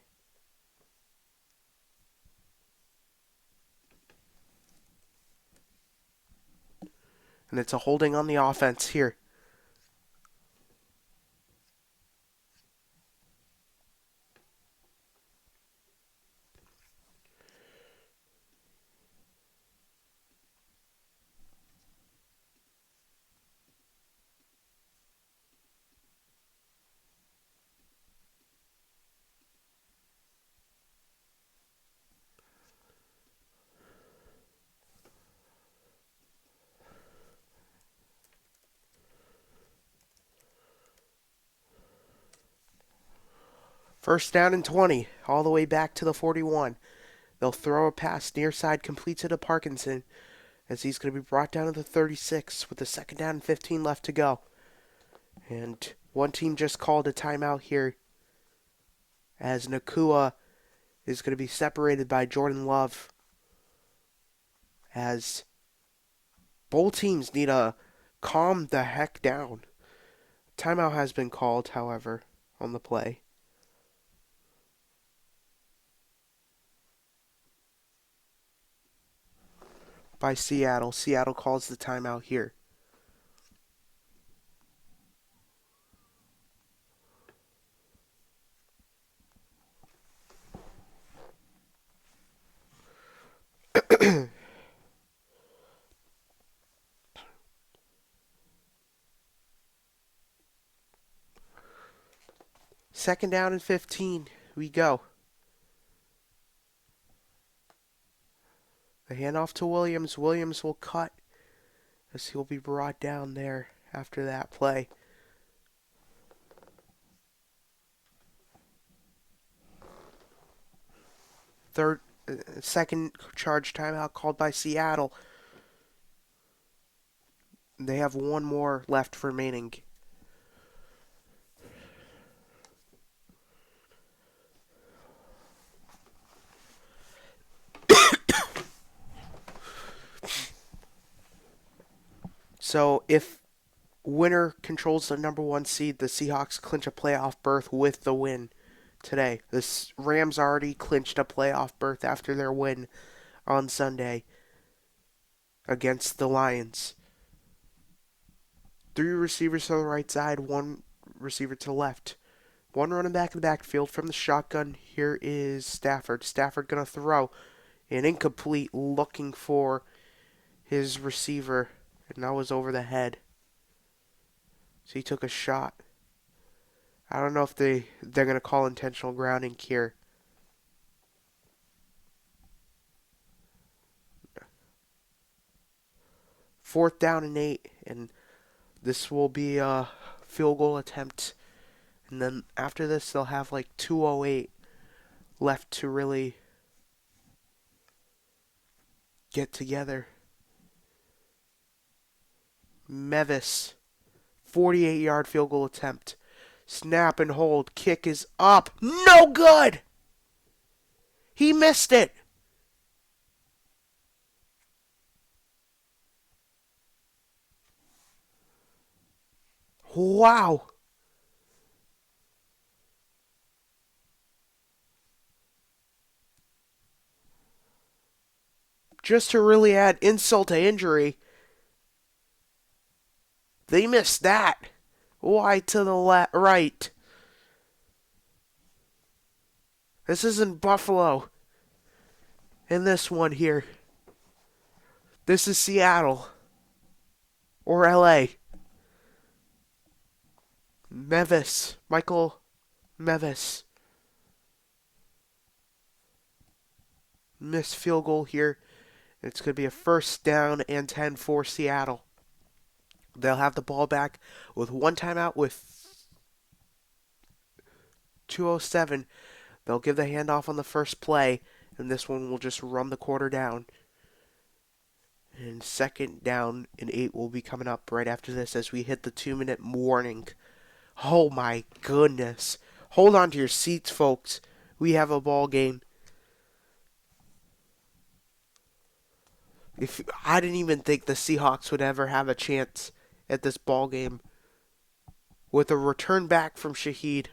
And it's a holding on the offense here. First down and 20, all the way back to the 41. They'll throw a pass near side, completes it to Parkinson, as he's going to be brought down to the 36 with the second down and 15 left to go. And one team just called a timeout here as Nakua is going to be separated by Jordan Love, as both teams need to calm the heck down. Timeout has been called, however, on the play. By Seattle. Seattle calls the timeout here. Second down and 15. We go. The handoff to Williams. Williams will cut as he'll be brought down there after that play. Second charge timeout called by Seattle. They have one more left remaining. So if winner controls the number one seed, the Seahawks clinch a playoff berth with the win today. The Rams already clinched a playoff berth after their win on Sunday against the Lions. 3 receivers to the right side, 1 receiver to the left. 1 running back in the backfield from the shotgun. Here is Stafford. Stafford going to throw an incomplete, looking for his receiver, and that was over the head. So he took a shot. I don't know if they're going to call intentional grounding here. Fourth down and 8, and this will be a field goal attempt. And then after this, they'll have like 2:08 left to really get together. Mevis, 48-yard field goal attempt. Snap and hold. Kick is up. No good! He missed it. Wow. Just to really add insult to injury, they missed that. Wide to the right. This isn't Buffalo. In this one here. This is Seattle. Or LA. Mevis. Michael Mevis. Missed field goal here. It's going to be a first down and 10 for Seattle. They'll have the ball back with one timeout with 2:07. They'll give the handoff on the first play, and this one will just run the quarter down. And second down and 8 will be coming up right after this as we hit the 2-minute warning. Oh my goodness. Hold on to your seats, folks. We have a ball game. I didn't even think the Seahawks would ever have a chance at this ball game with a return back from Shaheed.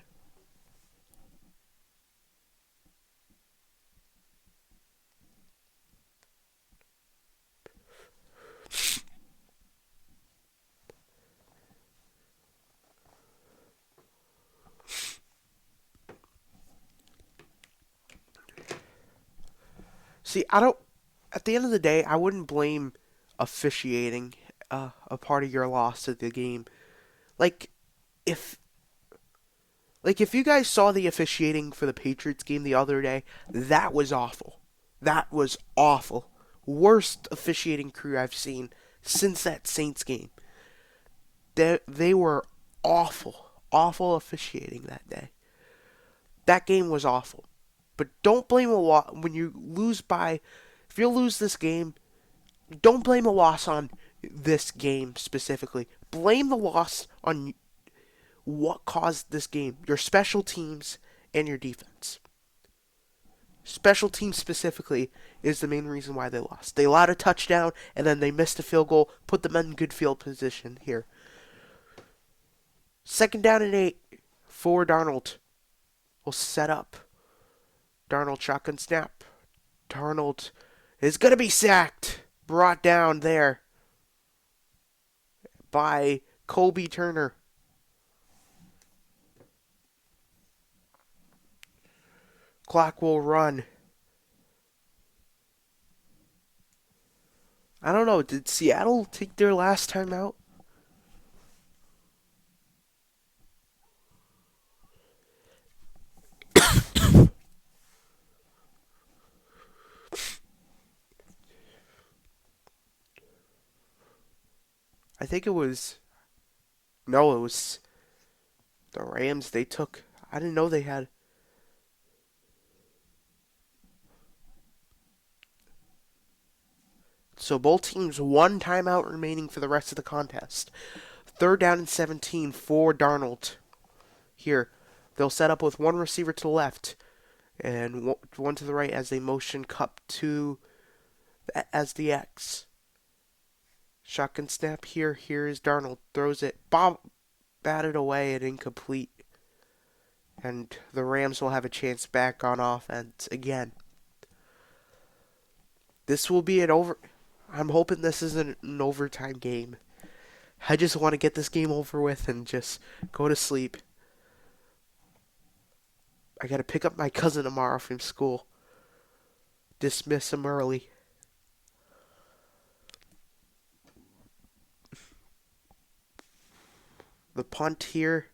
See, I don't. At the end of the day, I wouldn't blame officiating a part of your loss of the game. Like, if if you guys saw the officiating for the Patriots game the other day, that was awful. That was awful. Worst officiating crew I've seen since that Saints game. They were awful. Awful officiating that day. That game was awful. But don't blame a loss when you lose by. If you lose this game, don't blame a loss on this game specifically. Blame the loss on what caused this game. Your special teams and your defense. Special teams specifically is the main reason why they lost. They allowed a touchdown and then they missed a field goal, put them in good field position here. Second down and 8 for Darnold. Will set up. Darnold shotgun snap. Darnold is going to be sacked. Brought down there by Colby Turner. Clock will run. I don't know. Did Seattle take their last time out? I think it was. No, it was the Rams. They took. I didn't know they had. So both teams one timeout remaining for the rest of the contest. Third down and 17 for Darnold. Here, they'll set up with one receiver to the left and one to the right as they motion cup to as the X. Shotgun snap here. Here is Darnold. Throws it. Batted away and incomplete. And the Rams will have a chance back on offense again. This will be an over. I'm hoping this isn't an overtime game. I just want to get this game over with and just go to sleep. I got to pick up my cousin tomorrow from school. Dismiss him early. The punt here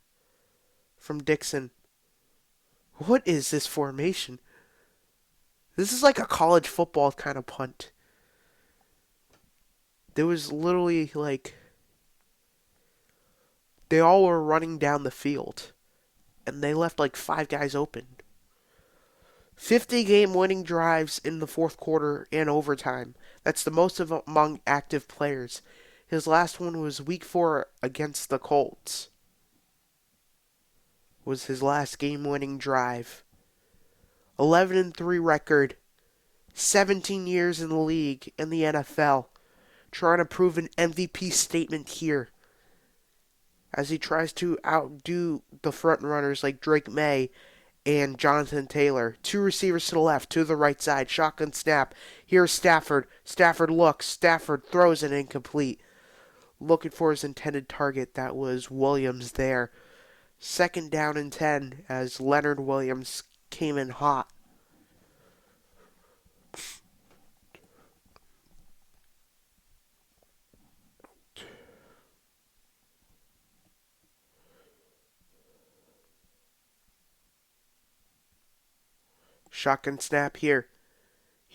from Dixon. What is this formation? This is like a college football kind of punt. There was literally like they all were running down the field and they left like 5 guys open. 50 game winning drives in the fourth quarter and overtime. That's the most among active players. His last one was week 4 against the Colts. Was his last game winning drive. 11-3 record. 17 years in the league in the NFL. Trying to prove an MVP statement here. As he tries to outdo the front runners like Drake May and Jonathan Taylor. 2 receivers to the left, to the right side. Shotgun snap. Here's Stafford. Stafford looks. Stafford throws it incomplete. Looking for his intended target. That was Williams there. Second down and 10 as Leonard Williams came in hot. Shotgun snap here.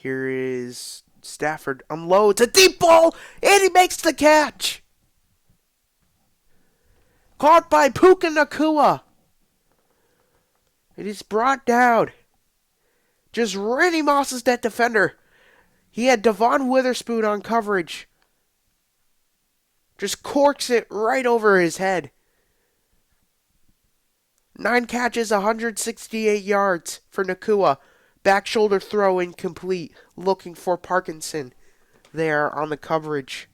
Here is Stafford. Unloads a deep ball, and he makes the catch. Caught by Puka Nakua. It is brought down. Just Randy Moss is that defender. He had Devon Witherspoon on coverage. Just corks it right over his head. 9 catches, 168 yards for Nakua. Back shoulder throw incomplete. Looking for Parkinson there on the coverage.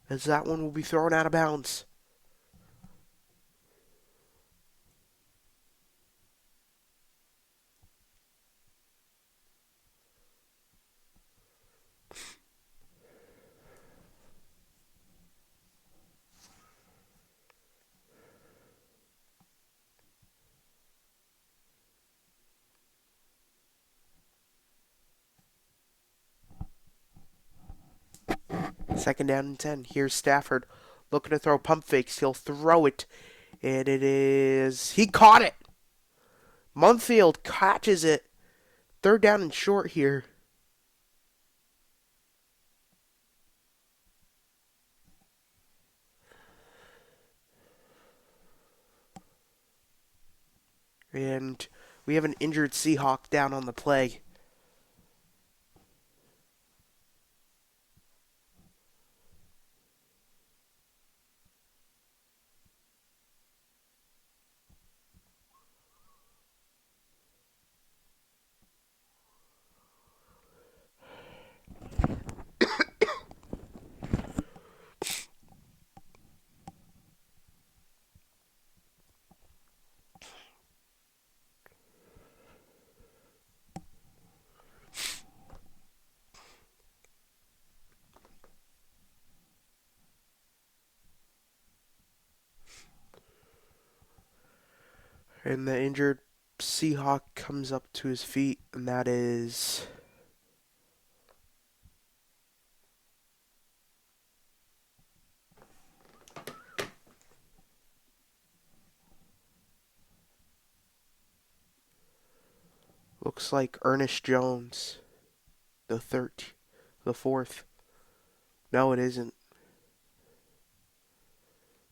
As that one will be thrown out of bounds. Second down and 10. Here's Stafford looking to throw pump fakes. He'll throw it. And it is... He caught it! Munfield catches it. Third down and short here. And we have an injured Seahawk down on the play. And the injured Seahawk comes up to his feet, and that is... Looks like Ernest Jones, the fourth. No, it isn't.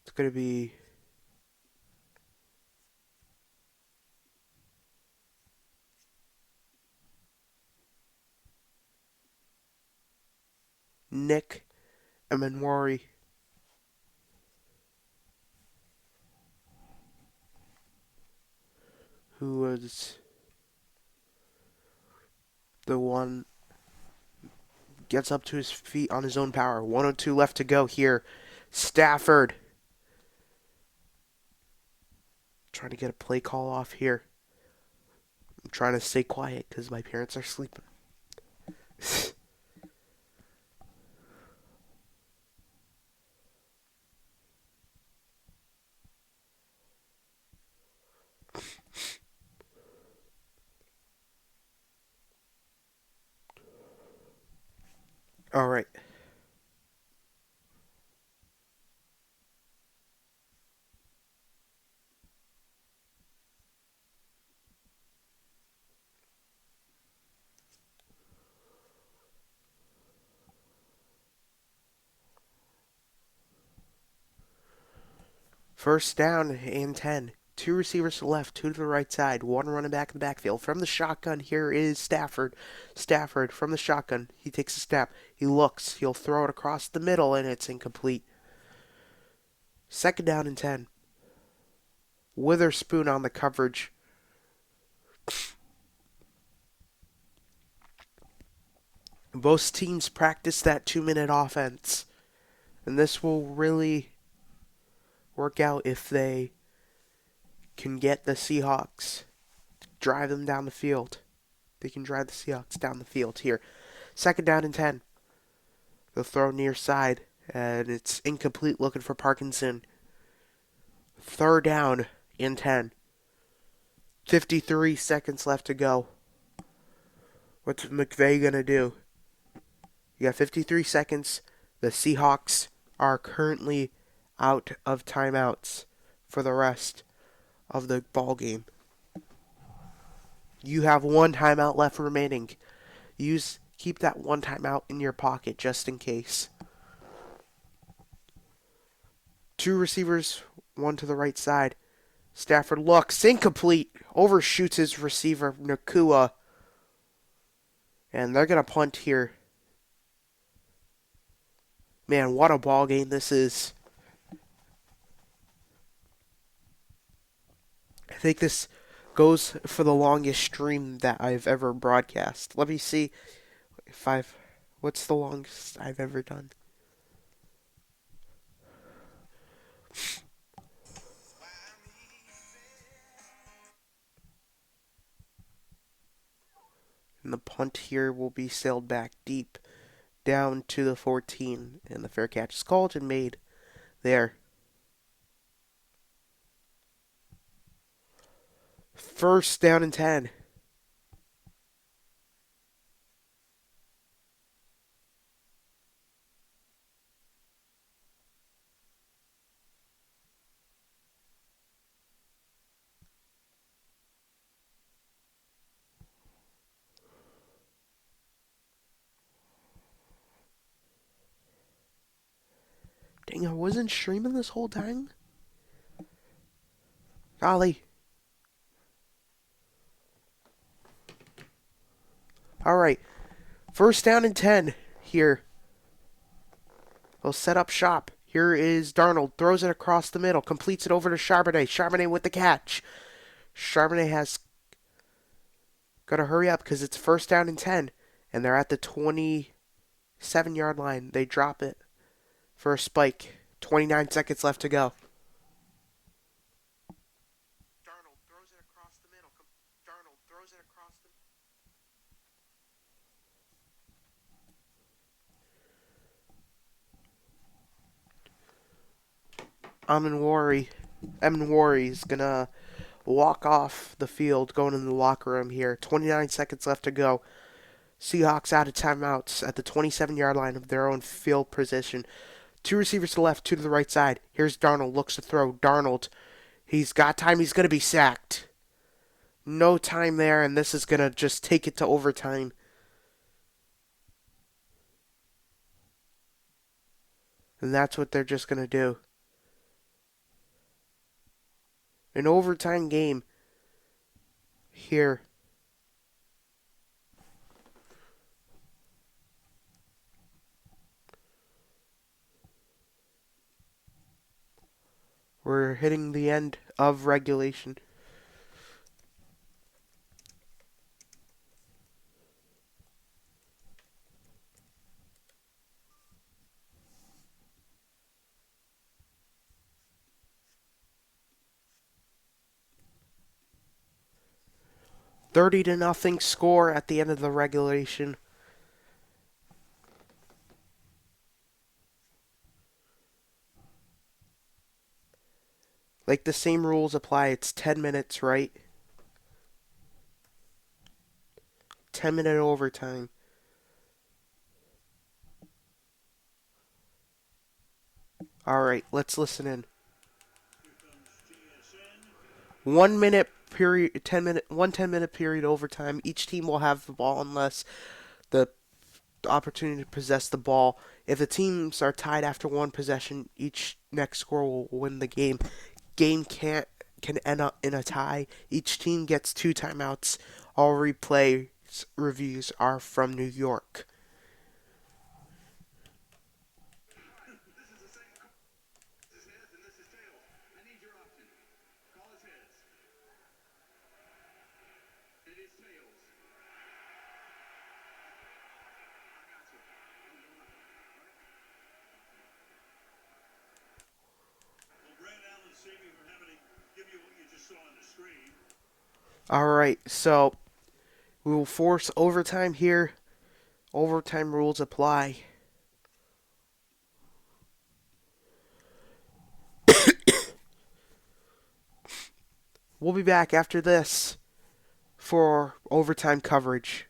It's going to be Nick Emanwari. Who was the one gets up to his feet on his own power. 102 left to go here. Stafford trying to get a play call off here. I'm trying to stay quiet because my parents are sleeping. All right. First down and 10. 2 receivers to the left, 2 to the right side, 1 running back in the backfield. From the shotgun, here is Stafford. Stafford from the shotgun. He takes a step. He looks. He'll throw it across the middle, and it's incomplete. Second down and 10. Witherspoon on the coverage. Both teams practice that 2-minute offense. And this will really work out if they can get the Seahawks, drive them down the field. They can drive the Seahawks down the field here. Second down and 10. They'll throw near side, and it's incomplete looking for Parkinson. Third down and 10. 53 seconds left to go. What's McVay going to do? You got 53 seconds. The Seahawks are currently out of timeouts for the rest of the ball game. You have one timeout left remaining. Keep that one timeout in your pocket just in case. Two receivers, one to the right side. Stafford looks incomplete. Overshoots his receiver, Nakua. And they're going to punt here. Man, what a ball game this is. I think this goes for the longest stream that I've ever broadcast. Let me see if I've. What's the longest I've ever done? And the punt here will be sailed back deep down to the 14. And the fair catch is called and made there. First down and 10. Dang, I wasn't streaming this whole time? Golly. Alright. First down and 10 here. They'll set up shop. Here is Darnold. Throws it across the middle. Completes it over to Charbonnet. Charbonnet with the catch. Charbonnet has got to hurry up because it's first down and 10. And they're at the 27-yard line. They drop it for a spike. 29 seconds left to go. Darnold throws it across the middle. Darnold throws it across the Emin Worry is gonna walk off the field, going in the locker room here. 29 seconds left to go. Seahawks out of timeouts at the 27-yard line of their own field position. Two receivers to the left, two to the right side. Here's Darnold, looks to throw. Darnold, he's got time, he's gonna be sacked. No time there, and this is gonna just take it to overtime. And that's what they're just gonna do. An overtime game here. We're hitting the end of regulation. $30-0 score at the end of the regulation. Like the same rules apply. It's 10 minutes, right? 10-minute overtime. Alright, let's listen in. 1 minute period, 10-minute, 10-minute period overtime. Each team will have the ball unless the opportunity to possess the ball. If the teams are tied after one possession, each next score will win the game. Game can end up in a tie. Each team gets 2 timeouts. All replay reviews are from New York. Alright, so we will force overtime here. Overtime rules apply. We'll be back after this for overtime coverage.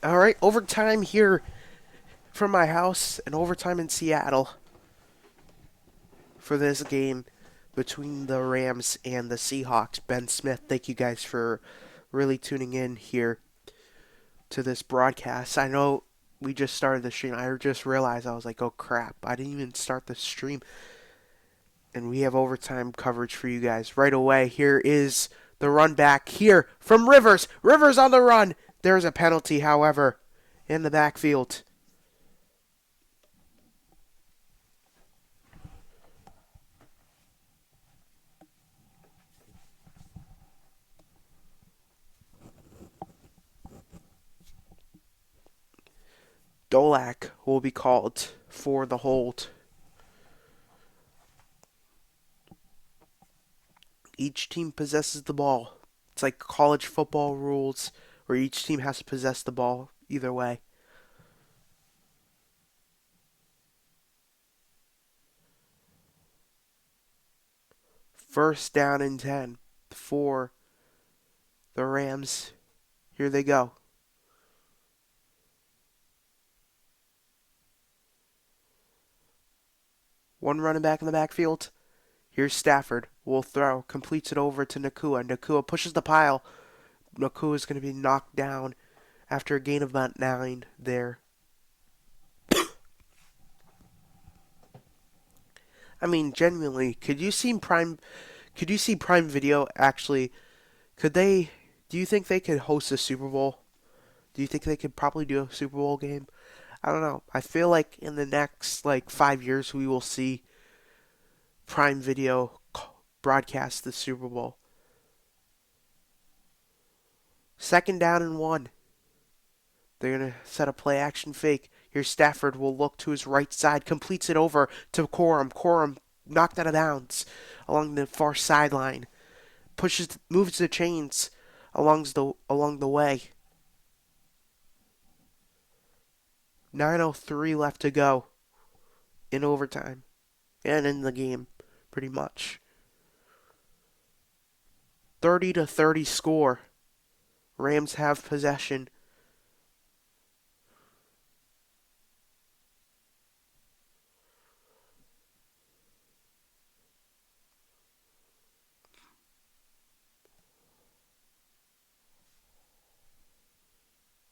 All right, overtime here from my house and overtime in Seattle for this game between the Rams and the Seahawks. Ben Smith, thank you guys for really tuning in here to this broadcast. I know we just started the stream. I just realized I was like, oh crap, I didn't even start the stream. And we have overtime coverage for you guys right away. Here is the run back here from Rivers. Rivers on the run. There's a penalty, however, in the backfield. Dolak will be called for the hold. Each team possesses the ball. It's like college football rules where each team has to possess the ball either way. First down and 10 for the Rams. Here they go. One running back in the backfield. Here's Stafford. Will throw. Completes it over to Nakua. Nakua pushes the pile. Nakua is going to be knocked down after a gain of about 9 there. I mean, genuinely, could you see Prime Video actually? Do you think they could host a Super Bowl? Do you think they could probably do a Super Bowl game? I don't know. I feel like in the next 5 years we will see Prime Video broadcast the Super Bowl. Second down and 1. They're going to set a play action fake. Here's Stafford will look to his right side, completes it over to Corum. Corum knocked out of bounds along the far sideline. Moves the chains along the way. 9:03 left to go in overtime and in the game, pretty much. 30-30 score. Rams have possession.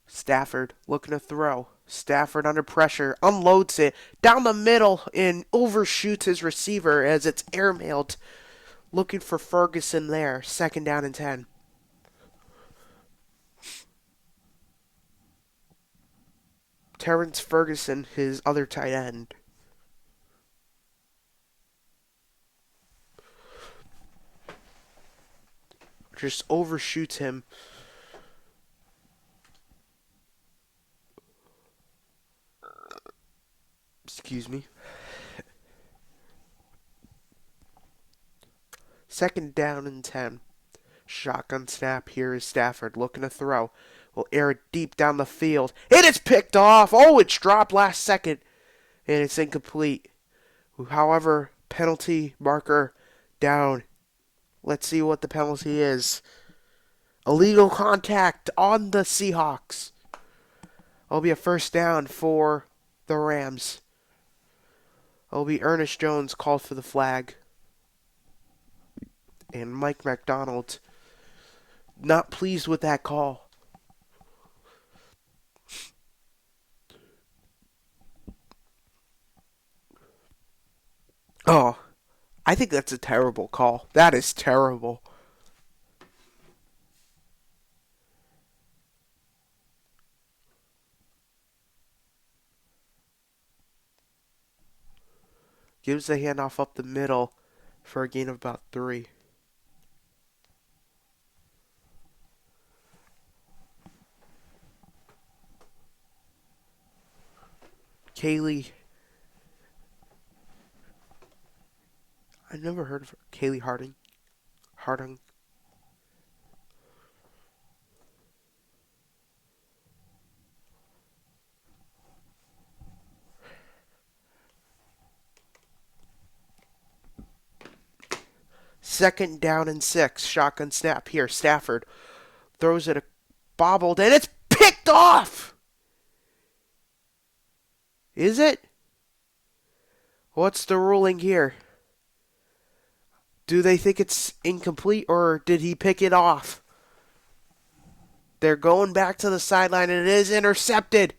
Stafford looking to throw. Stafford under pressure, unloads it down the middle and overshoots his receiver as it's airmailed. Looking for Ferguson there. Second down and 10. Terrence Ferguson, his other tight end. Just overshoots him. Excuse me. Second down and 10. Shotgun snap. Here is Stafford looking to throw. Will air it deep down the field. It is picked off. Oh, it's dropped last second. And it's incomplete. However, penalty marker down. Let's see what the penalty is. Illegal contact on the Seahawks. It'll be a first down for the Rams. It'll be Ernest Jones called for the flag. And Mike McDonald not pleased with that call. Oh, I think that's a terrible call. That is terrible. Gives the handoff up the middle for a gain of about 3. Kaylee. I never heard of her. Kaylee Harding. Second down and 6. Shotgun snap here. Stafford throws it bobbled and it's picked off. Is it? What's the ruling here? Do they think it's incomplete or did he pick it off? They're going back to the sideline and it is intercepted.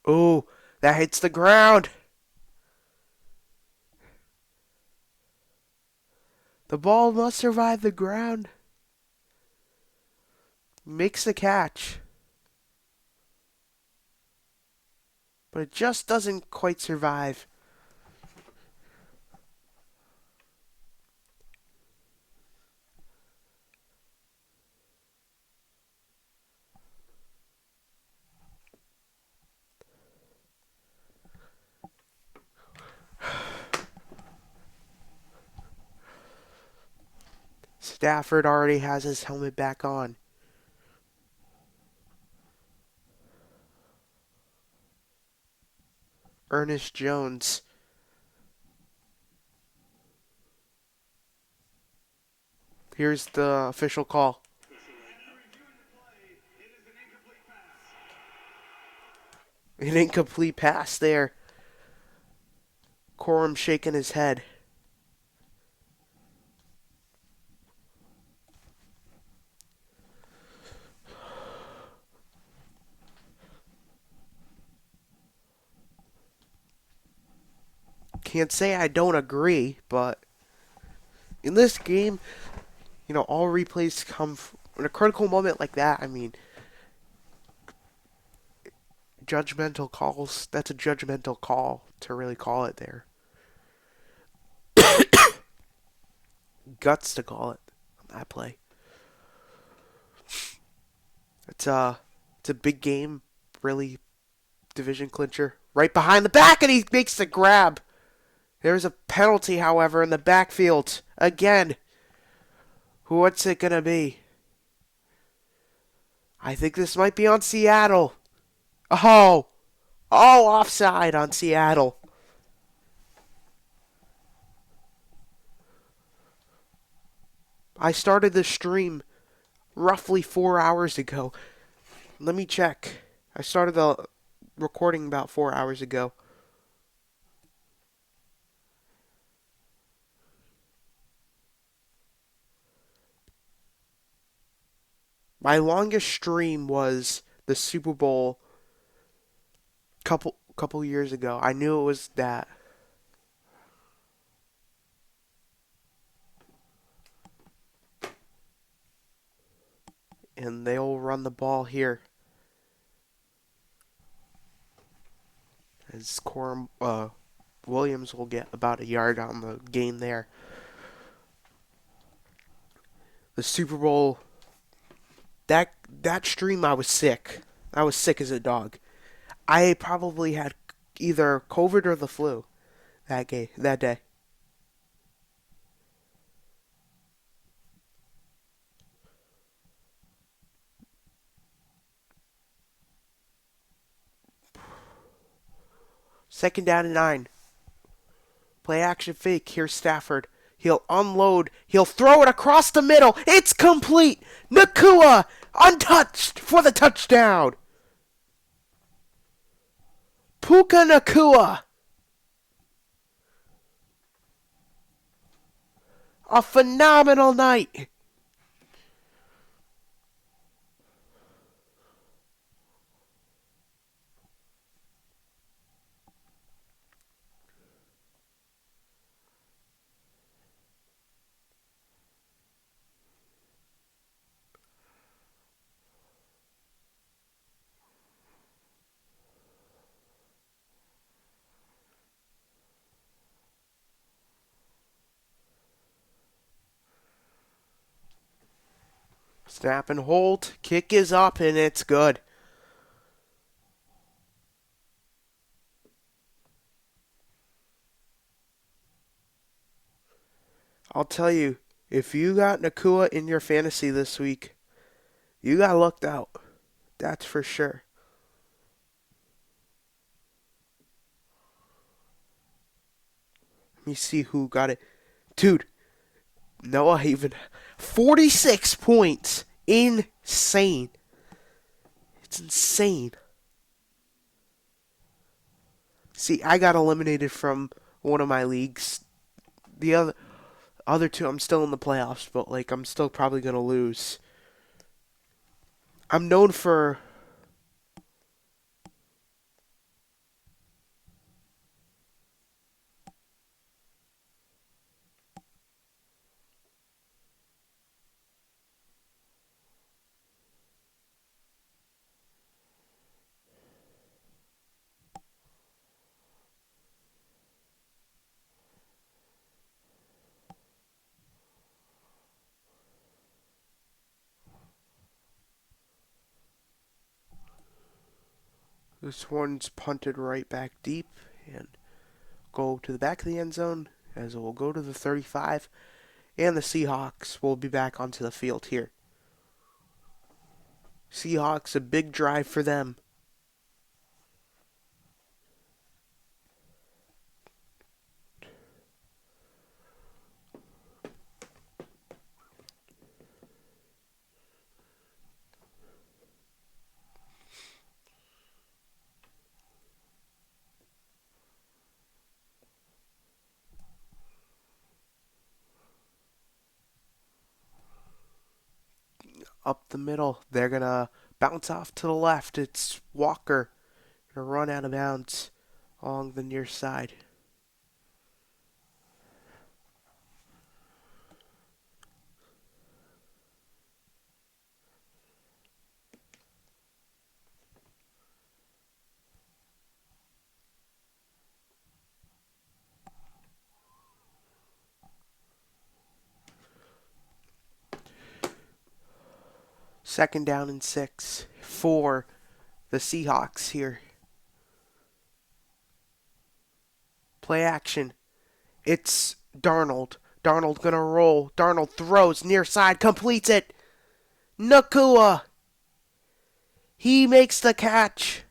Ooh, that hits the ground. The ball must survive the ground. Makes the catch. But it just doesn't quite survive. Stafford already has his helmet back on. Ernest Jones. Here's the official call. An incomplete pass there. Corum shaking his head. Can't say I don't agree, but in this game, all replays come in a critical moment like that. I mean, judgmental calls, that's a judgmental call to really call it there. Guts to call it on that play. It's a big game, really division clincher. Right behind the back, and he makes the grab. There's a penalty, however, in the backfield. Again. What's it going to be? I think this might be on Seattle. Oh! Oh, offside on Seattle. I started the stream roughly 4 hours ago. Let me check. I started the recording about 4 hours ago. My longest stream was the Super Bowl couple years ago. I knew it was that. And they'll run the ball here. As Williams will get about a yard on the gain there. The Super Bowl, that stream, I was sick. I was sick as a dog. I probably had either COVID or the flu that day. Second down and 9. Play action fake. Here's Stafford. He'll unload. He'll throw it across the middle. It's complete. Nakua untouched for the touchdown. Puka Nakua. A phenomenal night. Snap and hold. Kick is up and it's good. I'll tell you, if you got Nakua in your fantasy this week, You got looked out. That's for sure. Let me see who got it. Dude, Noah even 46 points. Insane. It's insane. See, I got eliminated from one of my leagues. The other two, I'm still in the playoffs, but like I'm still probably gonna lose. I'm known for this one's punted right back deep and go to the back of the end zone as it will go to the 35, and the Seahawks will be back onto the field here. Seahawks, a big drive for them. Up the middle, they're gonna bounce off to the left. It's Walker gonna run out of bounds along the near side. Second down and 6 for the Seahawks here. Play action. It's Darnold. Darnold gonna roll. Darnold throws near side, completes it. Nakua. He makes the catch.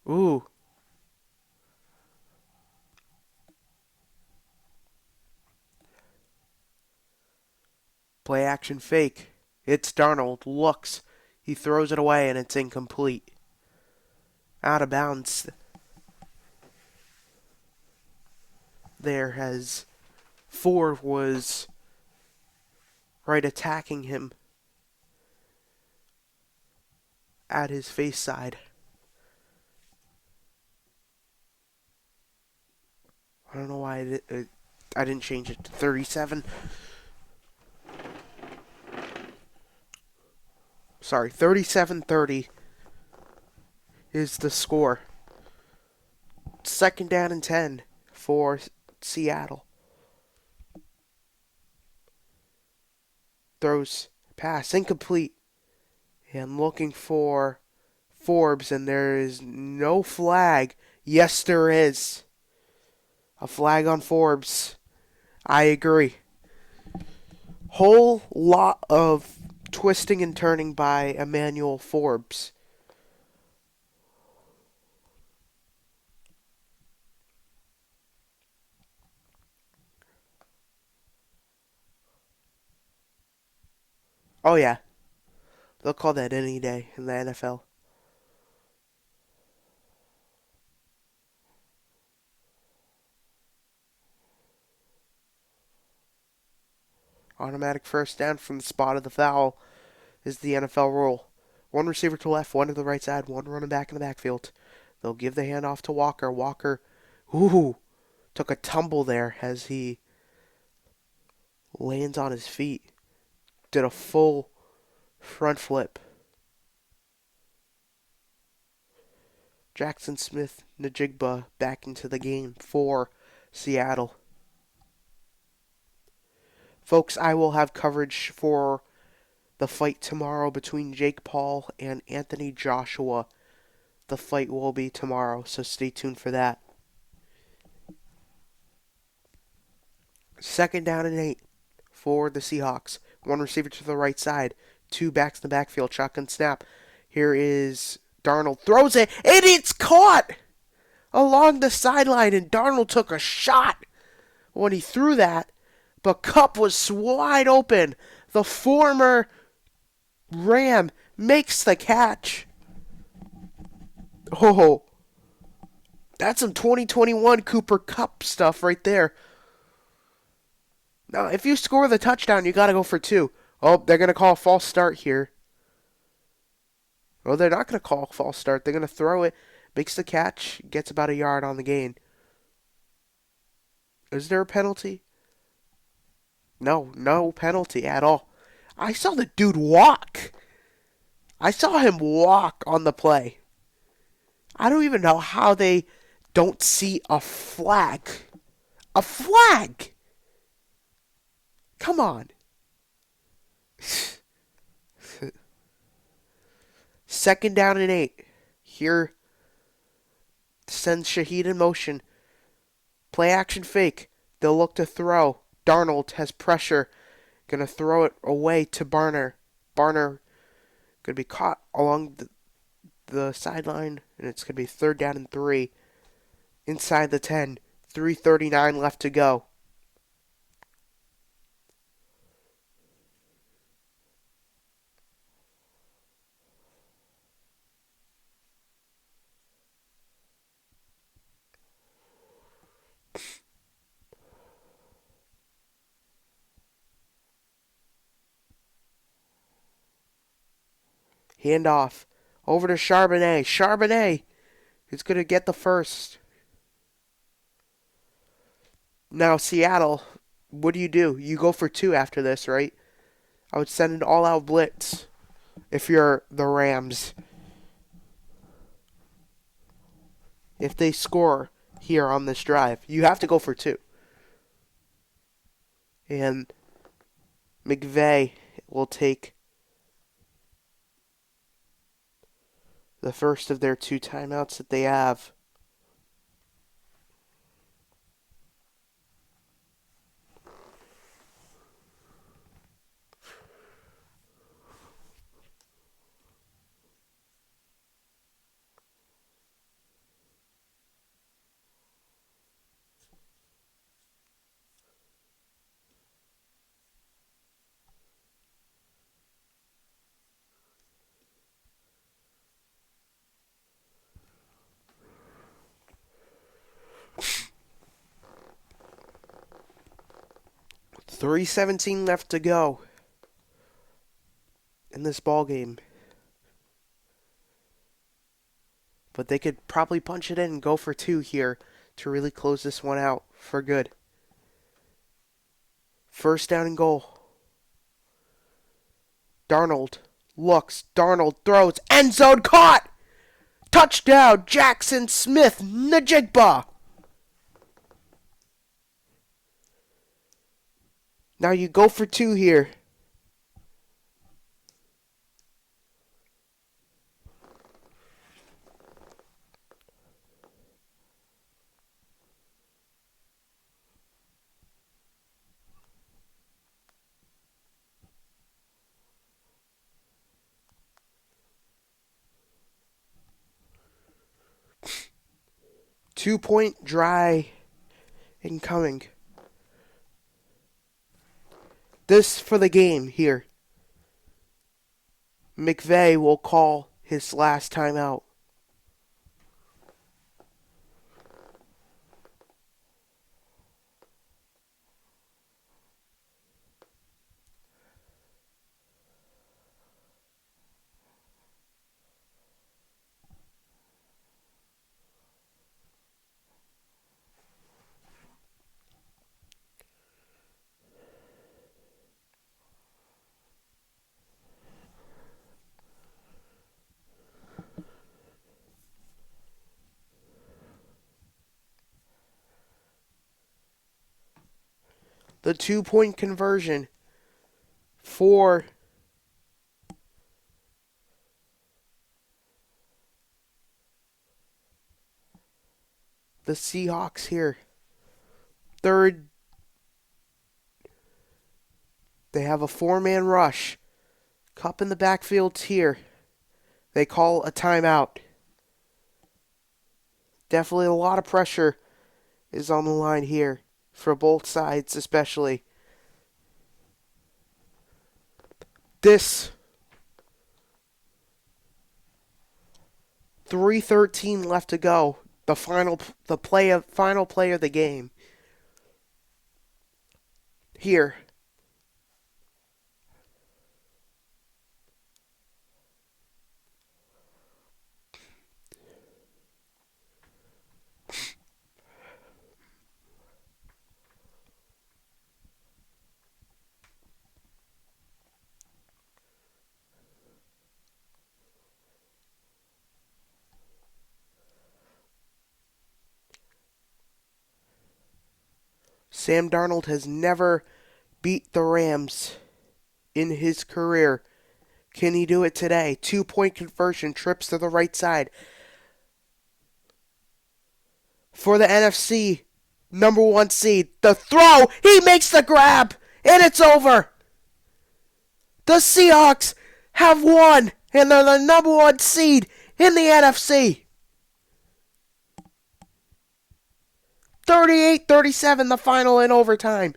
Ooh. Play action fake. It's Darnold. Looks. He throws it away and it's incomplete. Out of bounds. There as Ford was right attacking him at his face side. I don't know why I didn't change it to 37. Sorry, 37-30 is the score. Second down and 10 for Seattle. Throws pass incomplete. And looking for Forbes, and there is no flag. Yes, there is. A flag on Forbes. I agree. Whole lot of twisting and turning by Emmanuel Forbes. Oh, yeah. They'll call that any day in the NFL. Automatic first down from the spot of the foul is the NFL rule. One receiver to the left, one to the right side, one running back in the backfield. They'll give the handoff to Walker. Walker, took a tumble there as he lands on his feet. Did a full front flip. Jackson Smith Najigba back into the game for Seattle. Folks, I will have coverage for the fight tomorrow between Jake Paul and Anthony Joshua. The fight will be tomorrow, so stay tuned for that. 2nd down and 8 for the Seahawks. One receiver to the right side. Two backs in the backfield. Shotgun snap. Here is Darnold. Throws it, and it's caught along the sideline, and Darnold took a shot when he threw that, but Kupp was wide open. The former Ram makes the catch. Oh, that's some 2021 Cooper Kupp stuff right there. Now, if you score the touchdown, you got to go for 2. Oh, they're going to call a false start here. Oh, they're not going to call a false start. They're going to throw it, makes the catch, gets about a yard on the gain. Is there a penalty? No penalty at all. I saw the dude walk. I saw him walk on the play. I don't even know how they don't see a flag. A flag! Come on. 2nd down and 8. Here sends Shaheed in motion. Play action fake. They'll look to throw. Darnold has pressure. Gonna throw it away to Barner. Barner gonna be caught along the sideline, and it's gonna be 3rd down and 3. Inside the 10. 3:39 left to go. Handoff over to Charbonnet. Charbonnet is going to get the first. Now, Seattle, what do? You go for 2 after this, right? I would send an all-out blitz if you're the Rams. If they score here on this drive, you have to go for 2. And McVay will take the first of their 2 timeouts that they have. .317 left to go in this ball game. But they could probably punch it in and go for 2 here to really close this one out for good. 1st down and goal. Darnold looks. Darnold throws. End zone caught! Touchdown, Jackson Smith Najigba! Now you go for 2 here. Two-point dry incoming. This for the game here. McVay will call his last timeout. The 2-point conversion for the Seahawks here. Third, they have a 4-man rush. Cup in the backfield here. They call a timeout. Definitely a lot of pressure is on the line here for both sides, especially. This 3:13 left to go. Final play of the game. Here. Sam Darnold has never beat the Rams in his career. Can he do it today? 2-point conversion, trips to the right side. For the NFC number 1 seed, the throw, he makes the grab, and it's over. The Seahawks have won, and they're the number 1 seed in the NFC. 38-37, the final in overtime.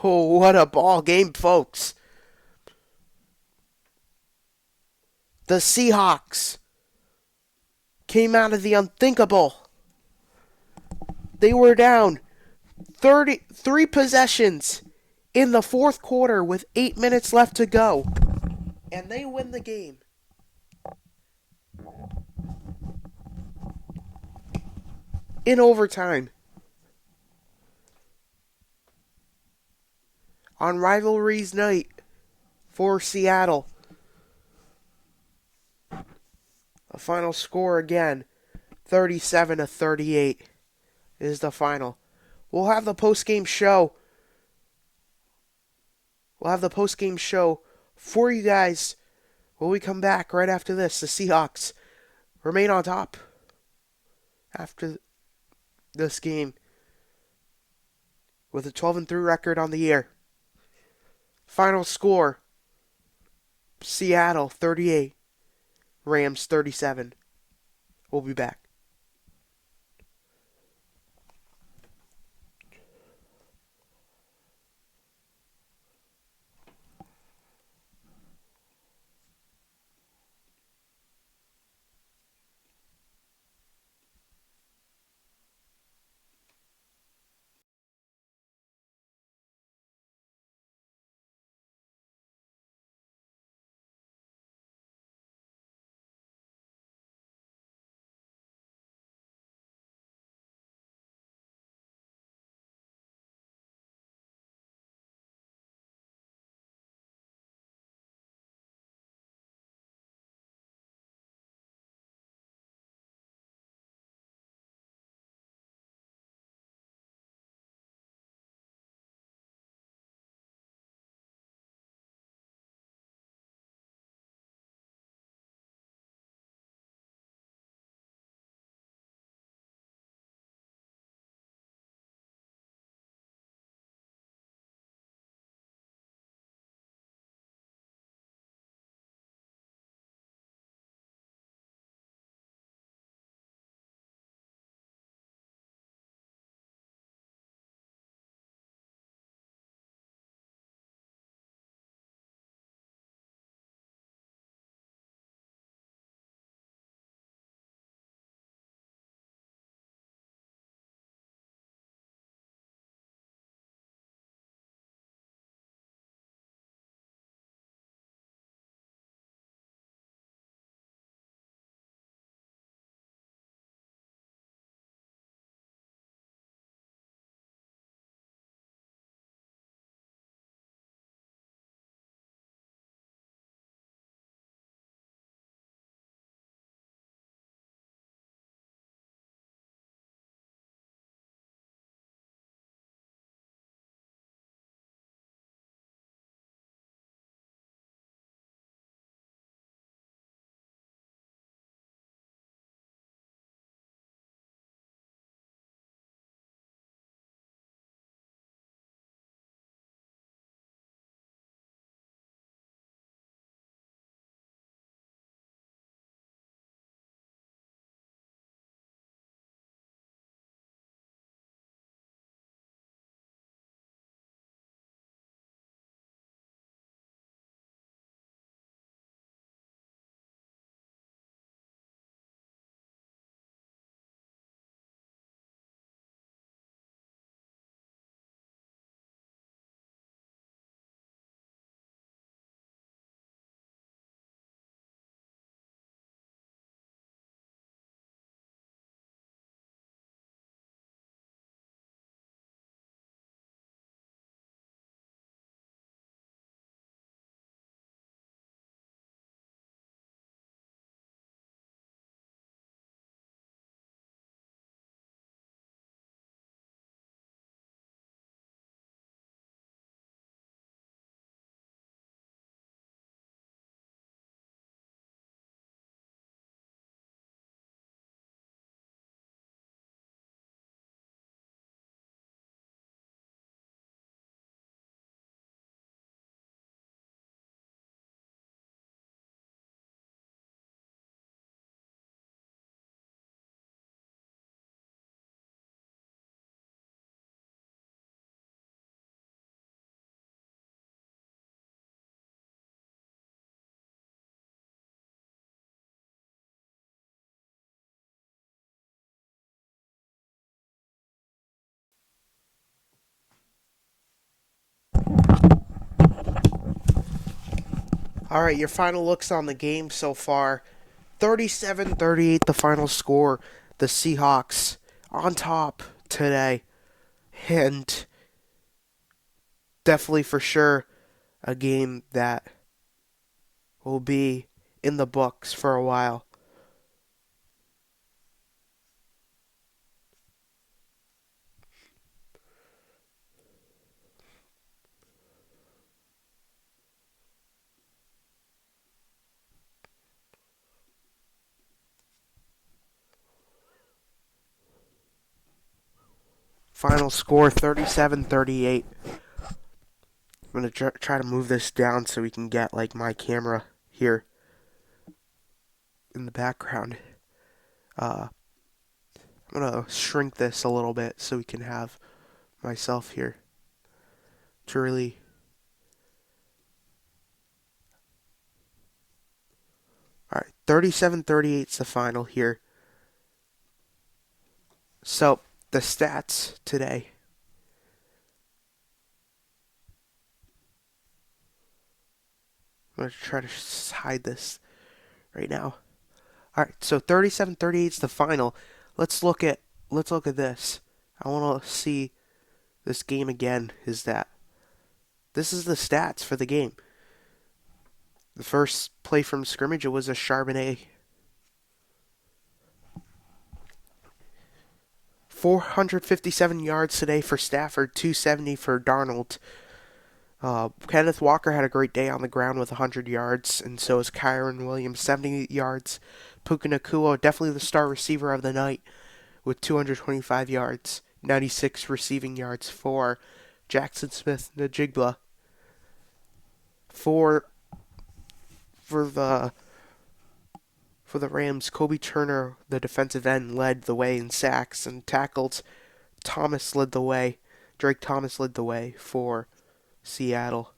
Oh, what a ball game, folks. The Seahawks came out of the unthinkable. They were down 33 possessions in the fourth quarter with 8 minutes left to go. And they win the game. In overtime. On rivalries night for Seattle. A final score again, 37-38 is the final. We'll have the post-game show. For you guys when we come back right after this. The Seahawks remain on top after this game with a 12-3 record on the year. Final score, Seattle 38, Rams 37. We'll be back. All right, your final looks on the game so far. 37-38 the final score. The Seahawks on top today. And definitely for sure a game that will be in the books for a while. Final score 37-38. I'm going to try to move this down so we can get like my camera here in the background. I'm going to shrink this a little bit so we can have myself here to really. All right, 37-38 is the final here. So, the stats today. I'm going to try to hide this right now. All right, so 37-38 is the final. Let's look at this. I want to see this game again. Is that this is the stats for the game? The first play from scrimmage, it was a Charbonnet. 457 yards today for Stafford, 270 for Darnold. Kenneth Walker had a great day on the ground with 100 yards, and so is Kyron Williams, 70 yards. Puka Nacua, definitely the star receiver of the night, with 225 yards, 96 receiving yards for Jackson Smith-Njigba. For the Rams, Kobe Turner, the defensive end, led the way in sacks and tackles. Thomas led the way. Drake Thomas led the way for Seattle.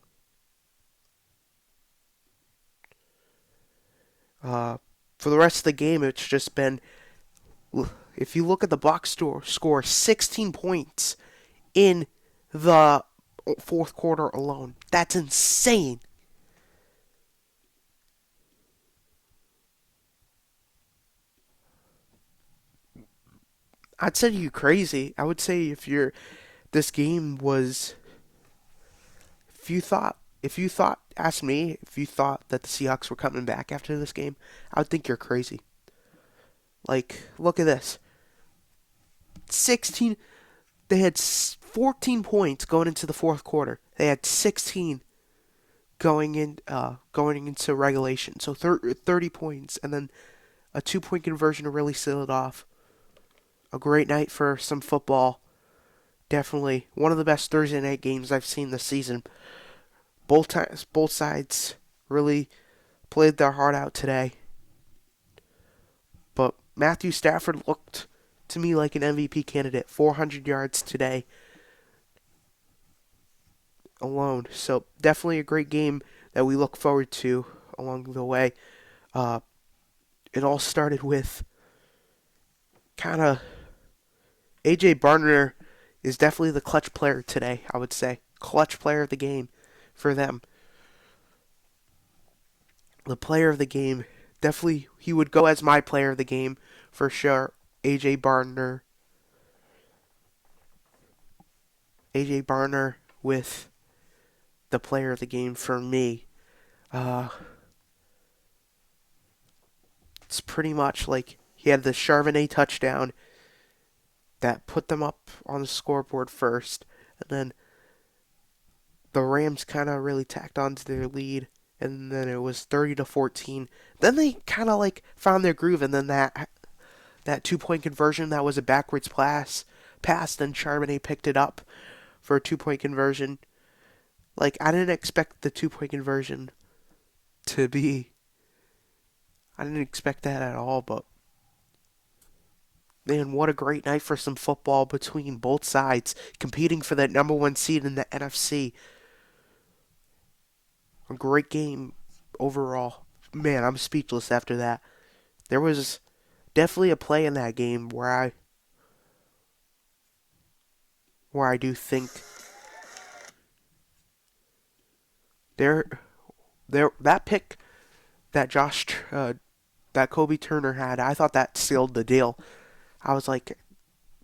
For the rest of the game, it's just been, if you look at the box score, 16 points in the fourth quarter alone. That's insane. I'd say you crazy. I would say this game was, ask me, if you thought that the Seahawks were coming back after this game, I would think you're crazy. Like, look at this. 16, they had 14 points going into the fourth quarter. They had 16 going into regulation. So 30 points, and then a 2-point conversion to really seal it off. A great night for some football. Definitely one of the best Thursday night games I've seen this season. Both sides really played their heart out today. But Matthew Stafford looked to me like an MVP candidate. 400 yards today alone. So definitely a great game that we look forward to along the way. It all started with kind of AJ Barner is definitely the clutch player today, I would say. Clutch player of the game for them. The player of the game, definitely he would go as my player of the game for sure. AJ Barner. AJ Barner with the player of the game for me. It's pretty much like he had the Charbonnet touchdown that put them up on the scoreboard first, and then the Rams kind of really tacked on to their lead, and then it was 30-14. Then they kind of like found their groove, and then that 2-point conversion that was a backwards pass, then Charbonnet picked it up for a 2-point conversion. Like, I didn't expect the 2-point conversion to be. I didn't expect that at all, but man, what a great night for some football between both sides, competing for that number one seed in the NFC. A great game overall. Man, I'm speechless after that. There was definitely a play in that game where I do think there there that pick that that Kobe Turner had, I thought that sealed the deal. I was like,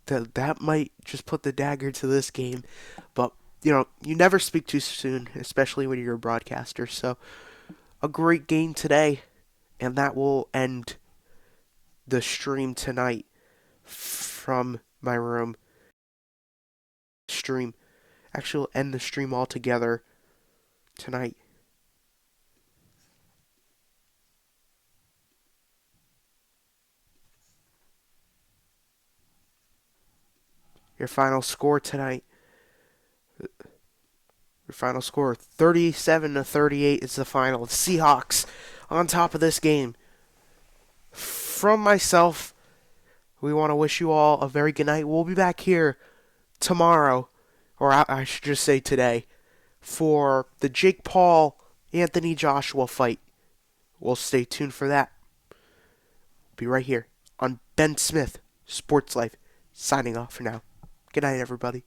that might just put the dagger to this game. But, you never speak too soon, especially when you're a broadcaster. So, a great game today, and that will end the stream tonight from my room. Stream. Actually, we'll end the stream altogether tonight. Your final score tonight. Your final score 37-38 is the final. The Seahawks on top of this game. From myself, we want to wish you all a very good night. We'll be back here tomorrow, or I should just say today, for the Jake Paul Anthony Joshua fight. We'll stay tuned for that. Be right here on Ben Smith Sports Life. Signing off for now. Good night, everybody.